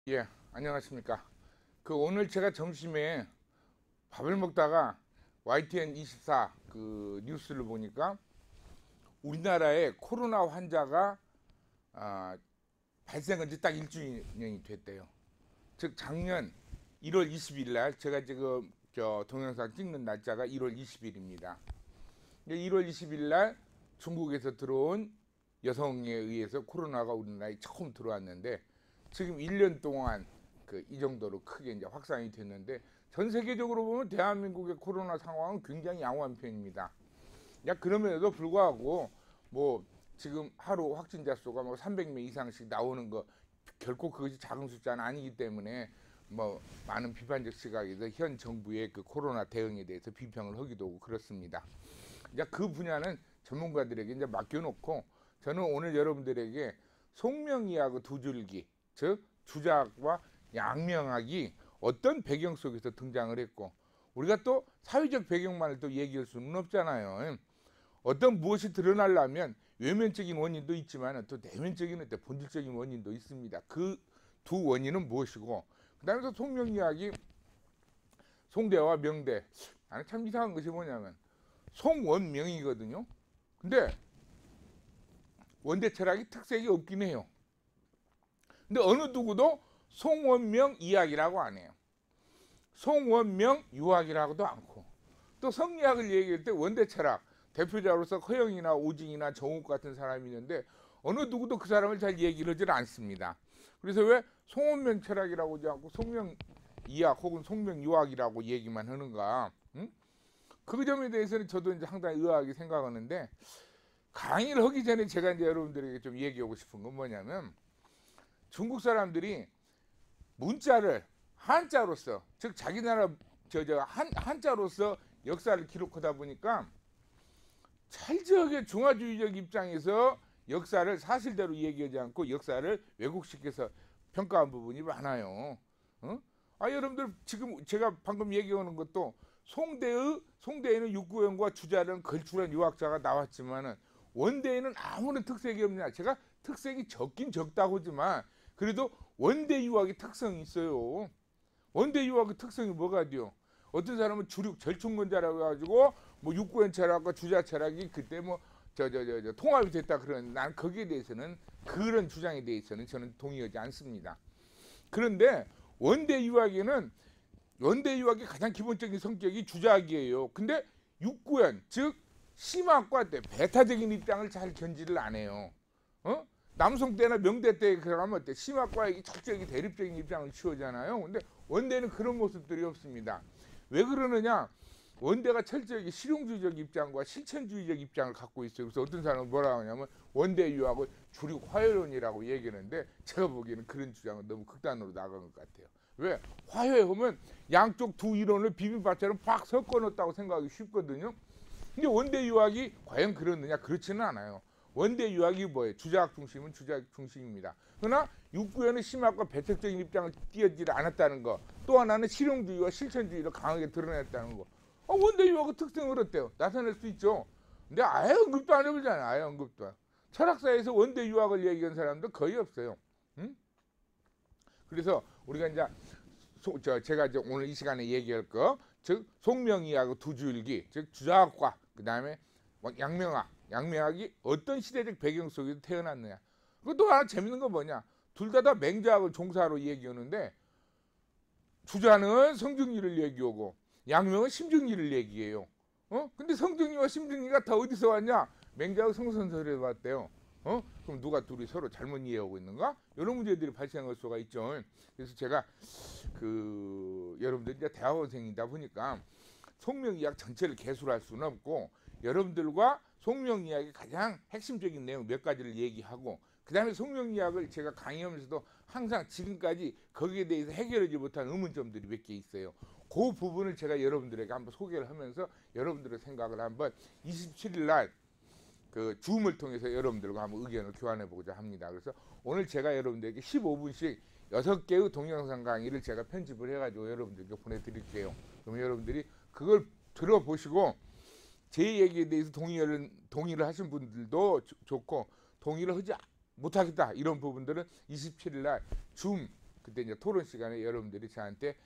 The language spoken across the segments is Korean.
예, 안녕하십니까. 오늘 제가 점심에 밥을 먹다가 YTN24 뉴스를 보니까 우리나라에 코로나 환자가 발생한 지 딱 일주년이 됐대요. 즉 작년 1월 20일 날 제가 지금 동영상 찍는 날짜가 1월 20일입니다. 1월 20일 날 중국에서 들어온 여성에 의해서 코로나가 우리나라에 처음 들어왔는데 지금 1년 동안 이 정도로 크게 이제 확산이 됐는데 전 세계적으로 보면 대한민국의 코로나 상황은 굉장히 양호한 편입니다. 그럼에도 불구하고 뭐 지금 하루 확진자 수가 뭐 300명 이상씩 나오는 거 결코 그것이 작은 숫자는 아니기 때문에 뭐 많은 비판적 시각에서 현 정부의 코로나 대응에 대해서 비평을 하기도 하고 그렇습니다. 그 분야는 전문가들에게 이제 맡겨놓고 저는 오늘 여러분들에게 송명이하고 두 줄기, 즉 주작과 양명학이 어떤 배경 속에서 등장을 했고 우리가 또 사회적 배경만을 또 얘기할 수는 없잖아요. 어떤 무엇이 드러나려면 외면적인 원인도 있지만 또 내면적인 어떤 본질적인 원인도 있습니다. 그 두 원인은 무엇이고 그 다음에 송명이학이 송대와 명대, 나는 참 이상한 것이 뭐냐면 송원명이거든요. 근데 원대 철학이 특색이 없긴 해요. 근데 어느 누구도 송원명 이학이라고 안 해요. 송원명 유학이라고도 않고 또 성리학을 얘기할 때 원대 철학 대표자로서 허영이나 오징이나 정욱 같은 사람이 있는데 어느 누구도 그 사람을 잘 얘기를 하질 않습니다. 그래서 왜 송원명 철학이라고 하지 않고 송명 이학 혹은 송명 유학이라고 얘기만 하는가? 응? 그 점에 대해서는 저도 이제 상당히 의아하게 생각하는데 강의를 하기 전에 제가 이제 여러분들에게 좀 얘기하고 싶은 건 뭐냐면 중국 사람들이 문자를 한자로서 즉 자기 나라 한자로서 역사를 기록하다 보니까 철저하게 중화주의적 입장에서 역사를 사실대로 얘기하지 않고 역사를 왜곡시켜서 평가한 부분이 많아요. 여러분들 지금 제가 방금 얘기하는 것도 송대에는 육구연과 주자는 걸출한 유학자가 나왔지만은 원대에는 아무런 특색이 없냐. 제가 특색이 적긴 적다고 하지만 그래도 원대 유학의 특성이 있어요. 원대 유학의 특성이 뭐가 돼요? 어떤 사람은 주륙 절충론자라고 해가지고 뭐 육구연 철학과 주자 철학이 그때 뭐 통합이 됐다 그러는데 난 거기에 대해서는 그런 주장에 대해서는 저는 동의하지 않습니다. 그런데 원대 유학에는 원대 유학의 가장 기본적인 성격이 주작이에요. 근데 육구연 즉 심학과 때 배타적인 입장을 잘 견지를 안 해요. 남송 때나 명대 때 그러면 어때? 심학과의 적극적인 대립적인 입장을 취하잖아요. 근데 원대는 그런 모습들이 없습니다. 왜 그러느냐? 원대가 철저하게 실용주의적 입장과 실천주의적 입장을 갖고 있어요. 그래서 어떤 사람은 뭐라고 하냐면 원대 유학을 주류 화해론이라고 얘기하는데 제가 보기에는 그런 주장은 너무 극단으로 나간 것 같아요. 왜? 화해하면 양쪽 두 이론을 비빔밥처럼 팍 섞어 놓았다고 생각하기 쉽거든요. 근데 원대 유학이 과연 그렇느냐? 그렇지는 않아요. 원대 유학이 뭐예요? 주자학 중심은 주자학 중심입니다. 그러나 육구연은 심학과 배척적인 입장을 띄어지지 않았다는 거. 또 하나는 실용주의와 실천주의를 강하게 드러냈다는 거. 원대 유학의 특성을 어때요? 나타낼 수 있죠. 근데 아예 언급도 안 해보잖아요. 아예 언급도. 철학사에서 원대 유학을 얘기한 사람도 거의 없어요. 응? 그래서 우리가 이제 제가 이제 오늘 이 시간에 얘기할 거, 즉 송명이하고 두 줄기, 즉 주자학과, 그 다음에 양명학이 어떤 시대적 배경 속에서 태어났느냐. 그것도 하나 재밌는 건 뭐냐? 둘 다 맹자학을 종사로 얘기하는데 주자는 성중리를 얘기하고 양명은 심중리를 얘기해요. 근데 성중리와 심중리가 다 어디서 왔냐? 맹자의 성선설에서 왔대요. 그럼 누가 둘이 서로 잘못 이해하고 있는가? 이런 문제들이 발생할 수가 있죠. 그래서 제가 여러분들 이제 대학원생이다 보니까 송명이학 전체를 개수할 수는 없고 여러분들과 송명이학의 가장 핵심적인 내용 몇 가지를 얘기하고 그 다음에 송명이학을 제가 강의하면서도 항상 지금까지 거기에 대해서 해결하지 못한 의문점들이 몇 개 있어요. 그 부분을 제가 여러분들에게 한번 소개를 하면서 여러분들의 생각을 한번 27일 날 줌을 통해서 여러분들과 한번 의견을 교환해 보고자 합니다. 그래서 오늘 제가 여러분들에게 15분씩 6개의 동영상 강의를 제가 편집을 해가지고 여러분들께 보내드릴게요. 그러면 여러분들이 그걸 들어보시고 제 얘기에 대해서 동의를 하신 분들도 좋고 동의를 하지 못하겠다 이런 부분들은 27일 날 줌 그때 이제 토론 시간에 여러분들이 저한테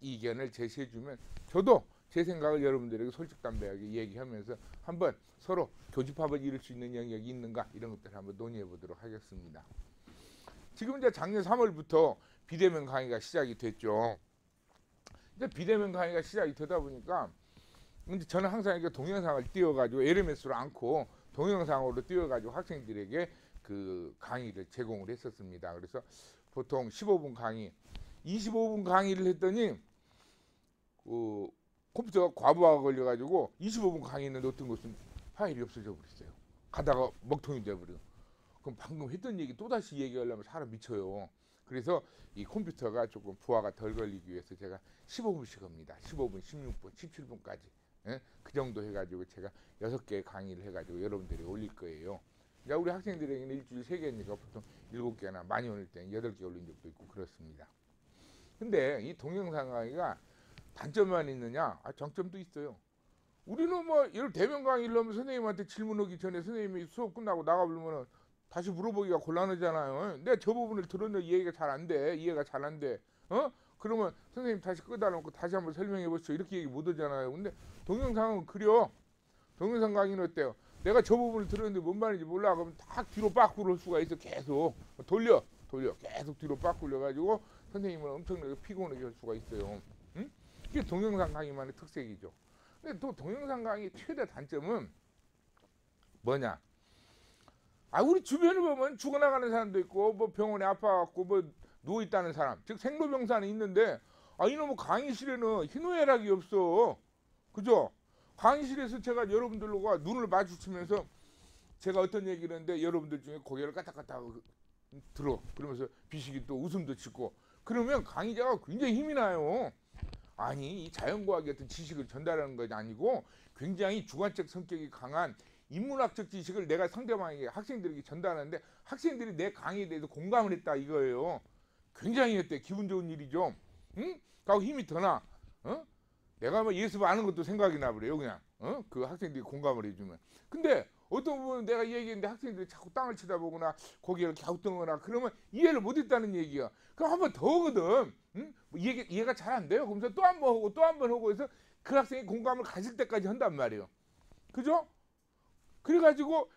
이견을 제시해주면 저도 제 생각을 여러분들에게 솔직담대하게 얘기하면서 한번 서로 교집합을 이룰 수 있는 영역이 있는가 이런 것들을 한번 논의해 보도록 하겠습니다. 지금 이제 작년 3월부터 비대면 강의가 시작이 됐죠. 이제 비대면 강의가 시작이 되다 보니까 이제 저는 항상 이렇게 동영상을 띄워가지고 LMS로 않고 동영상으로 띄워가지고 학생들에게 그 강의를 제공을 했었습니다. 그래서 보통 15분 강의, 25분 강의를 했더니 컴퓨터가 과부하가 걸려가지고 25분 강의는 놓던 것은 파일이 없어져 버렸어요. 가다가 먹통이 돼버려. 그럼 방금 했던 얘기 또다시 얘기하려면 사람 미쳐요. 그래서 이 컴퓨터가 조금 부하가 덜 걸리기 위해서 제가 15분씩 합니다. 15분, 16분, 17분까지. 예? 그 정도 해가지고 제가 6개의 강의를 해가지고 여러분들이 올릴 거예요. 그러니까 우리 학생들에게는 일주일 3개니까 보통 7개나 많이 올릴 때는 8개 올린 적도 있고 그렇습니다. 근데 이 동영상 강의가 단점만 있느냐? 장점도 있어요. 우리는 뭐 예를 대면 강의를 하면 선생님한테 질문하기 전에 선생님이 수업 끝나고 나가버리면 다시 물어보기가 곤란하잖아요. 내가 저 부분을 들었는데 이해가 잘 안 돼. 이해가 잘 안 돼. 그러면 선생님 다시 끄다놓고 다시 한번 설명해 보시죠. 이렇게 얘기 못 하잖아요. 근데 동영상은 그려. 동영상 강의는 어때요? 내가 저 부분을 들었는데 뭔 말인지 몰라. 그러면 딱 뒤로 빠꾸를 할 수가 있어. 계속. 돌려. 계속 뒤로 빠꾸려 가지고 선생님을 엄청나게 피곤하게 할 수가 있어요. 응? 이게 동영상 강의만의 특색이죠. 근데 또 동영상 강의 최대 단점은 뭐냐? 우리 주변을 보면 죽어나가는 사람도 있고 뭐 병원에 아파갖고 뭐 누워있다는 사람, 즉 생로병사는 있는데 이놈의 강의실에는 희노애락이 없어. 그죠? 강의실에서 제가 여러분들과 눈을 마주치면서 제가 어떤 얘기를 했는데 여러분들 중에 고개를 까딱까딱 들어. 그러면서 비식이 또 웃음도 짓고 그러면 강의자가 굉장히 힘이 나요. 아니 이 자연과학의 어떤 지식을 전달하는 것이 아니고 굉장히 주관적 성격이 강한 인문학적 지식을 내가 상대방에게 학생들에게 전달하는데 학생들이 내 강의에 대해서 공감을 했다 이거예요. 굉장히 어때 기분 좋은 일이죠. 응? 그리고 힘이 더 나. 내가 뭐 예습 아는 것도 생각이 나버려요 그냥. 그 학생들이 공감을 해주면. 근데 어떤 부분은 내가 얘기했는데 학생들이 자꾸 땅을 쳐다보거나 고개를 갸우뚱거나 그러면 이해를 못했다는 얘기야. 그럼 한 번 더 하거든. 응? 이해가 잘 안 돼요. 그러면서 또 한 번 하고 또 한 번 하고 해서 그 학생이 공감을 가질 때까지 한단 말이에요. 그죠? 그래가지고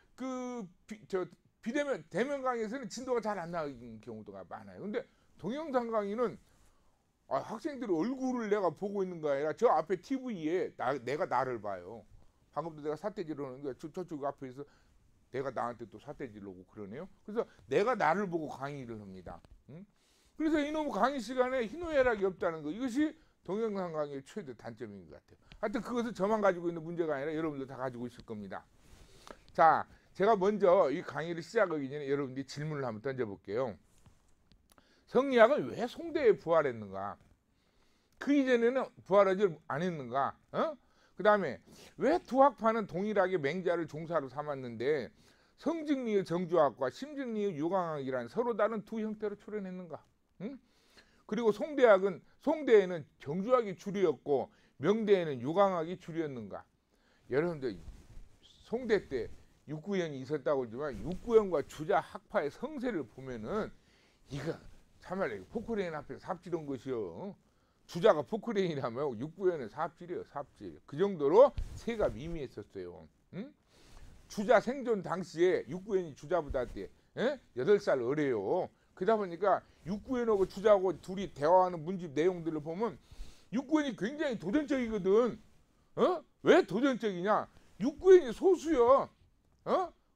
대면 강의에서는 진도가 잘 안 나가는 경우가 많아요. 근데 동영상 강의는 학생들의 얼굴을 내가 보고 있는 거 아니라 저 앞에 TV에 내가 나를 봐요. 방금도 내가 삿대질을 하는 게 저쪽 앞에서 내가 나한테 또 삿대질을 하고 그러네요. 그래서 내가 나를 보고 강의를 합니다. 응? 그래서 이놈의 강의 시간에 희노애락이 없다는 거 이것이 동영상 강의의 최대 단점인 것 같아요. 하여튼 그것은 저만 가지고 있는 문제가 아니라 여러분들 다 가지고 있을 겁니다. 자, 제가 먼저 이 강의를 시작하기 전에 여러분들이 질문을 한번 던져볼게요. 성리학은 왜 송대에 부활했는가? 그 이전에는 부활하지 않았는가? 그 다음에 왜 두 학파는 동일하게 맹자를 종사로 삼았는데 성증리의 정주학과 심증리의 유광학이란 서로 다른 두 형태로 출현했는가? 그리고 송대에는 정주학이 주류였고 명대에는 유광학이 주류였는가? 여러분들 송대 때 육구현이 있었다고 그러지만 육구현과 주자 학파의 성세를 보면은 이거 참말로 포크레인 앞에서 삽질한 것이요. 주자가 포크레인이라면 육구현은 삽질이에요. 삽질. 그 정도로 세가 미미했었어요. 주자 생존 당시에 육구현이 주자보다 8살 어려요. 그러다 보니까 육구현하고 주자하고 둘이 대화하는 문집 내용들을 보면 육구현이 굉장히 도전적이거든. 왜 도전적이냐? 육구현이 소수요.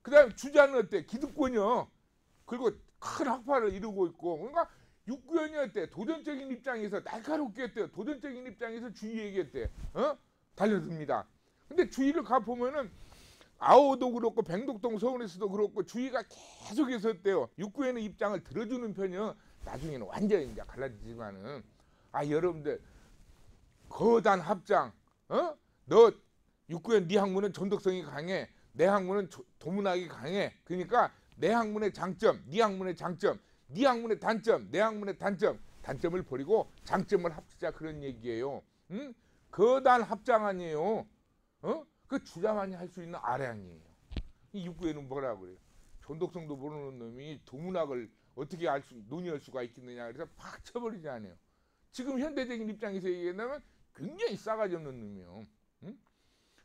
그 다음에 주자는 어때? 기득권이요. 그리고 큰 학파를 이루고 있고. 그러니까 육구현이 어때? 도전적인 입장에서 날카롭게 했대요. 도전적인 입장에서 주의 얘기했대. 달려듭니다. 근데 주의를 가보면은 아오도 그렇고 백록동 서울에서도 그렇고 주의가 계속해서 했대요. 육구현의 입장을 들어주는 편이요. 나중에는 완전히 이제 갈라지지만은 여러분들 거단 합장. 너 육구현 네 학문은 전독성이 강해. 내 학문은 도문학이 강해. 그러니까 내 학문의 장점, 네 학문의 장점, 네 학문의 단점, 내 학문의 단점, 단점을 버리고 장점을 합치자 그런 얘기예요. 거단 합장 아니에요. 그 주자만이 할 수 있는 아량이에요. 이 육구에는 뭐라고 그래요? 전독성도 모르는 놈이 도문학을 어떻게 논의할 수가 있겠느냐. 그래서 팍 쳐버리잖아요. 지금 현대적인 입장에서 얘기한다면 굉장히 싸가지 없는 놈이에요. 응?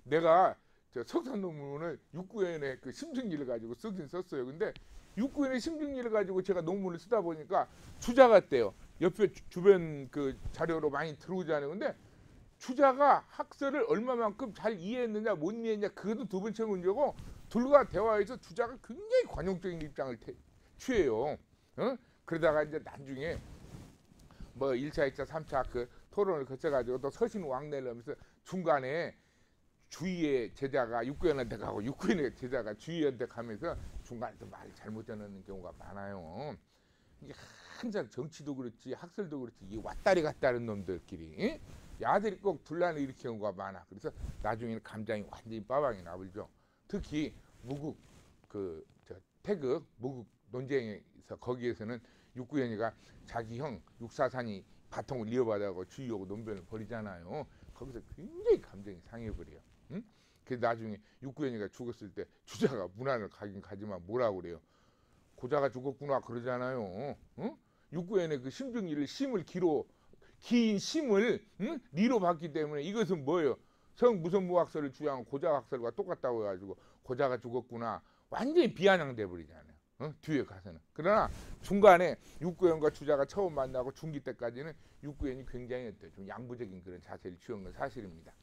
내가 저 석사 논문을 육구연의 그 심증기를 가지고 쓰긴 썼어요. 근데 육구연의 심증기를 가지고 제가 논문을 쓰다 보니까 주자 같대요. 옆에 주변 그 자료로 많이 들어오잖아요. 근데 주자가 학설을 얼마만큼 잘 이해했느냐 못 이해했느냐 그것도 두 번째 문제고, 둘과 대화에서 주자가 굉장히 관용적인 입장을 취해요. 어? 그러다가 이제 나중에 뭐 1차, 2차, 3차 그 토론을 거쳐가지고 또 서신왕래를 하면서 중간에 주위의 제자가 육구연한테 가고 육구연의 제자가 주위한테 가면서 중간에 또 말을 잘못 전하는 경우가 많아요. 이게 항상 정치도 그렇지 학설도 그렇지 이 왔다리 갔다는 놈들끼리 야들이 꼭 분란을 일으키는 경우가 많아. 그래서 나중에는 감장이 완전히 빠방이 나불죠. 특히 무국 태극 무국 논쟁에서 거기에서는 육구연이가 자기 형 육사산이 바통을 이어받아고 주의하고 논변을 벌이잖아요. 거기서 굉장히 감정이 상해버려요. 응? 그래서 나중에 육구연이가 죽었을 때 주자가 문안을 가긴 가지만 뭐라고 그래요? 고자가 죽었구나 그러잖아요. 응? 육구연의 그 심증이를 심을 긴 심을 리로 봤기 때문에 이것은 뭐예요? 성무선무학설을 주장한 고자학설과 똑같다고 해가지고 고자가 죽었구나 완전히 비아냥돼 버리잖아요. 뒤에 가서는. 그러나 중간에 육구연과 주자가 처음 만나고 중기 때까지는 육구연이 굉장히 좀 양보적인 그런 자세를 취한 건 사실입니다.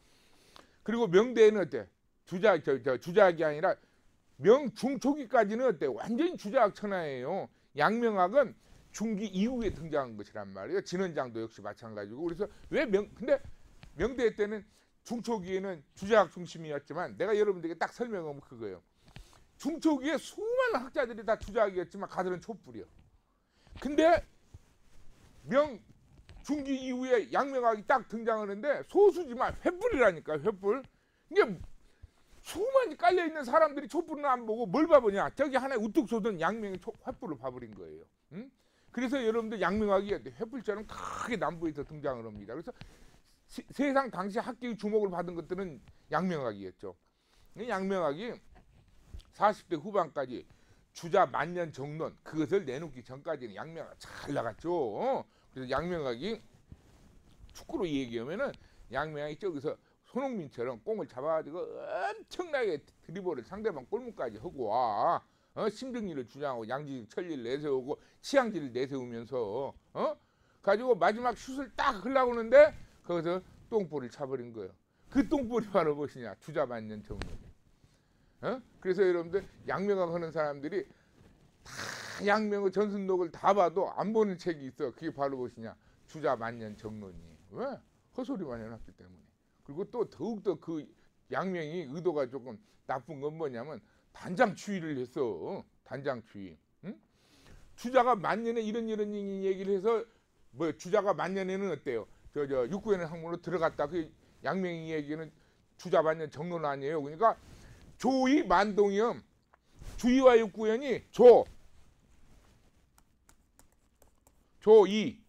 그리고 명대에는 어때? 주자학이 아니라 명중초기까지는 어때? 완전히 주자학 천하예요. 양명학은 중기 이후에 등장한 것이란 말이에요. 진원장도 역시 마찬가지고. 그래서 근데 명대 때는 중초기에는 주자학 중심이었지만 내가 여러분들에게 딱 설명하면 그거예요. 중초기에 수많은 학자들이 다 주자학이었지만 가들은 촛불이요. 근데 중기 이후에 양명학이 딱 등장하는데 소수지만 횃불이라니까 횃불. 이게 수많이 깔려있는 사람들이 촛불은 안 보고 뭘 봐보냐. 저기 하나에 우뚝 솟은 양명의 횃불을 봐버린 거예요. 응? 그래서 여러분들 양명학이 횃불처럼 크게 남부에서 등장을 합니다. 그래서 세상 당시 학계의 주목을 받은 것들은 양명학이었죠. 양명학이 40대 후반까지 주자 만년 정론 그것을 내놓기 전까지는 양명학 잘 나갔죠. 그래서 양명학이 축구로 얘기하면은 양명학이 저기서 손흥민처럼 공을 잡아가지고 엄청나게 드리블을 상대방 골문까지 하고 와. 심증리를 주장하고 양지적 천리를 내세우고 치양지를 내세우면서 가지고 마지막 슛을 딱 하려고 하는데 거기서 똥볼을 차버린 거예요. 그 똥볼이 바로 무엇이냐? 주자 만년 정론이에요. 그래서 여러분들 양명학 하는 사람들이 다 양명의 전순록을 다 봐도 안 보는 책이 있어. 그게 바로 무엇이냐? 주자 만년 정론이에요. 왜? 헛소리만 해놨기 때문에. 그리고 또 더욱더 그 양명이 의도가 조금 나쁜 건 뭐냐면 단장추위를 했어. 단장추위. 응? 주자가 만년에 이런 얘기를 해서 뭐 주자가 만년에는 어때요? 육구연의 학문으로 들어갔다. 그 양명이 얘기는 주자 만년 정론 아니에요. 그러니까 조이 만동이요. 주의와 육구연이 조이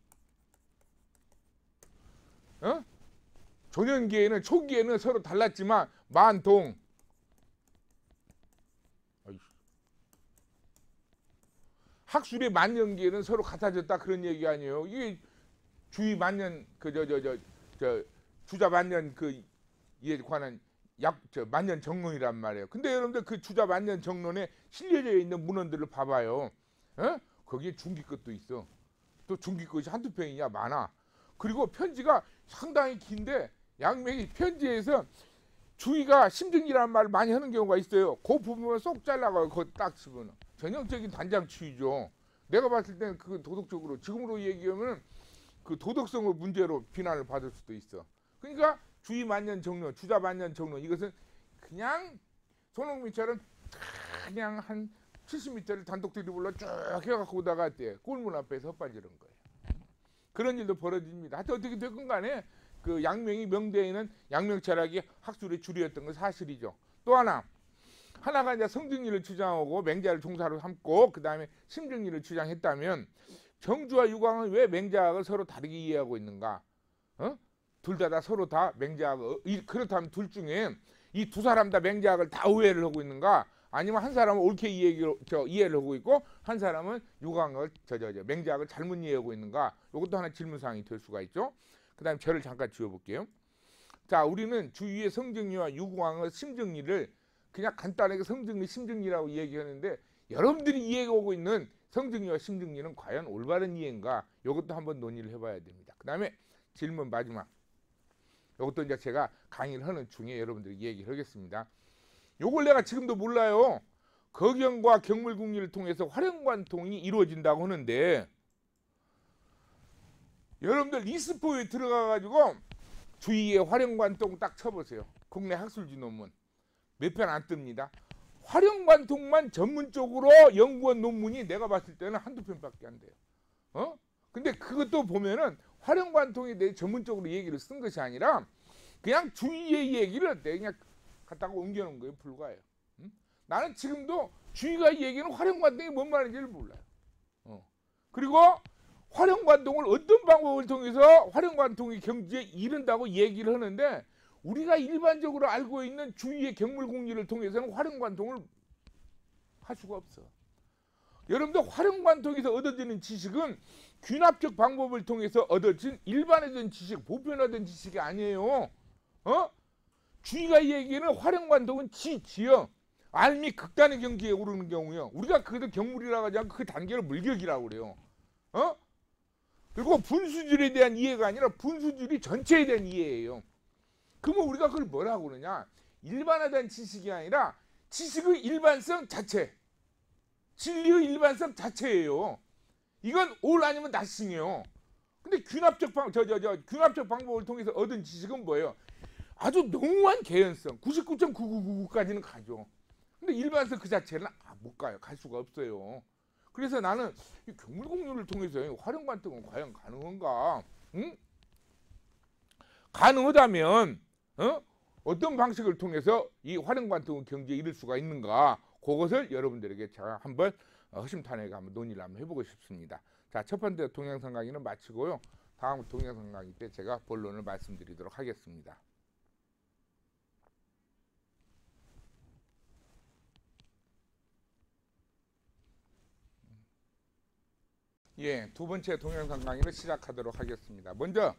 조년기에는 초기에는 서로 달랐지만 만동 학술의 만년기에는 서로 같아졌다 그런 얘기 아니에요. 이게 주의 만년 주자 만년 이에 관한 만년 정론이란 말이에요. 근데 여러분들 그 주자 만년 정론에 실려져 있는 문헌들을 봐봐요. 거기에 중기 것도 있어. 또 중기 것이 한두 편이냐 많아. 그리고 편지가 상당히 긴데 양명이 편지에서 주의가 심증이라는 말을 많이 하는 경우가 있어요. 그 부분을 쏙 잘라가고 그거 딱 쓰면 전형적인 단장추위죠. 내가 봤을 때는 그 도덕적으로 지금으로 얘기하면 그 도덕성의 문제로 비난을 받을 수도 있어. 그러니까 주의 만년 정론, 주자 만년 정론 이것은 그냥 손흥민처럼 그냥 한 70m를 단독 드리블로 쭉 해갖고 오다가 골문 앞에서 헛발지른 거예요. 그런 일도 벌어집니다. 하여튼 어떻게 됐건 간에 그 양명이 명대에는 양명 철학이 학술의 주류였던 건 사실이죠. 또 하나가 이제 성증리를 주장하고 맹자를 종사로 삼고 그 다음에 심증리를 주장했다면 정주와 유광은 왜 맹자학을 서로 다르게 이해하고 있는가? 둘 다 서로 다 맹자학 그렇다면 둘 중에 이 두 사람 다 맹자학을 다 오해를 하고 있는가? 아니면 한 사람은 옳게 이해를 하고 있고 한 사람은 유광을 맹자학을 잘못 이해하고 있는가? 이것도 하나 질문사항이 될 수가 있죠. 그 다음에 저를 잠깐 지워볼게요. 자, 우리는 주위의 성정리와 유광의 심정리를 그냥 간단하게 성정리, 심정리라고 얘기하는데 여러분들이 이해하고 있는 성정리와 심정리는 과연 올바른 이해인가? 이것도 한번 논의를 해봐야 됩니다. 그 다음에 질문 마지막. 이것도 이제 제가 강의를 하는 중에 여러분들에게 얘기를 하겠습니다. 요걸 내가 지금도 몰라요. 거경과 경물궁리를 통해서 활용관통이 이루어진다고 하는데 여러분들 이스포에 들어가가지고 주위에 활용관통 딱 쳐보세요. 국내 학술지 논문 몇 편 안 뜹니다. 활용관통만 전문적으로 연구한 논문이 내가 봤을 때는 한두 편밖에 안 돼요. 근데 그것도 보면은 활용관통에 대해 전문적으로 얘기를 쓴 것이 아니라 그냥 주위의 얘기를 그냥 갖다가 옮겨놓은 거에 불과해요. 나는 지금도 주위가 얘기는 활용관통이 뭔 말인지를 몰라요. 그리고 활용관통을 어떤 방법을 통해서 활용관통이 경지에 이른다고 얘기를 하는데 우리가 일반적으로 알고 있는 주위의 경물궁리를 통해서는 활용관통을 할 수가 없어. 여러분들 활용관통에서 얻어지는 지식은 귀납적 방법을 통해서 얻어진 일반화된 지식, 보편화된 지식이 아니에요. 주위가 얘기하는 활용관통은 지요. 알미 극단의 경지에 오르는 경우요. 우리가 그것을 경물이라고 하지 않고 그 단계를 물격이라고 그래요. 그리고 분수질에 대한 이해가 아니라 분수질이 전체에 대한 이해예요. 그러면 우리가 그걸 뭐라고 그러냐? 일반화된 지식이 아니라 지식의 일반성 자체, 진리의 일반성 자체예요. 이건 올 아니면 나싱이에요. 근데 귀납적 방법을 통해서 얻은 지식은 뭐예요? 아주 농후한 개연성, 99.9999까지는 가죠. 근데 일반성 그 자체는 못 가요. 갈 수가 없어요. 그래서 나는 이 경물공유를 통해서 활용관통은 과연 가능한가? 가능하다면 어떤 방식을 통해서 이 활용관통의 경지에 이를 수가 있는가? 그것을 여러분들에게 제가 한번 허심탄회하게 한번 논의를 한번 해보고 싶습니다. 자, 첫 번째 동영상 강의는 마치고요. 다음 동영상 강의 때 제가 본론을 말씀드리도록 하겠습니다. 예, 두 번째 동영상 강의를 시작하도록 하겠습니다. 먼저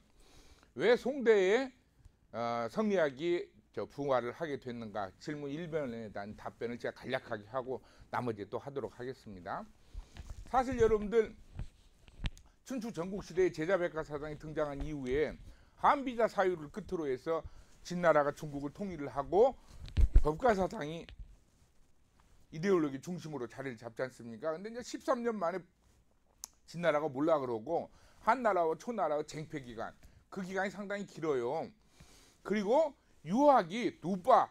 왜 송대의 성리학이 부활을 하게 됐는가 질문 1번에 대한 답변을 제가 간략하게 하고 나머지 또 하도록 하겠습니다. 사실 여러분들 춘추 전국시대의 제자백과사상이 등장한 이후에 한비자 사유를 끝으로 해서 진나라가 중국을 통일을 하고 법과사상이 이데올로기 중심으로 자리를 잡지 않습니까? 근데 이제 13년 만에 진나라가 몰라 그러고 한나라와 초나라의 쟁패 기간, 그 기간이 상당히 길어요. 그리고 유학이 누파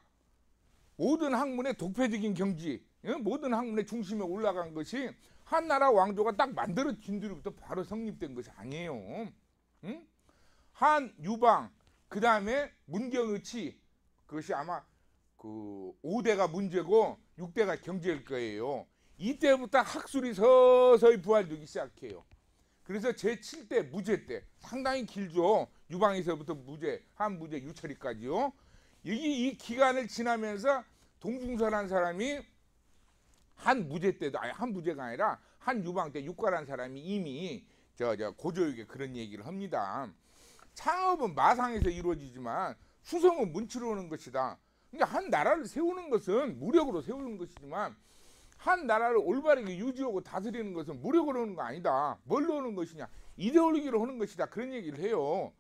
모든 학문의 독폐적인 경지, 모든 학문의 중심에 올라간 것이 한나라 왕조가 딱 만들어진 뒤로부터 바로 성립된 것이 아니에요. 한 유방, 그 다음에 문경의치, 그것이 아마 그 5대가 문제고 6대가 경제일 거예요. 이때부터 학술이 서서히 부활되기 시작해요. 그래서 제7대 무제 때 상당히 길죠. 유방에서부터 무제, 한무제, 유철이까지요. 이 기간을 지나면서 동중서라는 사람이 한무제 때도 아니 한무제가 아니라 한유방 때 육가라는 사람이 이미 고조육에 그런 얘기를 합니다. 창업은 마상에서 이루어지지만 수성은 문치로 오는 것이다. 그러니까 한 나라를 세우는 것은 무력으로 세우는 것이지만 한 나라를 올바르게 유지하고 다스리는 것은 무력으로 하는 거 아니다. 뭘로 하는 것이냐? 이데올로기로 하는 것이다. 그런 얘기를 해요.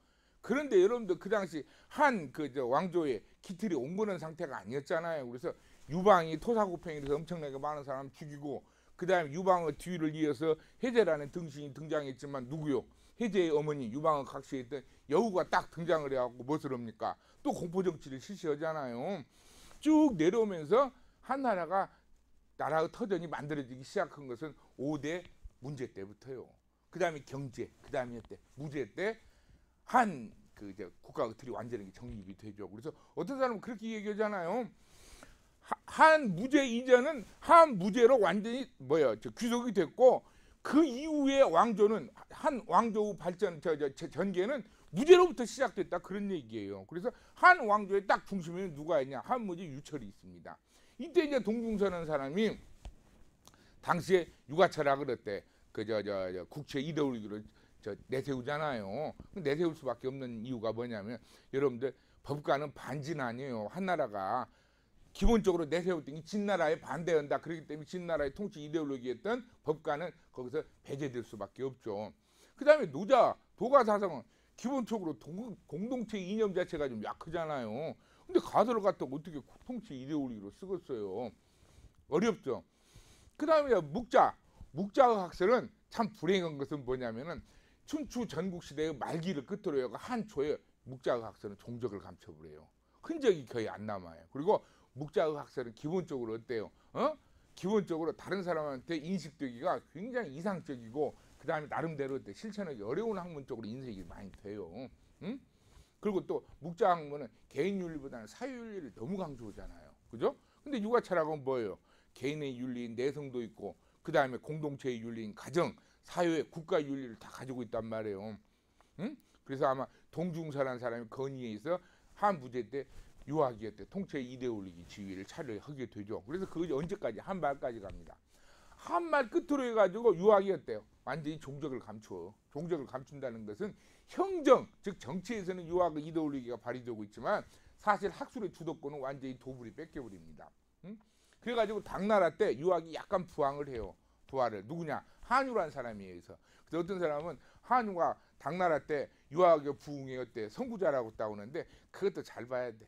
그런데 여러분들 그 당시 한 왕조의 기틀이 옹고는 상태가 아니었잖아요. 그래서 유방이 토사구팽이라서 엄청나게 많은 사람 죽이고 그 다음에 유방의 뒤를 이어서 해제라는 등신이 등장했지만 누구요? 해제의 어머니 유방의 각시했던 여우가 딱 등장을 해갖고 무엇을 합니까? 또 공포정치를 실시하잖아요. 쭉 내려오면서 한나라가 나라의 터전이 만들어지기 시작한 것은 5대 문제 때부터요. 그 다음에 경제, 그 다음에 무제 때 한 국가의 틀이 완전히 정립이 되죠. 그래서 어떤 사람은 그렇게 얘기하잖아요. 한 무제 이전은 한 무제로 완전히 귀속이 됐고 그 이후에 왕조는 한 왕조 발전 전개는 무제로부터 시작됐다 그런 얘기예요. 그래서 한 왕조의 딱 중심에는 누가 있냐? 한무제 유철이 있습니다. 이때 이제 동중선언 사람이 당시에 유가차라 그랬대. 국채 이데올로기를 내세우잖아요. 내세울 수밖에 없는 이유가 뭐냐면 여러분들 법과는 반진 아니에요. 한 나라가 기본적으로 내세웠더니 진나라에 반대한다. 그렇기 때문에 진나라의 통치 이데올로기였던 법과는 거기서 배제될 수밖에 없죠. 그 다음에 노자, 도가 사상은 기본적으로 공동체 이념 자체가 좀 약하잖아요. 근데 가설을 갖다 어떻게 통치 이데올로기로 쓰겠어요. 어렵죠. 그 다음에 묵자학설은 참 불행한 것은 뭐냐면은 춘추 전국시대의 말기를 끝으로 해서 한초에 묵자학설은 종적을 감춰버려요. 흔적이 거의 안 남아요. 그리고 묵자학설은 기본적으로 어때요? 기본적으로 다른 사람한테 인식되기가 굉장히 이상적이고 그 다음에 나름대로 실천하기 어려운 학문 쪽으로 인식이 많이 돼요. 응? 그리고 또 묵자학문은 개인윤리보다는 사회윤리를 너무 강조하잖아요. 그죠? 근데 유가차라고는 뭐예요? 개인의 윤리인 내성도 있고 그 다음에 공동체의 윤리인 가정, 사회, 국가 윤리를 다 가지고 있단 말이에요. 응? 그래서 아마 동중서라는 사람이 건의해서 한부제 때 유학이었대. 통치 이데올로기 지위를 차려하게 되죠. 그래서 그것이 언제까지? 한말까지 갑니다. 한말 끝으로 해가지고 유학이었대요. 완전히 종적을 감춰. 종적을 감춘다는 것은 형정, 즉 정치에서는 유학의 이데올로기가 발휘되고 있지만 사실 학술의 주도권은 완전히 도불이 뺏겨버립니다. 응? 그래가지고 당나라 때 유학이 약간 부항을 해요. 부활을. 누구냐? 한유라는 사람에 의해서. 그래서 어떤 사람은 한유가 당나라 때 유학의 부흥의 어때 선구자라고 따오는데 그것도 잘 봐야 돼.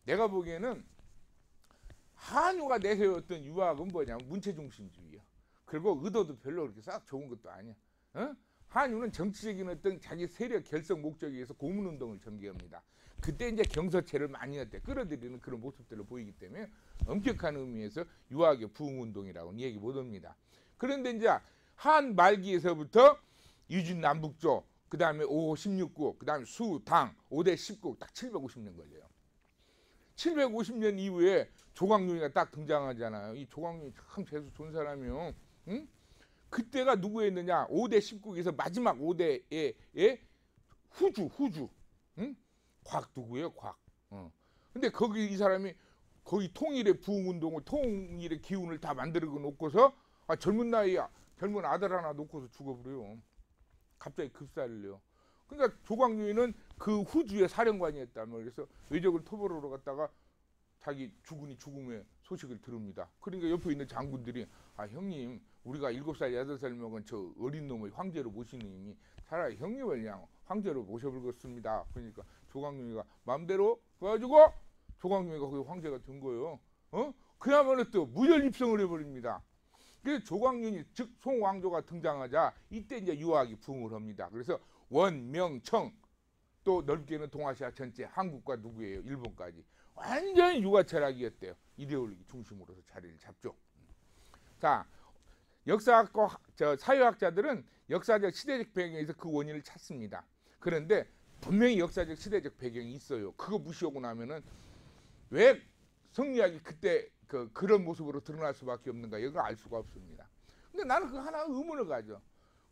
내가 보기에는 한유가 내세웠던 유학은 뭐냐면 문체중심주의야. 그리고 의도도 별로 그렇게 싹 좋은 것도 아니야. 한유는 정치적인 어떤 자기 세력 결성 목적에 의해서 고문운동을 전개합니다. 그때 이제 경서체를 많이 했대. 끌어들이는 그런 모습들을 보이기 때문에 엄격한 의미에서 유학의 부흥운동이라고는 얘기 못합니다. 그런데 이제 한 말기에서부터 유진 남북조, 그 다음에 5호 16국, 그 다음에 수, 당, 5대 10국 딱 750년 걸려요. 750년 이후에 조광룡이가 딱 등장하잖아요. 이 조광룡이 참 재수 좋은 사람이요. 응? 그때가 누구였느냐? 5대 10국에서 마지막 5대의 후주. 응? 곽 누구예요? 곽. 근데 거기 이 사람이 거의 통일의 부흥운동을, 통일의 기운을 다 만들어 놓고서 젊은 나이야. 젊은 아들 하나 놓고서 죽어버려요. 갑자기 급살을요. 그러니까 조광룡이는 그 후주의 사령관이었단 말이에요. 그래서 외적을 토벌하러 갔다가 자기 죽음의 소식을 들읍니다. 그러니까 옆에 있는 장군들이 형님 우리가 7살 8살 먹은 저 어린 놈을 황제로 모시느니 차라리 형님을 그냥 황제로 모셔보겠습니다. 그러니까 조광룡이가 마음대로 그래가지고 조광룡이가 거기 황제가 된 거예요. 그야말로 또 무혈 입성을 해버립니다. 그래서 조광룡이 즉 송왕조가 등장하자 이때 이제 유학이 부흥을 합니다. 그래서 원명청 또 넓게는 동아시아 전체 한국과 누구예요? 일본까지 완전히 유가철학이었대요. 이데올로기 중심으로서 자리를 잡죠. 자, 역사학과 사회학자들은 역사적 시대적 배경에서 그 원인을 찾습니다. 그런데 분명히 역사적 시대적 배경이 있어요. 그거 무시하고 나면은 왜 성리학이 그때 그런 모습으로 드러날 수밖에 없는가 이걸 알 수가 없습니다. 근데 나는 그 하나 의문을 가져.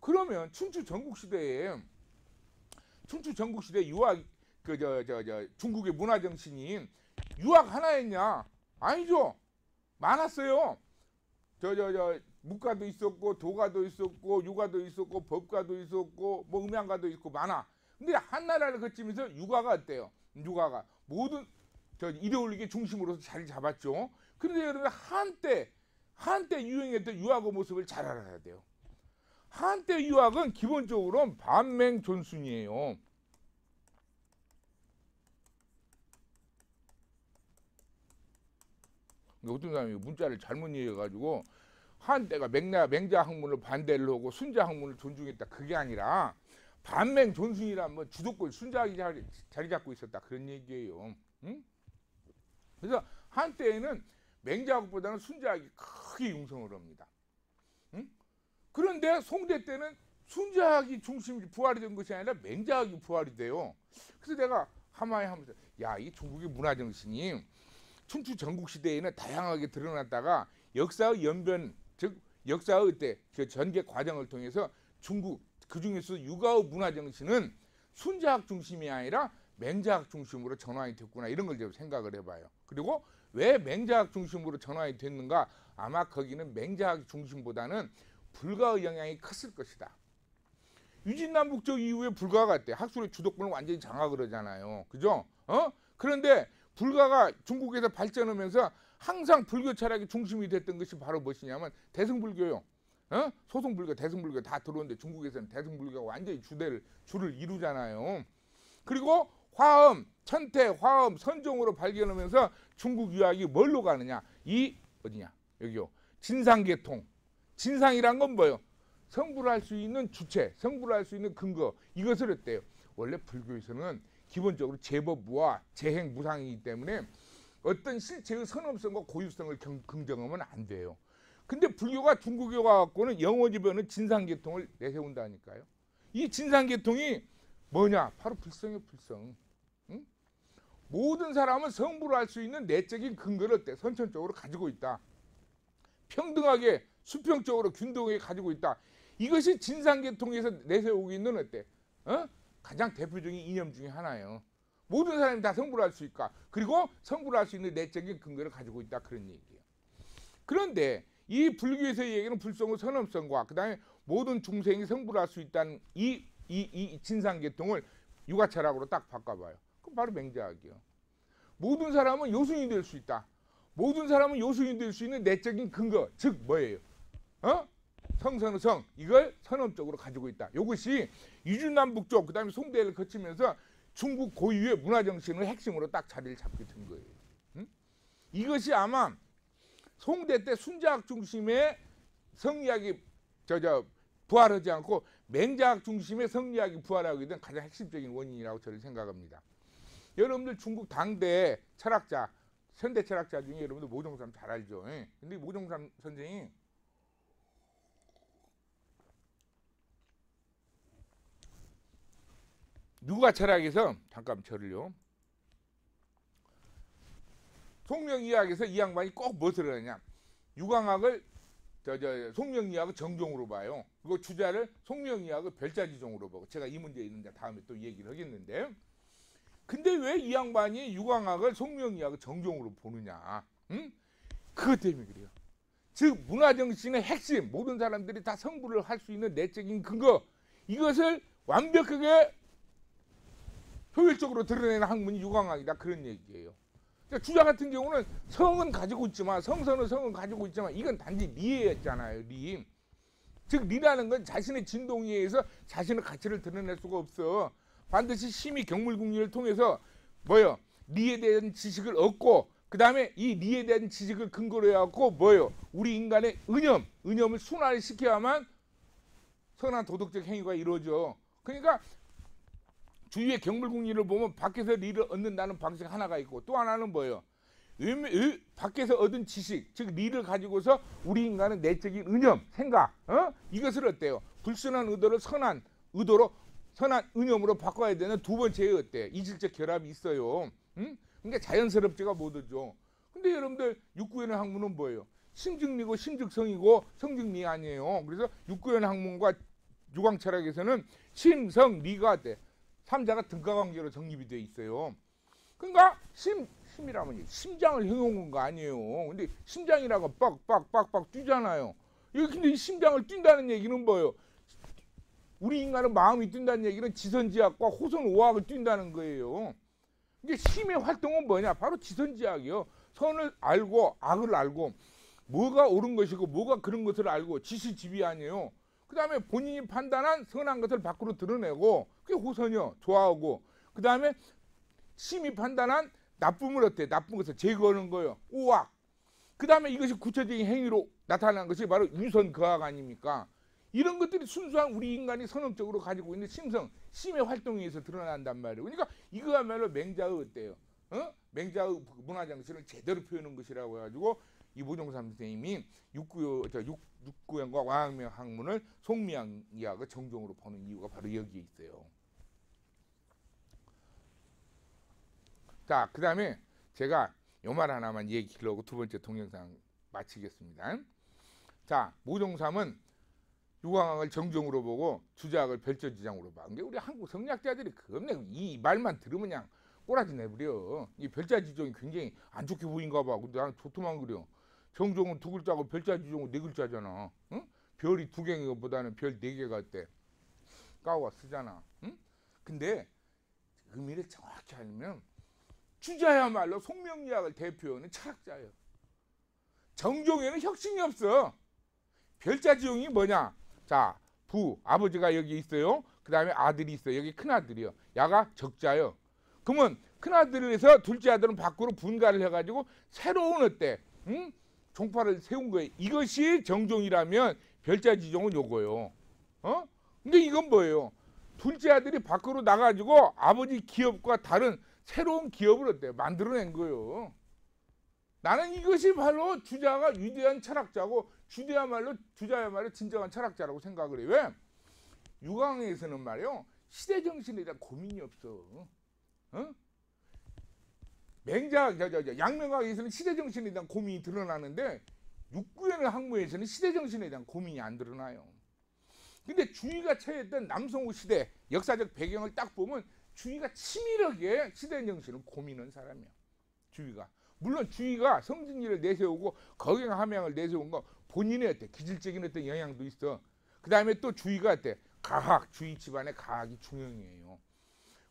그러면 춘추 전국시대에 유학 중국의 문화 정신이 유학 하나였냐? 아니죠. 많았어요. 묵가도 있었고 도가도 있었고 유가도 있었고 법가도 있었고 뭐 음양가도 있고 많아. 근데 한 나라를 거치면서 유가가 어때요? 유가가 모든 이데올로기 중심으로서 자리 잡았죠. 그런데 여러분 한때 유행했던 유학의 모습을 잘 알아야 돼요. 한때 유학은 기본적으로 반맹존순이에요. 어떤 사람이 문자를 잘못 이해해가지고 한때가 맹자 학문을 반대를 하고 순자 학문을 존중했다. 그게 아니라 반맹존순이란 뭐 주도권 순자학이 자리 잡고 있었다. 그런 얘기예요. 응? 그래서 한때에는 맹자학보다는 순자학이 크게 융성을 합니다. 응? 그런데 송대 때는 순자학이 중심이 부활이 된 것이 아니라 맹자학이 부활이 돼요. 그래서 내가 하마에 하면서 이 중국의 문화정신이 춘추 전국시대에는 다양하게 드러났다가 역사의 연변, 즉 역사의 그 전개 과정을 통해서 중국 그중에서 유가의 문화정신은 순자학 중심이 아니라 맹자학 중심으로 전환이 됐구나 이런 걸 좀 생각을 해봐요. 그리고 왜 맹자학 중심으로 전환이 됐는가? 아마 거기는 맹자학 중심보다는 불가의 영향이 컸을 것이다. 유진남북조 이후에 불가가 갔대. 학술의 주도권을 완전히 장악을 하잖아요. 그죠? 그런데 불가가 중국에서 발전하면서 항상 불교 철학의 중심이 됐던 것이 바로 무엇이냐면 대승불교요. 소승불교, 대승불교 다 들어오는데 중국에서는 대승불교가 완전히 줄을 이루잖아요. 그리고 화엄, 천태, 화엄, 선종으로 발견하면서 중국 유학이 뭘로 가느냐? 이 어디냐? 여기요. 진상계통. 진상이란 건 뭐예요? 성불을 할 수 있는 주체, 성불을 할 수 있는 근거, 이것을 했대요. 원래 불교에서는 기본적으로 제법부와 재행 무상이기 때문에 어떤 실체의 선엄성과 고유성을 긍정하면 안 돼요. 근데 불교가 중국에 와갖고는 영어지변은 진상계통을 내세운다니까요. 이 진상계통이 뭐냐? 바로 불성이에요, 불성. 응? 모든 사람은 성불을 할 수 있는 내적인 근거를 어때? 선천적으로 가지고 있다. 평등하게, 수평적으로 균등하게 가지고 있다. 이것이 진상계통에서 내세우고 있는 어때? 가장 대표적인 이념 중에 하나예요. 모든 사람이 다 성불할 수 있다. 그리고 성불할 수 있는 내적인 근거를 가지고 있다. 그런 얘기예요. 그런데 이 불교에서 얘기하는 불성의 선엄성과 그 다음에 모든 중생이 성불할 수 있다는 이 진상계통을 유가철학으로 딱 바꿔봐요. 그럼 바로 맹자학이요. 모든 사람은 요순이 될 수 있다. 모든 사람은 요순이 될 수 있는 내적인 근거, 즉 뭐예요? 성선의 성, 이걸 선엄적으로 가지고 있다. 이것이 유진남북조, 그 다음에 송대를 거치면서 중국 고유의 문화정신의 핵심으로 딱 자리를 잡게 된 거예요. 이것이 아마 송대 때 순자학 중심의 성리학이 부활하지 않고 맹자학 중심의 성리학이 부활하게 된 가장 핵심적인 원인이라고 저는 생각합니다. 여러분들 중국 당대 철학자, 현대 철학자 중에 여러분들 모종삼 잘 알죠? 근데 모종삼 선생이 유가 철학에서 잠깐 저를요. 송명이학에서 이 양반이 꼭 무엇을 하냐? 유광학을 송명이학을 정종으로 봐요. 그리고 주자를 송명이학을 별자지종으로 보고 제가 이 문제 있는데 다음에 또 얘기를 하겠는데. 근데 왜 이 양반이 유광학을 송명이학을 정종으로 보느냐? 그것 때문에 그래요. 즉 문화정신의 핵심, 모든 사람들이 다 성불을 할 수 있는 내적인 근거, 이것을 완벽하게 효율적으로 드러내는 학문이 유광학이다. 그런 얘기예요. 그러니까 주자 같은 경우는 성은 가지고 있지만, 성선은 성은 가지고 있지만 이건 단지 리였잖아요. 리. 즉 리라는 건 자신의 진동에 의해서 자신의 가치를 드러낼 수가 없어. 반드시 심의 경물국리를 통해서 뭐요? 리에 대한 지식을 얻고 그 다음에 이 리에 대한 지식을 근거로 해갖고 뭐요? 우리 인간의 의념을 순환시켜야만 선한 도덕적 행위가 이루어져. 그러니까 주위의 경물국리를 보면 밖에서 리를 얻는다는 방식 하나가 있고 또 하나는 뭐예요? 밖에서 얻은 지식, 즉 리를 가지고서 우리 인간은 내적인 의념, 생각, 이것을 어때요? 불순한 의도를 선한 의도로, 선한 의념으로 바꿔야 되는 두 번째의 어때? 이질적 결합이 있어요. 그러니까 자연스럽지가 못하죠. 근데 여러분들 육구연의 학문은 뭐예요? 심증리고 심즉성이고 성증리 아니에요. 그래서 육구연의 학문과 유광철학에서는 심, 성, 리가 어때? 삼자가 등가관계로 정립이 되어 있어요. 그러니까 심이라면 심장을 형용한 거 아니에요. 근데 심장이라고 빡빡빡빡 뛰잖아요. 근데 이 심장을 뛴다는 얘기는 뭐예요? 우리 인간은 마음이 뛴다는 얘기는 지선지학과 호선오학을 뛴다는 거예요. 이게 심의 활동은 뭐냐? 바로 지선지학이요. 선을 알고 악을 알고 뭐가 옳은 것이고 뭐가 그런 것을 알고 지시지휘 아니에요. 그 다음에 본인이 판단한 선한 것을 밖으로 드러내고 그게 호선이요. 좋아하고 그 다음에 심이 판단한 나쁨을 어때? 나쁜 것을 제거하는 거예요. 오악. 그 다음에 이것이 구체적인 행위로 나타나는 것이 바로 유선 거악 아닙니까? 이런 것들이 순수한 우리 인간이 선언적으로 가지고 있는 심성, 심의 활동에 의해서 드러난단 말이에요. 그러니까 이거야말로 맹자의 어때요? 맹자의 문화정신을 제대로 표현한 것이라고 해가지고 이 모종삼 선생님이 육구연과 왕학명 학문을 송미학을 정종으로 보는 이유가 바로 여기에 있어요. 자, 그 다음에 제가 요 말 하나만 얘기하려고 두 번째 동영상 마치겠습니다. 자, 모종삼은 유광학을 정종으로 보고 주자학을 별자지장으로 봐. 근데 우리 한국 성리학자들이 겁내 이 말만 들으면 그냥 꼬라지 내버려. 이 별자지종이 굉장히 안 좋게 보인가 봐. 근데 나는 좋더만 그려. 정종은 두 글자고 별자지종은 네 글자잖아. 응? 별이 두 개인 것보다는 별 네 개가 어때? 까와 쓰잖아. 응? 근데 의미를 정확히 알면 주자야말로 송명리학을 대표하는 철학자예요. 정종에는 혁신이 없어. 별자지용이 뭐냐? 자, 아버지가 여기 있어요. 그 다음에 아들이 있어요. 여기 큰아들이요. 야가 적자요. 그러면 큰아들에서 둘째 아들은 밖으로 분가를 해가지고 새로운 어때? 응? 종파를 세운 거예요. 이것이 정종이라면 별자지종은 요거요. 어? 근데 이건 뭐예요? 둘째 아들이 밖으로 나가지고 아버지 기업과 다른 새로운 기업을 어때? 만들어낸 거예요. 나는 이것이 바로 주자가 위대한 철학자고 주자야말로 진정한 철학자라고 생각을 해요. 왜? 유광에서는 말이요. 시대정신에 대한 고민이 없어. 어? 양명학에서는 시대정신에 대한 고민이 드러나는데 육구연의 학문에서는 시대정신에 대한 고민이 안 드러나요. 근데 주의가 처했던 남성우 시대 역사적 배경을 딱 보면 주의가 치밀하게 시대정신을 고민한 사람이야. 주의가. 물론 주의가 성진리를 내세우고 거경함양을 내세운 거 본인의 어때 기질적인 어떤 영향도 있어. 그 다음에 또 주의가 어때 가학, 주의 집안의 가학이 중요해요.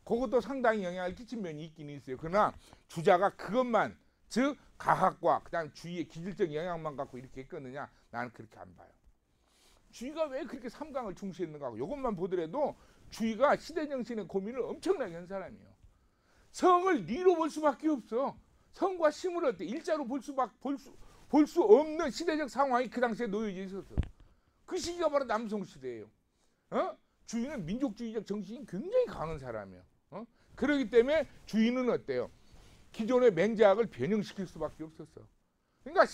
그것도 상당히 영향을 끼친 면이 있긴 있어요. 그러나 주자가 그것만 즉 가학과 그 다음 주의의 기질적 영향만 갖고 이렇게 했거느냐 나는 그렇게 안 봐요. 주의가 왜 그렇게 삼강을 중시했는가 하고 이것만 보더라도 주의가 시대정신의 고민을 엄청나게 한 사람이에요. 성을 리로 볼 수밖에 없어. 성과 심을 어때 일자로 볼 수 없는 시대적 상황이 그 당시에 놓여져 있었어. 그 시기가 바로 남성 시대예요. 어? 주의는 민족주의적 정신이 굉장히 강한 사람이에요. 어? 그렇기 때문에 주의는 어때요? 기존의 맹자학을 변형시킬 수밖에 없었어. 그러니까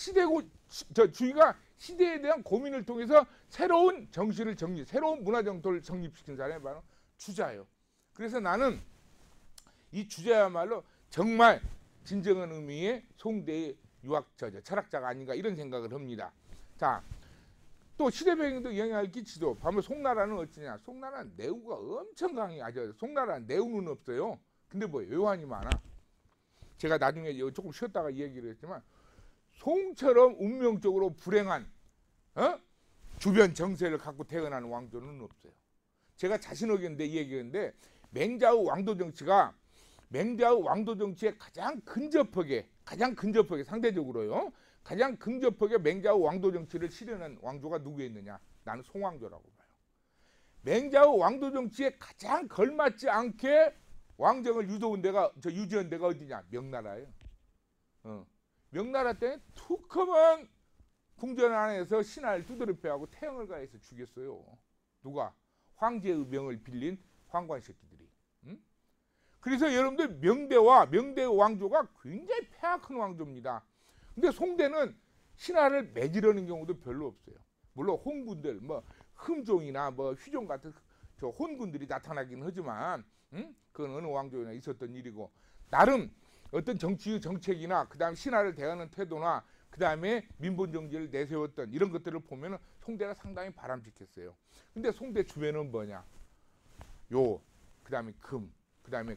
주의가 시대에 대한 고민을 통해서 새로운 정신을 새로운 문화 정토를 정립시킨 사람이 바로 주자예요. 그래서 나는 이 주자야말로 정말 진정한 의미의 송대의 철학자가 아닌가 이런 생각을 합니다. 자, 또 시대 배경도 영향을 끼치죠. 바로 송나라는 어찌냐? 송나라는 내우가 엄청 강해. 송나라는 내우는 없어요. 근데 뭐 외환이 많아. 제가 나중에 조금 쉬었다가 얘기를 했지만 송처럼 운명적으로 불행한 주변 정세를 갖고 태어난 왕조는 없어요. 제가 자신 없겠는데 얘기했는데 맹자의 왕도 정치에 가장 근접하게 상대적으로요. 가장 근접하게 맹자의 왕도 정치를 실현한 왕조가 누구였느냐? 나는 송왕조라고 봐요. 맹자의 왕도 정치에 가장 걸맞지 않게 왕정을 유지한 데가 어디냐? 명나라예요. 명나라 때 툭하면 궁전 안에서 신하를 두드려 패하고 태형을 가해서 죽였어요. 누가? 황제의 명을 빌린 황관 새끼들이. 그래서 여러분들 명대의 왕조가 굉장히 폐악한 왕조입니다. 근데 송대는 신하를 매지르는 경우도 별로 없어요. 물론 혼군들, 흠종이나 휘종 같은 혼군들이 나타나긴 하지만, 그건 어느 왕조에나 있었던 일이고, 나름 어떤 정책이나 그다음 신하를 대하는 태도나 그다음에 민본 정지를 내세웠던 이런 것들을 보면은 송대가 상당히 바람직했어요. 근데 송대 주변은 뭐냐? 그다음에 금, 그다음에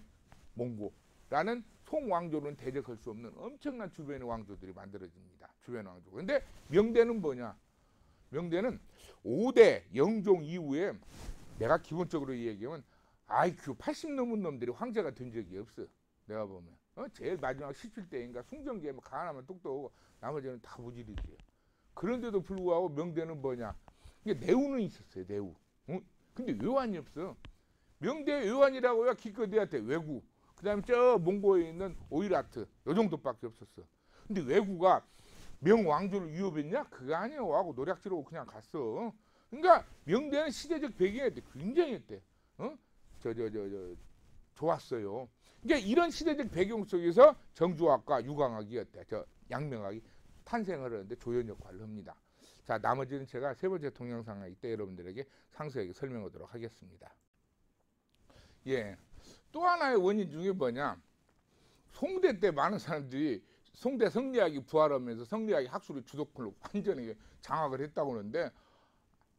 몽고라는 송왕조는 대적할 수 없는 엄청난 주변의 왕조들이 만들어집니다. 주변 왕조. 근데 명대는 뭐냐? 명대는 5대 영종 이후에 내가 기본적으로 얘기하면 IQ 80 넘은 놈들이 황제가 된 적이 없어. 내가 보면. 제일 마지막 17대인가 숭정기에 가난하면 똑똑하고 나머지는 다 무지리지요. 그런데도 불구하고 명대는 뭐냐? 이게 내우는 있었어요. 내우. 근데 외환이 없어. 명대 외환이라고야 기껏해야 돼. 외구. 그 다음에 저 몽고에 있는 오이라트. 요 정도밖에 없었어. 근데 외구가 명왕조를 위협했냐? 그거 아니에요. 하고 노략질하고 그냥 갔어. 그러니까 명대는 시대적 배경에 굉장히 했대. 좋았어요. 그러니까 이런 시대적 배경 속에서 정주학과 유광학이었대. 양명학이 탄생을 하는데 조연 역할을 합니다. 자, 나머지는 제가 세 번째 동영상에 이때 여러분들에게 상세하게 설명하도록 하겠습니다. 예. 또 하나의 원인 중에 뭐냐? 송대 때 많은 사람들이 송대 성리학이 부활하면서 성리학이 학술의 주도권을 완전히 장악을 했다고 하는데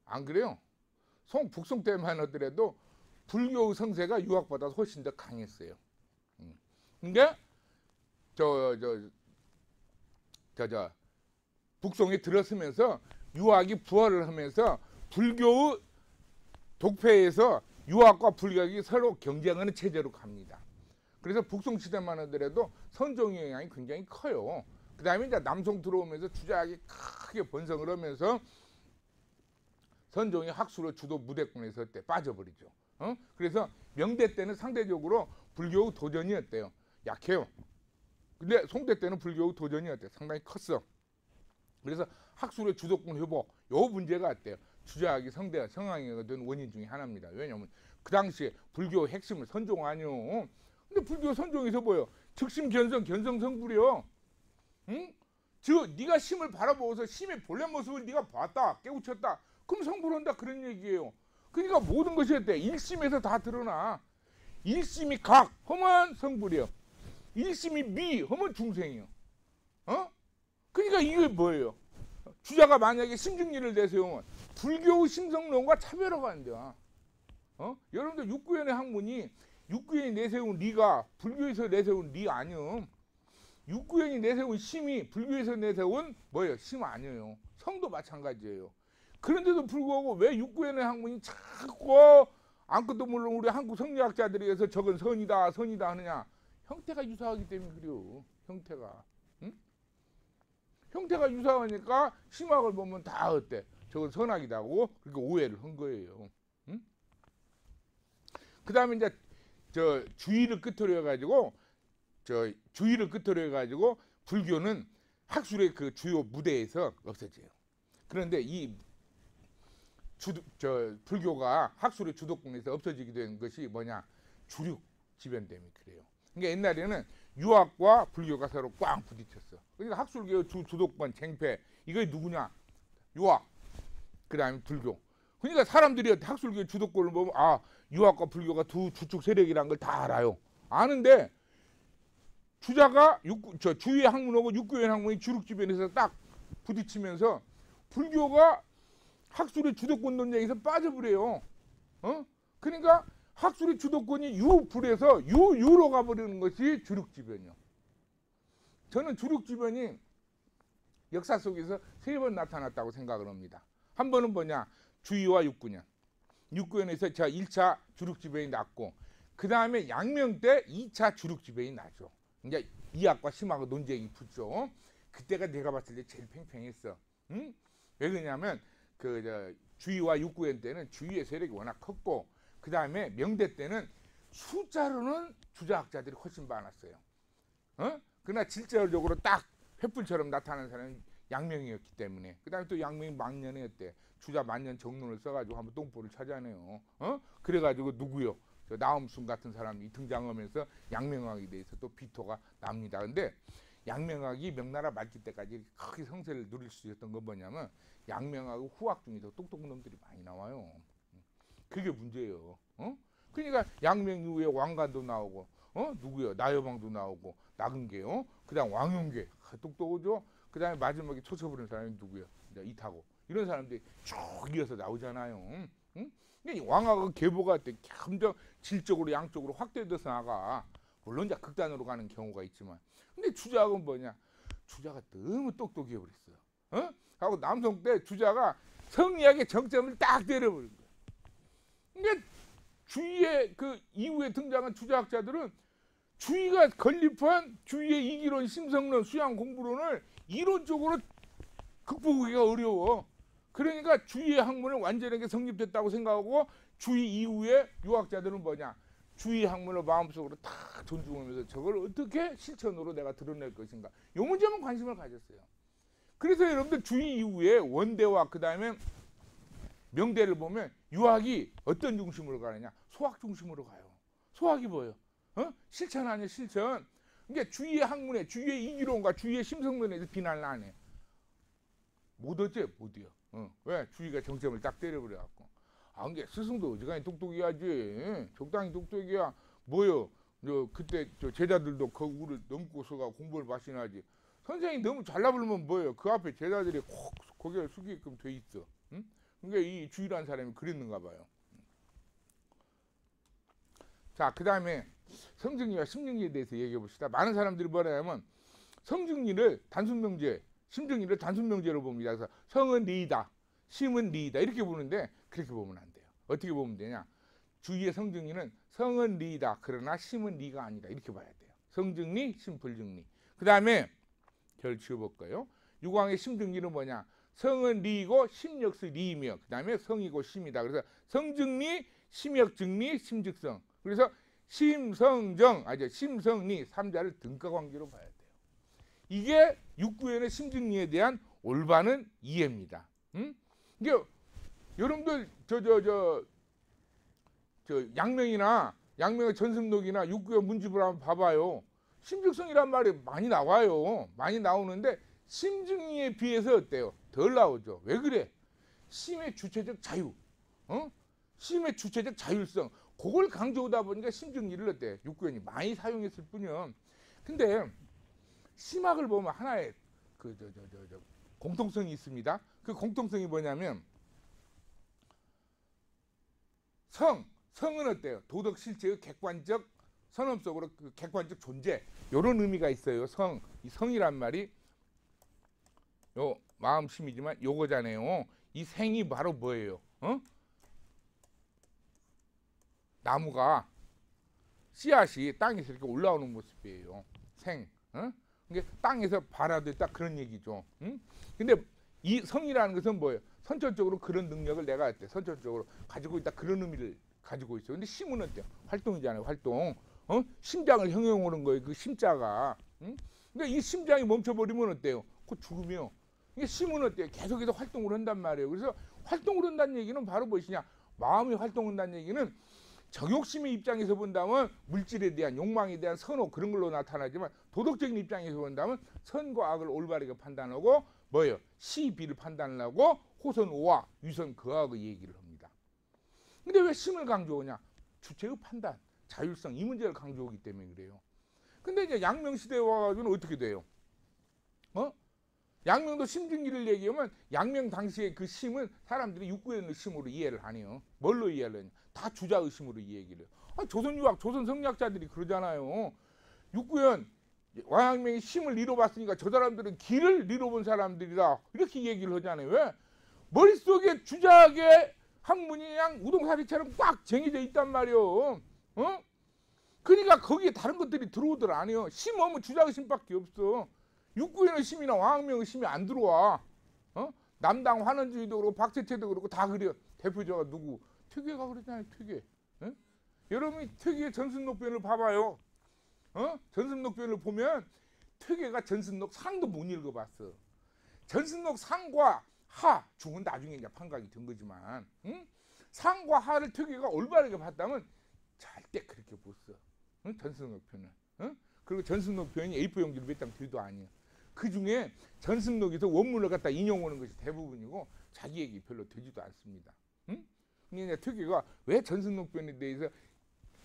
안 그래요? 북송 때만 하더라도 불교의 성세가 유학보다 훨씬 더 강했어요. 근데 북송에 들어서면서 유학이 부활을 하면서 불교의 독폐에서 유학과 불교가 서로 경쟁하는 체제로 갑니다. 그래서 북송 시대만 하더라도 선종의 영향이 굉장히 커요. 그 다음에 이제 남송 들어오면서 주작이 크게 번성을 하면서 선종이 학술의 주도 무대권에 설 때 빠져버리죠. 그래서 명대 때는 상대적으로 불교의 도전이었대요. 약해요. 근데 송대 때는 불교의 도전이었대요. 상당히 컸어. 그래서 학술의 주도권 회복, 요 문제가 왔대요. 주작이 성황이가 된 원인 중에 하나입니다. 왜냐하면 그 당시에 불교 핵심은 선종 아니요. 근데 불교 선종에서 뭐요? 즉심 견성, 견성성불이요. 응? 네가 심을 바라보고서 심의 본래 모습을 네가 봤다, 깨우쳤다. 그럼 성불한다 그런 얘기예요. 그러니까 모든 것이 어때? 일심에서 다 드러나. 일심이 각 하면 성불이요. 일심이 미 하면 중생이요. 그러니까 이게 뭐예요? 주자가 만약에 심증리를 내세우면 불교의 심성론과 차별화가 안 돼. 여러분들 육구연의 학문이 육구연이 내세운 리가 불교에서 내세운 리 아니요. 육구연이 내세운 심이 불교에서 내세운 뭐예요? 심 아니에요. 성도 마찬가지예요. 그런데도 불구하고 왜 육구연의 학문이 자꾸 아무것도 모르는 우리 한국 성리학자들에 의해서 저건 선이다 선이다 하느냐? 형태가 유사하기 때문에 그래요. 형태가. 응? 형태가 유사하니까 심학을 보면 다 어때? 저건 선악이다고 그렇게 오해를 한 거예요. 응? 그 다음에 이제 주의를 끝으로 해가지고 불교는 학술의 그 주요 무대에서 없어져요. 그런데 이 불교가 학술의 주도권에서 없어지게 된 것이 뭐냐? 주륙 지변 때문에 그래요. 그러니까 옛날에는 유학과 불교가 서로 꽝 부딪혔어. 그러니까 학술계의 주도권 쟁패 이게 누구냐? 유학. 그 다음에 불교. 그러니까 사람들이 학술계의 주도권을 보면 유학과 불교가 두 주축 세력이라는 걸 다 알아요. 아는데 주자가 주위의 학문하고 육구연 학문이 주륙지변에서 딱 부딪히면서 불교가 학술의 주도권 논쟁에서 빠져버려요. 그러니까 학술의 주도권이 유불에서 유로 가버리는 것이 주륙지변이요. 저는 주륙지변이 역사 속에서 3번 나타났다고 생각을 합니다. 한 번은 뭐냐? 주의와 육구년. 육구년에서 제가 1차 주륙지변이 났고 그 다음에 양명 때 2차 주륙지변이 나죠. 이제 이학과 심학의 논쟁이 붙죠. 그때가 내가 봤을 때 제일 팽팽했어. 응? 왜 그러냐면 주의와 육구년 때는 주의의 세력이 워낙 컸고 그 다음에 명대 때는 숫자로는 주자학자들이 훨씬 많았어요. 그러나 질적으로 딱 횃불처럼 나타나는 사람이 양명이었기 때문에 그 다음에 또 양명이 망년이었대. 주자 만년 정론을 써가지고 한번 똥보를 찾아내요. 그래가지고 누구요? 나엄순 같은 사람이 등장하면서 양명학에 대해서 또 비토가 납니다. 근데 양명학이 명나라 말기 때까지 크게 성세를 누릴 수 있었던 건 뭐냐면 양명하고 후학 중에서 똑똑한 놈들이 많이 나와요. 그게 문제예요. 그러니까 양명 이후에 왕관도 나오고 누구요? 나여방도 나오고 나근계요. 그다음 왕용계 똑똑하죠. 그다음에 마지막에 초쳐부른 사람이 누구요? 이타고 이런 사람들이 쭉 이어서 나오잖아요. 그러니까 왕하고 계보가 점점 질적으로 양쪽으로 확대돼서 나가. 물론 이제 극단으로 가는 경우가 있지만, 근데 주자학은 뭐냐? 주자가 너무 똑똑해 버렸어. 하고 남성 때 주자가 성리학의 정점을 딱 때려버린 거야. 그러니까 주위에 그 이후에 등장한 주자학자들은 주의가 건립한 주의의 이기론, 심성론, 수양 공부론을 이론적으로 극복하기가 어려워. 그러니까 주의의 학문은 완전하게 성립됐다고 생각하고 주의 이후에 유학자들은 뭐냐? 주의 학문을 마음속으로 다 존중하면서 저걸 어떻게 실천으로 내가 드러낼 것인가? 이 문제만 관심을 가졌어요. 그래서 여러분들 주의 이후에 원대와 그 다음에 명대를 보면 유학이 어떤 중심으로 가느냐? 소학 중심으로 가요. 소학이 뭐예요? 실천 아니에요, 실천. 그러니까 주위의 학문에, 주위의 이기론과 주위의 심성론에서 비난을 안 해. 못 얻지? 못 이어. 왜? 주위가 정점을 딱 때려버려갖고. 그게 스승도 어지간히 똑똑해야지. 적당히 똑똑해야 뭐요? 그때 제자들도 그 우를 넘고서가 공부를 마시나지. 선생님이 너무 잘나부르면 뭐예요? 그 앞에 제자들이 콕 고개를 숙이게끔 돼 있어. 그러니까 이 주의라는 사람이 그랬는가 봐요. 자, 그 다음에 성증리와 심증리에 대해서 얘기해 봅시다. 많은 사람들이 뭐냐면 성증리를 단순명제, 심증리를 단순명제로 봅니다. 그래서 성은 리이다, 심은 리이다 이렇게 보는데 그렇게 보면 안 돼요. 어떻게 보면 되냐? 주위의 성증리는 성은 리이다, 그러나 심은 리가 아니다 이렇게 봐야 돼요. 성증리, 심불증리. 그 다음에 결 지어볼까요? 유광의 심증리는 뭐냐? 성은 리이고 심 역시 리이며 그 다음에 성이고 심이다. 그래서 성증리, 심역증리, 심즉성. 그래서 심성정, 심성리 3자를 등가관계로 봐야 돼요. 이게 육구연의 심증리에 대한 올바른 이해입니다. 이게 여러분들 양명의 전승록이나 육구연 문집을 한번 봐봐요. 심즉성이란 말이 많이 나와요. 많이 나오는데 심증리에 비해서 어때요? 덜 나오죠. 왜 그래? 심의 주체적 자유, 심의 주체적 자율성, 그걸 강조하다 보니까 심증리를 어때? 육구연이 많이 사용했을 뿐이요. 근데 심학을 보면 하나의 공통성이 있습니다. 그 공통성이 뭐냐면 성은 어때요? 도덕 실체의 객관적 선언 속으로 그 객관적 존재, 이런 의미가 있어요. 이 성이란 말이 요 마음심이지만 요거잖아요. 이 생이 바로 뭐예요? 나무가 씨앗이 땅에서 이렇게 올라오는 모습이에요. 생. 이게 땅에서 발화됐다 그런 얘기죠. 근데 이 성이라는 것은 뭐예요? 선천적으로 그런 능력을 내가 할때 선천적으로 가지고 있다 그런 의미를 가지고 있어요. 근데 심은 어때요? 활동이잖아요. 활동. 심장을 형용하는 거예요. 그 심자가. 근데 이 심장이 멈춰버리면 어때요? 그 죽으며. 이게 심은 어때요? 계속해서 활동을 한단 말이에요. 그래서 활동을 한다는 얘기는 바로 무엇이냐? 마음이 활동한다는 얘기는 정욕심의 입장에서 본다면 물질에 대한 욕망에 대한 선호 그런 걸로 나타나지만 도덕적인 입장에서 본다면 선과 악을 올바르게 판단하고 뭐예요? 시, 비를 판단을 하고 호선, 오와, 유선, 그악의 얘기를 합니다. 근데 왜 심을 강조하냐? 주체의 판단, 자율성 이 문제를 강조하기 때문에 그래요. 근데 이제 양명 시대에 와가지고는 어떻게 돼요? 양명도 심증리를 얘기하면 양명 당시에 그 심은 사람들이 육구연의 심으로 이해를 안 해요. 뭘로 이해를 하냐? 다 주자의 심으로 이해를 해요. 조선유학, 조선 성리학자들이 그러잖아요. 육구연, 왕양명이 심을 이뤄봤으니까 저 사람들은 길을 이뤄본 사람들이다. 이렇게 얘기를 하잖아요. 왜? 머릿속에 주작의 학문이 그냥 우동사리처럼 꽉 쟁여져 있단 말이에요. 그러니까 거기에 다른 것들이 들어오들 안 해요. 심하면 주작의 심밖에 없어. 육구연의 심이나 왕양명의 심이 안 들어와. 남당 환원주의도 그렇고 박재채도 그렇고 다 그래요. 대표자가 누구? 퇴계가 그러잖아요. 퇴계. 여러분이 퇴계의 전승록변을 봐봐요. 전승록변을 보면 퇴계가 전승록 상도 못 읽어봤어. 전승록 상과 하, 중은 나중에 이제 판각이 된 거지만 상과 하를 퇴계가 올바르게 봤다면 절대 그렇게 못 써. 전승록편을. 그리고 전승록편이 A4 용지로 몇 장 뒤도 아니에요. 그 중에 전승록에서 원문을 갖다 인용하는 것이 대부분이고 자기 얘기 별로 되지도 않습니다. 근데 퇴계가 왜 전승록변에 대해서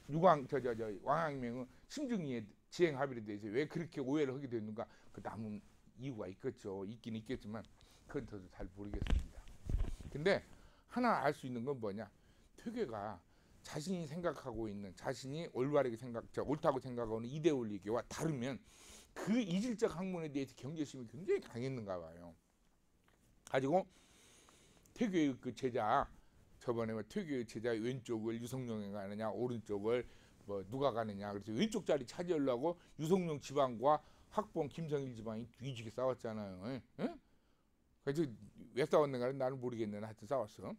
왕양명은 심증리의 지행합의에 대해서 왜 그렇게 오해를 하게 됐는가? 그 남은 이유가 있겠죠. 있긴 있겠지만 그건 저도 잘 모르겠습니다. 근데 하나 알 수 있는 건 뭐냐? 퇴계가 자신이 생각하고 있는 자신이 올바르게 옳다고 생각하는 이데올리기와 다르면 그 이질적 학문에 대해서 경계심이 굉장히 강했는가 봐요. 가지고 퇴계의 그 제자 저번에 퇴계의 제자 왼쪽을 유성룡이 가느냐 오른쪽을 뭐 누가 가느냐 그래서 왼쪽 자리 차지하려고 유성룡 지방과 학봉 김성일 지방이 뒤지게 싸웠잖아요. 그래서 왜 싸웠는가 나는 모르겠는데 하여튼 싸웠어.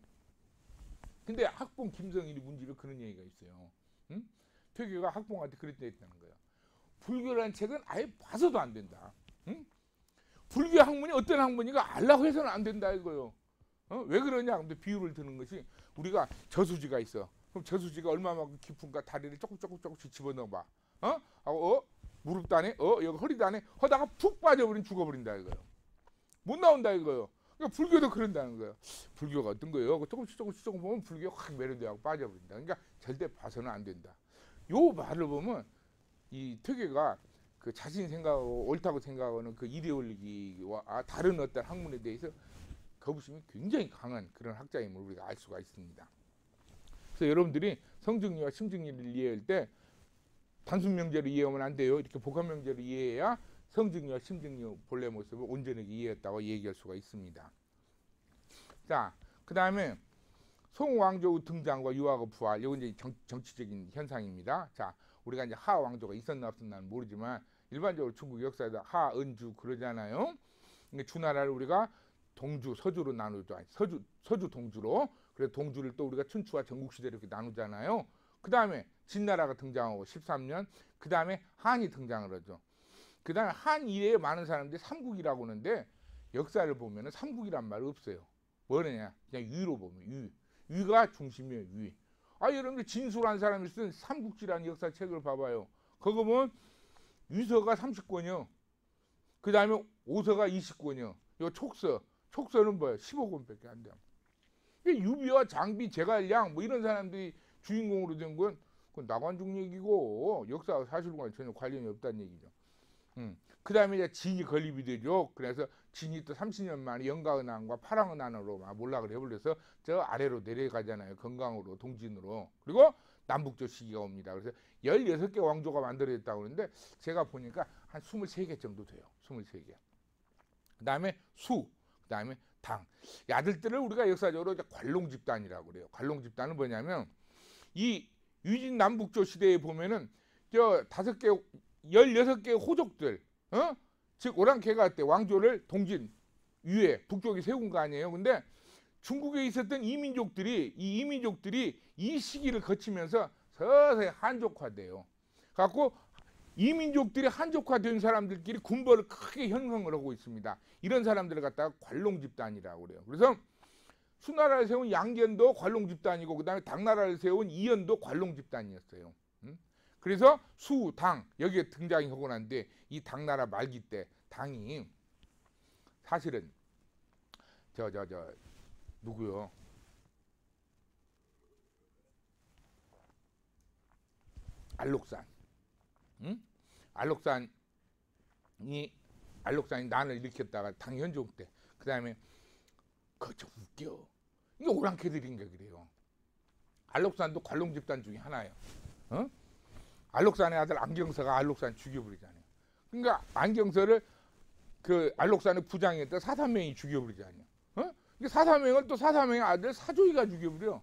근데 학봉 김성일이 문집에 그런 얘기가 있어요. 퇴계가 학봉한테 그랬다 했다는 거예요. 불교라는 책은 아예 봐서도 안 된다. 불교 학문이 어떤 학문인가 알라고 해서는 안 된다 이거요. 왜 그러냐? 근데 비유를 드는 것이 우리가 저수지가 있어. 그럼 저수지가 얼마만큼 깊은가 다리를 조금씩 집어넣어봐. 무릎 단에, 여기 허리 단에 하다가 푹 빠져버린 죽어버린다 이거요. 못 나온다 이거요. 그러니까 불교도 그런다는 거예요. 불교가 어떤 거예요? 조금씩 보면 불교가 확 매료되고 빠져버린다. 그러니까 절대 봐서는 안 된다. 요 말을 보면 이 퇴계가 그 자신이 생각하고 옳다고 생각하는 그 이데올리기와 다른 어떤 학문에 대해서 거부심이 굉장히 강한 그런 학자임을 우리가 알 수가 있습니다. 그래서 여러분들이 성증리와 심증리를 이해할 때 단순 명제로 이해하면 안 돼요. 이렇게 복합 명제로 이해해야 성증류와 심증류 본래 모습을 온전하게 이해했다고 얘기할 수가 있습니다. 자, 그 다음에 송왕조의 등장과 유학의 부활, 이건 이제 정치적인 현상입니다. 자, 우리가 이제 하왕조가 있었나 없었나는 모르지만 일반적으로 중국 역사에서 하은주 그러잖아요. 주나라를 우리가 동주, 서주로 나누죠. 서주 동주로. 그래서 동주를 또 우리가 춘추와 전국시대로 이렇게 나누잖아요. 그 다음에 진나라가 등장하고 13년, 그 다음에 한이 등장을 하죠. 그 다음에 한 이래에 많은 사람들이 삼국이라고 하는데 역사를 보면 삼국이란 말 없어요. 뭐냐? 그냥 유로 보면 유가 중심이에요. 유. 여러분들 진수라는 사람이 쓴 삼국지라는 역사책을 봐봐요. 그거 보면 유서가 30권이요. 그 다음에 오서가 20권이요. 요 촉서는 뭐예요? 15권밖에 안 돼요. 유비와 장비, 제갈량 뭐 이런 사람들이 주인공으로 된 건 나관중 얘기고 역사 사실과는 전혀 관련이 없다는 얘기죠. 그 다음에 이제 진이 건립이 되죠. 그래서 진이 또 30년 만에 영가은항과 파랑은항으로 막 몰락을 해버려서 저 아래로 내려가잖아요. 건강으로, 동진으로. 그리고 남북조 시기가 옵니다. 그래서 16개 왕조가 만들어졌다고 하는데 제가 보니까 한 23개 정도 돼요. 23개. 그 다음에 수, 그 다음에 당. 이 아들들을 우리가 역사적으로 이제 관롱 집단이라고 그래요. 관롱 집단은 뭐냐면 이 유진 남북조 시대에 보면은 저 16개 호족들, 즉 오랑캐가 때 왕조를 동진 위에 북쪽에 세운 거 아니에요. 근데 중국에 있었던 이민족들이 이 시기를 거치면서 서서히 한족화돼요. 갖고 이민족들이 한족화된 사람들끼리 군벌을 크게 형성을 하고 있습니다. 이런 사람들을 갖다가 관롱 집단이라고 그래요. 그래서 수나라를 세운 양견도 관롱 집단이고 그다음에 당나라를 세운 이연도 관롱 집단이었어요. 그래서 수, 당 여기에 등장이 하고 난데 이 당나라 말기 때 당이 사실은 누구요? 알록산. 알록산이 난을 일으켰다가 당현종 때. 그 다음에 그거 좀 웃겨. 이게 오랑캐들인 게 그래요. 알록산도 관롱 집단 중에 하나예요. 알록산의 아들 안경서가 알록산 죽여버리잖아요. 그러니까 안경서를 그 알록산의 부장이었던 사사명이 죽여버리잖아요. 이게 사사명을 또 사사명의 아들 사조이가 죽여버려.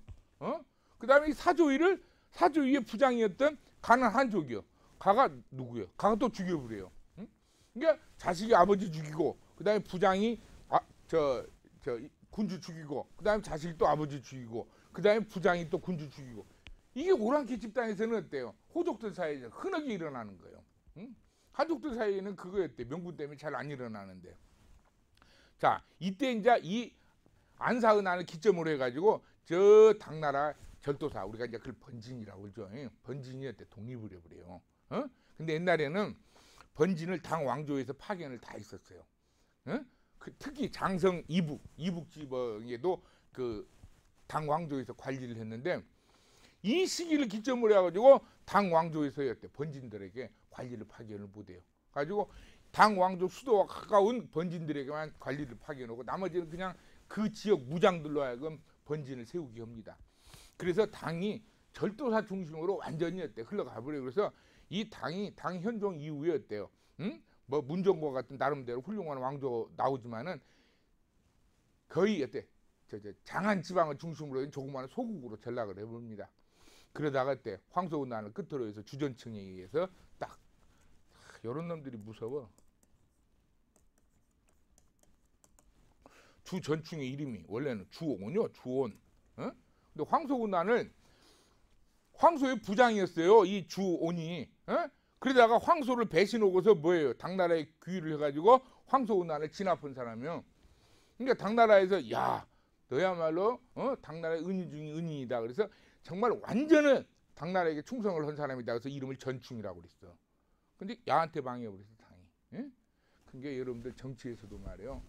그 다음에 이 사조이의 부장이었던 가는 한족이요. 가가 누구요? 가가 또 죽여버려요. 그러니까 자식이 아버지 죽이고, 그 다음에 부장이 군주 죽이고, 그 다음에 자식이 또 아버지 죽이고, 그 다음에 부장이 또 군주 죽이고. 이게 오랑캐 집단에서는 어때요? 호족들 사이에서 흔하게 일어나는 거예요. 한족들 사이에는 그거였대. 명분 때문에 잘 안 일어나는데. 자, 이때 이제 이 안사은안을 기점으로 해가지고 저 당나라 절도사, 우리가 이제 그걸 번진이라고 그러죠. 번진이었대. 독립을 해버려요. 근데 옛날에는 번진을 당 왕조에서 파견을 다 했었어요. 특히 장성 이북 지방에도 그 당 왕조에서 관리를 했는데 이 시기를 기점으로 해가지고 당 왕조에서였대. 번진들에게 관리를 파견을 못해요. 가지고 당 왕조 수도와 가까운 번진들에게만 관리를 파견하고 나머지는 그냥 그 지역 무장들로 하여금 번진을 세우게 합니다. 그래서 당이 절도사 중심으로 완전히였대. 흘러가버려요. 그래서 이 당이 당현종 이후에였대요. 뭐 문정과 같은 나름대로 훌륭한 왕조 나오지만은 거의 어때? 장안 지방을 중심으로 한 조그마한 소국으로 전락을 해봅니다. 그러다가 때 황소운난을 끝으로 해서 주전층에 의해서 딱 이런 놈들이 무서워. 주전층의 이름이 원래는 주온이요. 주온. 근데 황소운난은 황소의 부장이었어요. 이 주온이. 그러다가 황소를 배신하고서 뭐예요? 당나라에 귀의를 해가지고 황소운난을 진압한 사람이요. 그러니까 당나라에서 야 너야말로 당나라의 은인 중에 은인이다. 그래서 정말 완전한 당나라에게 충성을 한 사람이다. 그래서 이름을 전충이라고 그랬어. 근데 야한테 방해해버렸어 당이. 그게 여러분들 정치에서도 말이에요.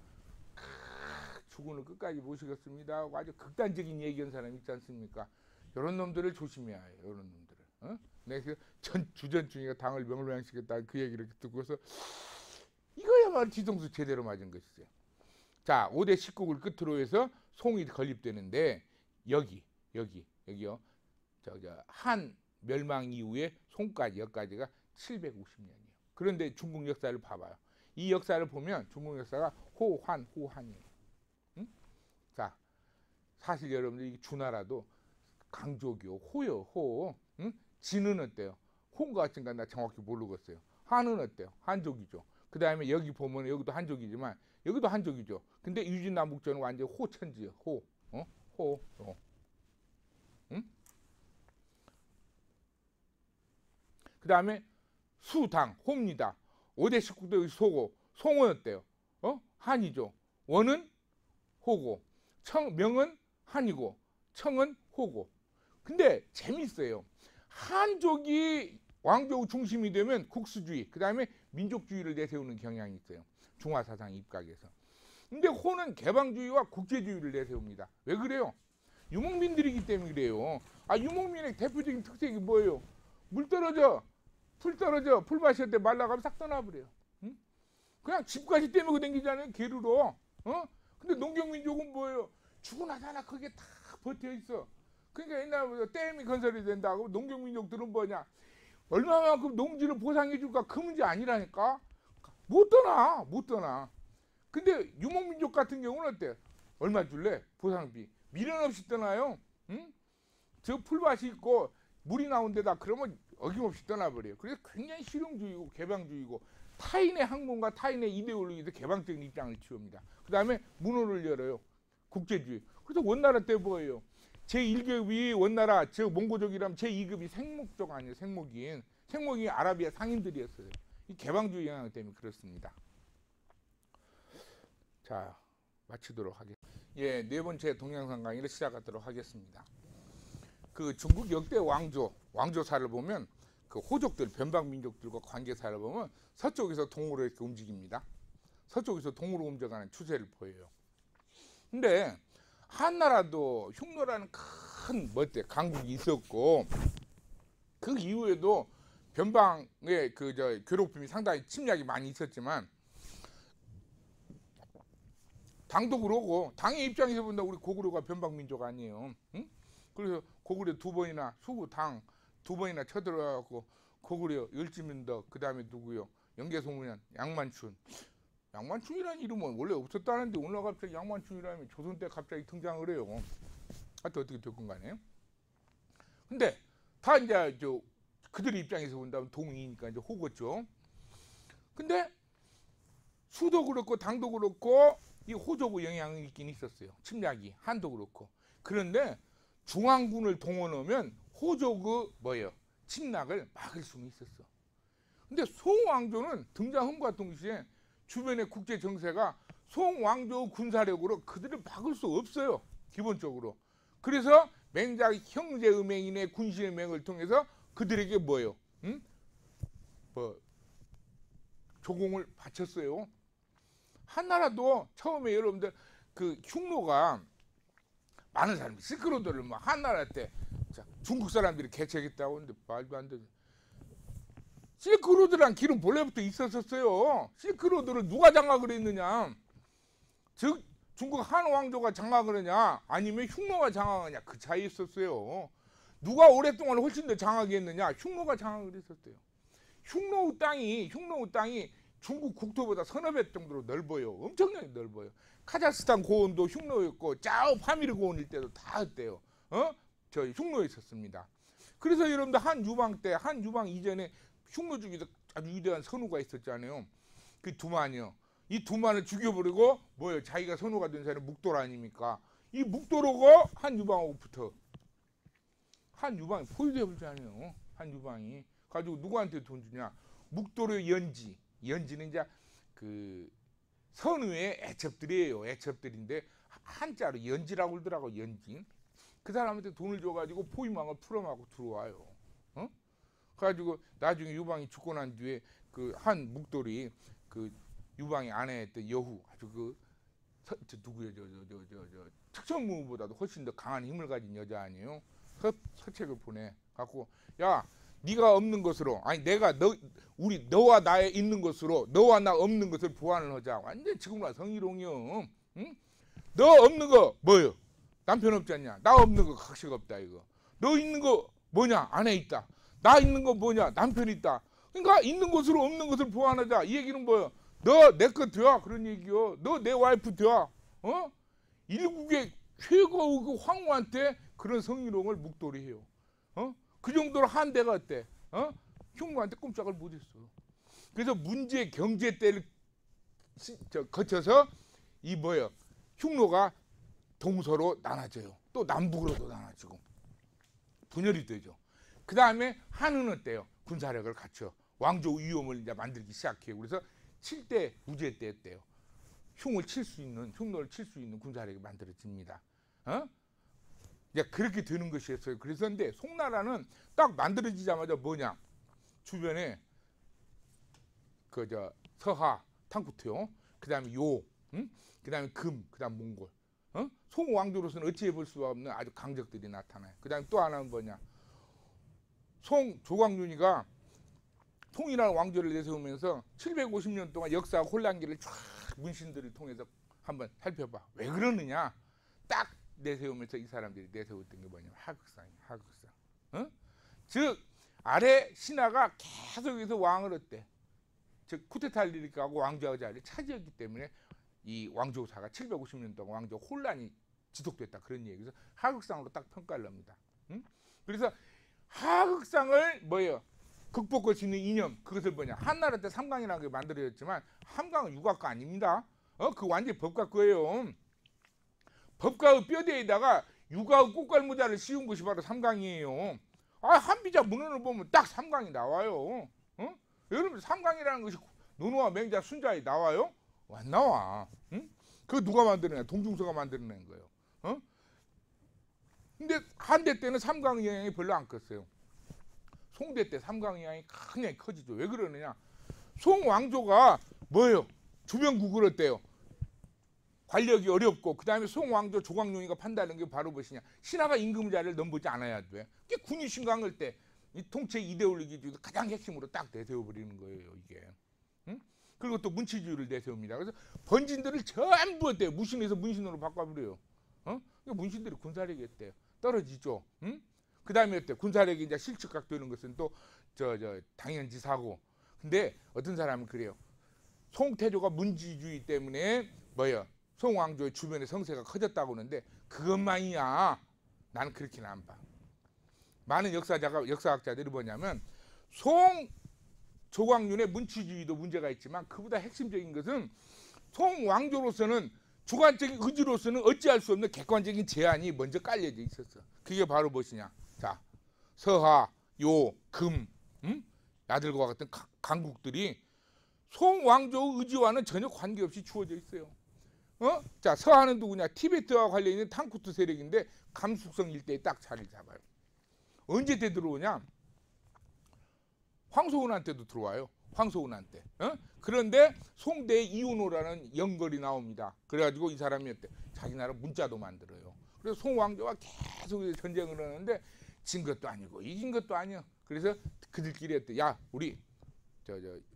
주군을 끝까지 모시겠습니다. 아주 극단적인 얘기한 사람이 있지 않습니까? 이런 놈들을 조심해야 해요. 이런 놈들을. 내가 주전충이가 당을 명령시켰다 그 얘기를 듣고서 이거야말로 뒤통수 제대로 맞은 것이죠. 자, 5대 19을 끝으로 해서 송이 건립되는데 여기요. 한 멸망 이후에 송까지 여기까지가 750년이에요. 그런데 중국 역사를 봐봐요. 이 역사를 보면 중국 역사가 호환이에요. 응? 자, 사실 여러분들 주나라도 강조교 호요, 호. 응? 진은 어때요? 호인가 같은가 나 정확히 모르겠어요. 한은 어때요? 한족이죠. 그 다음에 여기 보면 여기도 한족이지만 여기도 한족이죠. 근데 유진남북전은 완전 호천지요. 호. 호. 응? 그 다음에 수당, 호입니다. 5대 19대 소고. 송은 어때요? 한이죠. 원은 호고. 명은 한이고. 청은 호고. 근데 재밌어요. 한족이 왕족 중심이 되면 국수주의, 그 다음에 민족주의를 내세우는 경향이 있어요. 중화사상 입각에서. 근데 호는 개방주의와 국제주의를 내세웁니다. 왜 그래요? 유목민들이기 때문에 그래요. 유목민의 대표적인 특색이 뭐예요? 물 떨어져, 풀 떨어져, 풀 마실 때 말라가면 싹 떠나버려요. 응? 그냥 집까지 떼매고 댕기잖아요, 게르로. 근데 농경민족은 뭐예요? 죽으나사나 거기에 다 버텨 있어. 그러니까 옛날부터 댐이 건설이 된다고 농경민족들은 뭐냐? 얼마만큼 농지를 보상해 줄까? 그 문제 아니라니까. 못 떠나. 근데 유목민족 같은 경우는 어때? 얼마 줄래? 보상비. 미련 없이 떠나요. 응? 저 풀밭이 있고 물이 나온 데다 그러면 어김없이 떠나버려요. 그래서 굉장히 실용주의고 개방주의고 타인의 학문과 타인의 이데올로기에서 개방적인 입장을 취합니다. 그 다음에 문호를 열어요. 국제주의. 그래서 원나라 때 뭐예요? 제1급이 원나라, 저 몽고족이라면 제2급이 생목족 아니에요. 생목이 아라비아 상인들이었어요. 이 개방주의 영향 때문에 그렇습니다. 자, 마치도록 하겠습니다. 예, 네 번째 동영상 강의를 시작하도록 하겠습니다. 그 중국 역대 왕조사를 보면 그 호족들, 변방민족들과 관계사를 보면 서쪽에서 동으로 이렇게 움직입니다. 서쪽에서 동으로 움직여가는 추세를 보여요. 근데 한나라도 흉노라는 큰 강국이 있었고 그 이후에도 변방의 괴롭힘이 상당히 침략이 많이 있었지만 당도 그러고 당의 입장에서 본다 우리 고구려가 변방민족 아니에요. 응? 그래서 고구려 두 번이나 수구 당 두 번이나 쳐들어가고 고구려 열지문덕 그 다음에 누구요? 영계소문현 양만춘이라는 이름은 원래 없었다는데 오늘 갑자기 양만춘이라면 조선 때 갑자기 등장을 해요. 하여튼 어떻게 됐건 간에. 근데 다 이제 그들의 입장에서 본다면 동이니까 이제 호겠죠. 근데 수도 그렇고 당도 그렇고 이 호족의 영향이 있긴 있었어요. 침략이 한도 그렇고. 그런데 중앙군을 동원하면 호족의 침략을 막을 수는 있었어. 근데 송왕조는 등장함과 동시에 주변의 국제 정세가 송왕조 군사력으로 그들을 막을 수 없어요. 기본적으로. 그래서 맹자 형제음행인의 군신의 맹을 통해서 그들에게 조공을 바쳤어요. 한나라도 처음에 여러분들 그 흉노가 많은 사람이 실크로드를 한나라 때 중국 사람들이 개척했다고 하는데 말도 안 되죠. 실크로드란 길은 본래부터 있었어요. 실크로드를 누가 장악을 했느냐? 즉 중국 한 왕조가 장악을 하냐 아니면 흉노가 장악하냐 그 차이 있었어요. 누가 오랫동안 훨씬 더 장악이 했느냐? 흉노가 장악을 했었대요. 흉노의 땅이 중국 국토보다 서너 배 정도로 넓어요. 엄청나게 넓어요. 카자흐스탄 고원도 흉노였고 짜오 파미르 고원 일대도 다 했대요. 저 흉노에 있었습니다. 그래서 여러분들 한유방 이전에 흉노 중에서 아주 위대한 선우가 있었잖아요. 그 두만이요. 이 두만을 죽여버리고 자기가 선우가 된 사람이 묵돌 아닙니까? 이 묵돌하고 한유방하고 붙어. 한유방이 포위되어버리잖아요. 한유방이. 가지고 누구한테 돈 주냐? 묵돌의 연지는 이제 그 선우의 애첩들이에요. 애첩들인데 한자로 연지라고 그러더라고. 연지. 그 사람한테 돈을 줘가지고 포위망을 풀어막고 들어와요. 그래가지고 나중에 유방이 죽고 난 뒤에 그 한 묵돌이 그 유방이 아내였던 여후 아주 누구예요? 특천무보다도 훨씬 더 강한 힘을 가진 여자 아니에요? 서책을 보내 갖고 야 네가 없는 것으로 너와 나의 있는 것으로 너와 나 없는 것을 보완을 하자. 완전 지금과 성희롱이요. 응? 너 없는 거 뭐요? 남편 없지 않냐? 나 없는 거 각시가 없다 이거. 너 있는 거 뭐냐? 아내 있다. 나 있는 거 뭐냐? 남편이 있다. 그러니까 있는 것으로 없는 것을 보완하자. 이 얘기는 뭐예요? 너 내 거 돼야 그런 얘기요. 너 내 와이프 돼야. 일국의 최고의 그 황후한테 그런 성희롱을 묵돌이해요. 그 정도로 한대가 어때? 흉노한테 꼼짝을 못했어. 그래서 문제 경제 때를 거쳐서 이 뭐예요? 흉노가 동서로 나눠져요. 또 남북으로도 나눠지고 분열이 되죠. 그 다음에 한은 어때요? 군사력을 갖춰 왕조 위험을 이제 만들기 시작해요. 그래서 7대 무제 때였대요. 흉노를 칠 수 있는 군사력이 만들어집니다. 이제 그렇게 되는 것이었어요. 그래서 근데 송나라는 딱 만들어지자마자 뭐냐? 주변에 서하 탕쿠트요. 그다음에 요, 그다음에 금, 그다음 몽골. 송 왕조로서는 어찌해 볼 수가 없는 아주 강적들이 나타나요. 그다음에 또 하나는 뭐냐? 송 조광윤이가 송이라는 왕조를 내세우면서 750년 동안 역사 혼란기를 쫙 문신들을 통해서 한번 살펴봐. 왜 그러느냐? 딱 내세우면서 이 사람들이 내세웠던 게 뭐냐면 하극상이에요. 하극상. 즉 아래 신하가 계속해서 왕을 어때? 즉 쿠데타를 일으켜가고 왕좌의 자리를 차지했기 때문에 이 왕조사가 750년 동안 왕조 혼란이 지속됐다. 그런 얘기에서 하극상으로 딱 평가를 합니다. 그래서 하극상을 뭐예요? 극복할 수 있는 이념, 그것을 뭐냐? 한나라 때 삼강이라는 게 만들어졌지만 함강은 육아가 아닙니다. 그 완전히 법과 거예요. 법과의 뼈대에다가 육아의 꽃갈모자를 씌운 것이 바로 삼강이에요. 한비자 문헌을 보면 딱 삼강이 나와요. 여러분 삼강이라는 것이 노노와 맹자 순자에 나와요? 안 나와. 그거 누가 만들어내? 동중서가 만들어낸 거예요. 근데 한대 때는 삼강 영향이 별로 안 컸어요. 송대 때 삼강 영향이 굉장히 커지죠. 왜 그러느냐? 송 왕조가 뭐예요? 주변국을 어때요? 관력이 어렵고 그 다음에 송 왕조 조광룡이가 판단하는 게 바로 무엇이냐? 신하가 임금 자리를 넘보지 않아야 돼. 그게 군이 신강할 때 이 통치 이데올로기 중에서 가장 핵심으로 딱 내세워 버리는 거예요, 이게. 그리고 또 문치주의를 내세웁니다. 그래서 번진들을 전부 어때요? 무신에서 문신으로 바꿔버려요. 문신들이 군사력이 어때요? 떨어지죠. 그 다음에 어때요? 군사력이 이제 실측각되는 것은 또 당연지사고. 근데 어떤 사람은 그래요. 송태조가 문지주의 때문에 뭐예요? 송왕조의 주변에 성세가 커졌다고 하는데 그것만이야. 나는 그렇게는 안 봐. 많은 역사학자들이 뭐냐면 송 조광윤의 문치주의도 문제가 있지만 그보다 핵심적인 것은 송왕조로서는 주관적인 의지로서는 어찌할 수 없는 객관적인 제한이 먼저 깔려져 있었어. 그게 바로 무엇이냐? 자, 서하, 요, 금, 야들과 같은 강국들이 송왕조의 의지와는 전혀 관계없이 주어져 있어요. 자, 서하는 누구냐? 티베트와 관련 있는 탕쿠트 세력인데 감숙성 일대에 딱 자리를 잡아요. 언제 때 들어오냐? 황소운한테도 들어와요. 황소운한테. 그런데 송대 이운호라는 연걸이 나옵니다. 그래가지고 이 사람이 어때? 자기 나라 문자도 만들어요. 그래서 송왕조와 계속 전쟁을 하는데 진 것도 아니고 이긴 것도 아니야. 그래서 그들끼리 어때? 야, 우리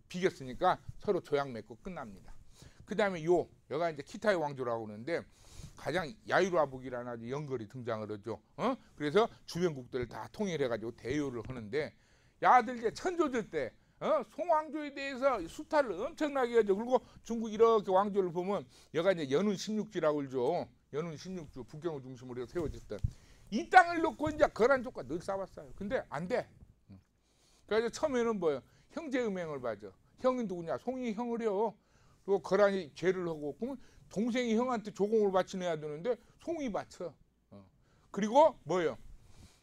비겼으니까 서로 조약 맺고 끝납니다. 그 다음에 여가 이제 키타의 왕조라고 하는데 가장 야유라북이라는 아주 연걸이 등장을 하죠. 그래서 주변국들을 다 통일해가지고 대요를 하는데 야들 이제 천조제 때 송왕조에 대해서 수탈을 엄청나게 하죠. 그리고 중국 이렇게 왕조를 보면 여가 이제 연운 16지라고 그러죠. 연운 16주 북경을 중심으로 세워졌던 이 땅을 놓고 이제 거란족과 늘 싸웠어요. 근데 안 돼. 그래서 처음에는 뭐예요? 형제음행을 봐죠. 형이 누구냐? 송이 형을 해요. 그리고 거란이 죄를 하고 그러면 동생이 형한테 조공을 바치내야 되는데 송이 바쳐. 그리고 뭐예요?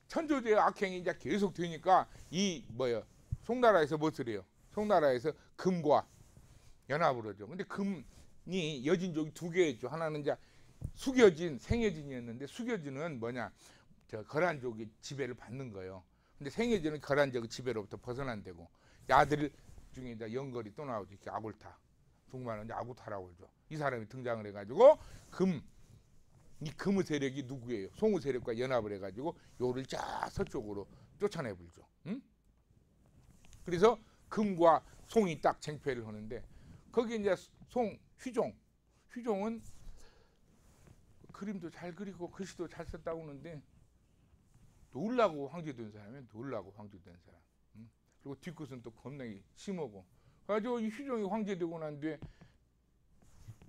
천조제의 악행이 이제 계속 되니까 이 뭐예요? 송나라에서 무엇을 해요? 송나라에서 금과 연합을 하죠. 근데 금이 여진족이 두 개였죠. 하나는 이제 숙여진, 생여진이었는데 숙여진은 뭐냐? 거란족의 지배를 받는 거예요. 근데 생여진은 거란족의 지배로부터 벗어난다고. 야들 중에 이제 연걸이 또 나오죠. 이렇게 아굴타. 중국말은 이제 아구타라고 그러죠. 이 사람이 등장을 해가지고 이 금의 세력이 누구예요? 송의 세력과 연합을 해가지고 요를 쫙 서쪽으로 쫓아내버리죠. 그래서 금과 송이 딱 쟁패를 하는데 거기 이제 휘종은 그림도 잘 그리고 글씨도 잘 썼다고 하는데 놀라고 황제된 사람이에요. 놀라고 황제된 사람. 그리고 뒤끝은 또 겁나게 심하고. 그래가지고 이 휘종이 황제되고 난 뒤에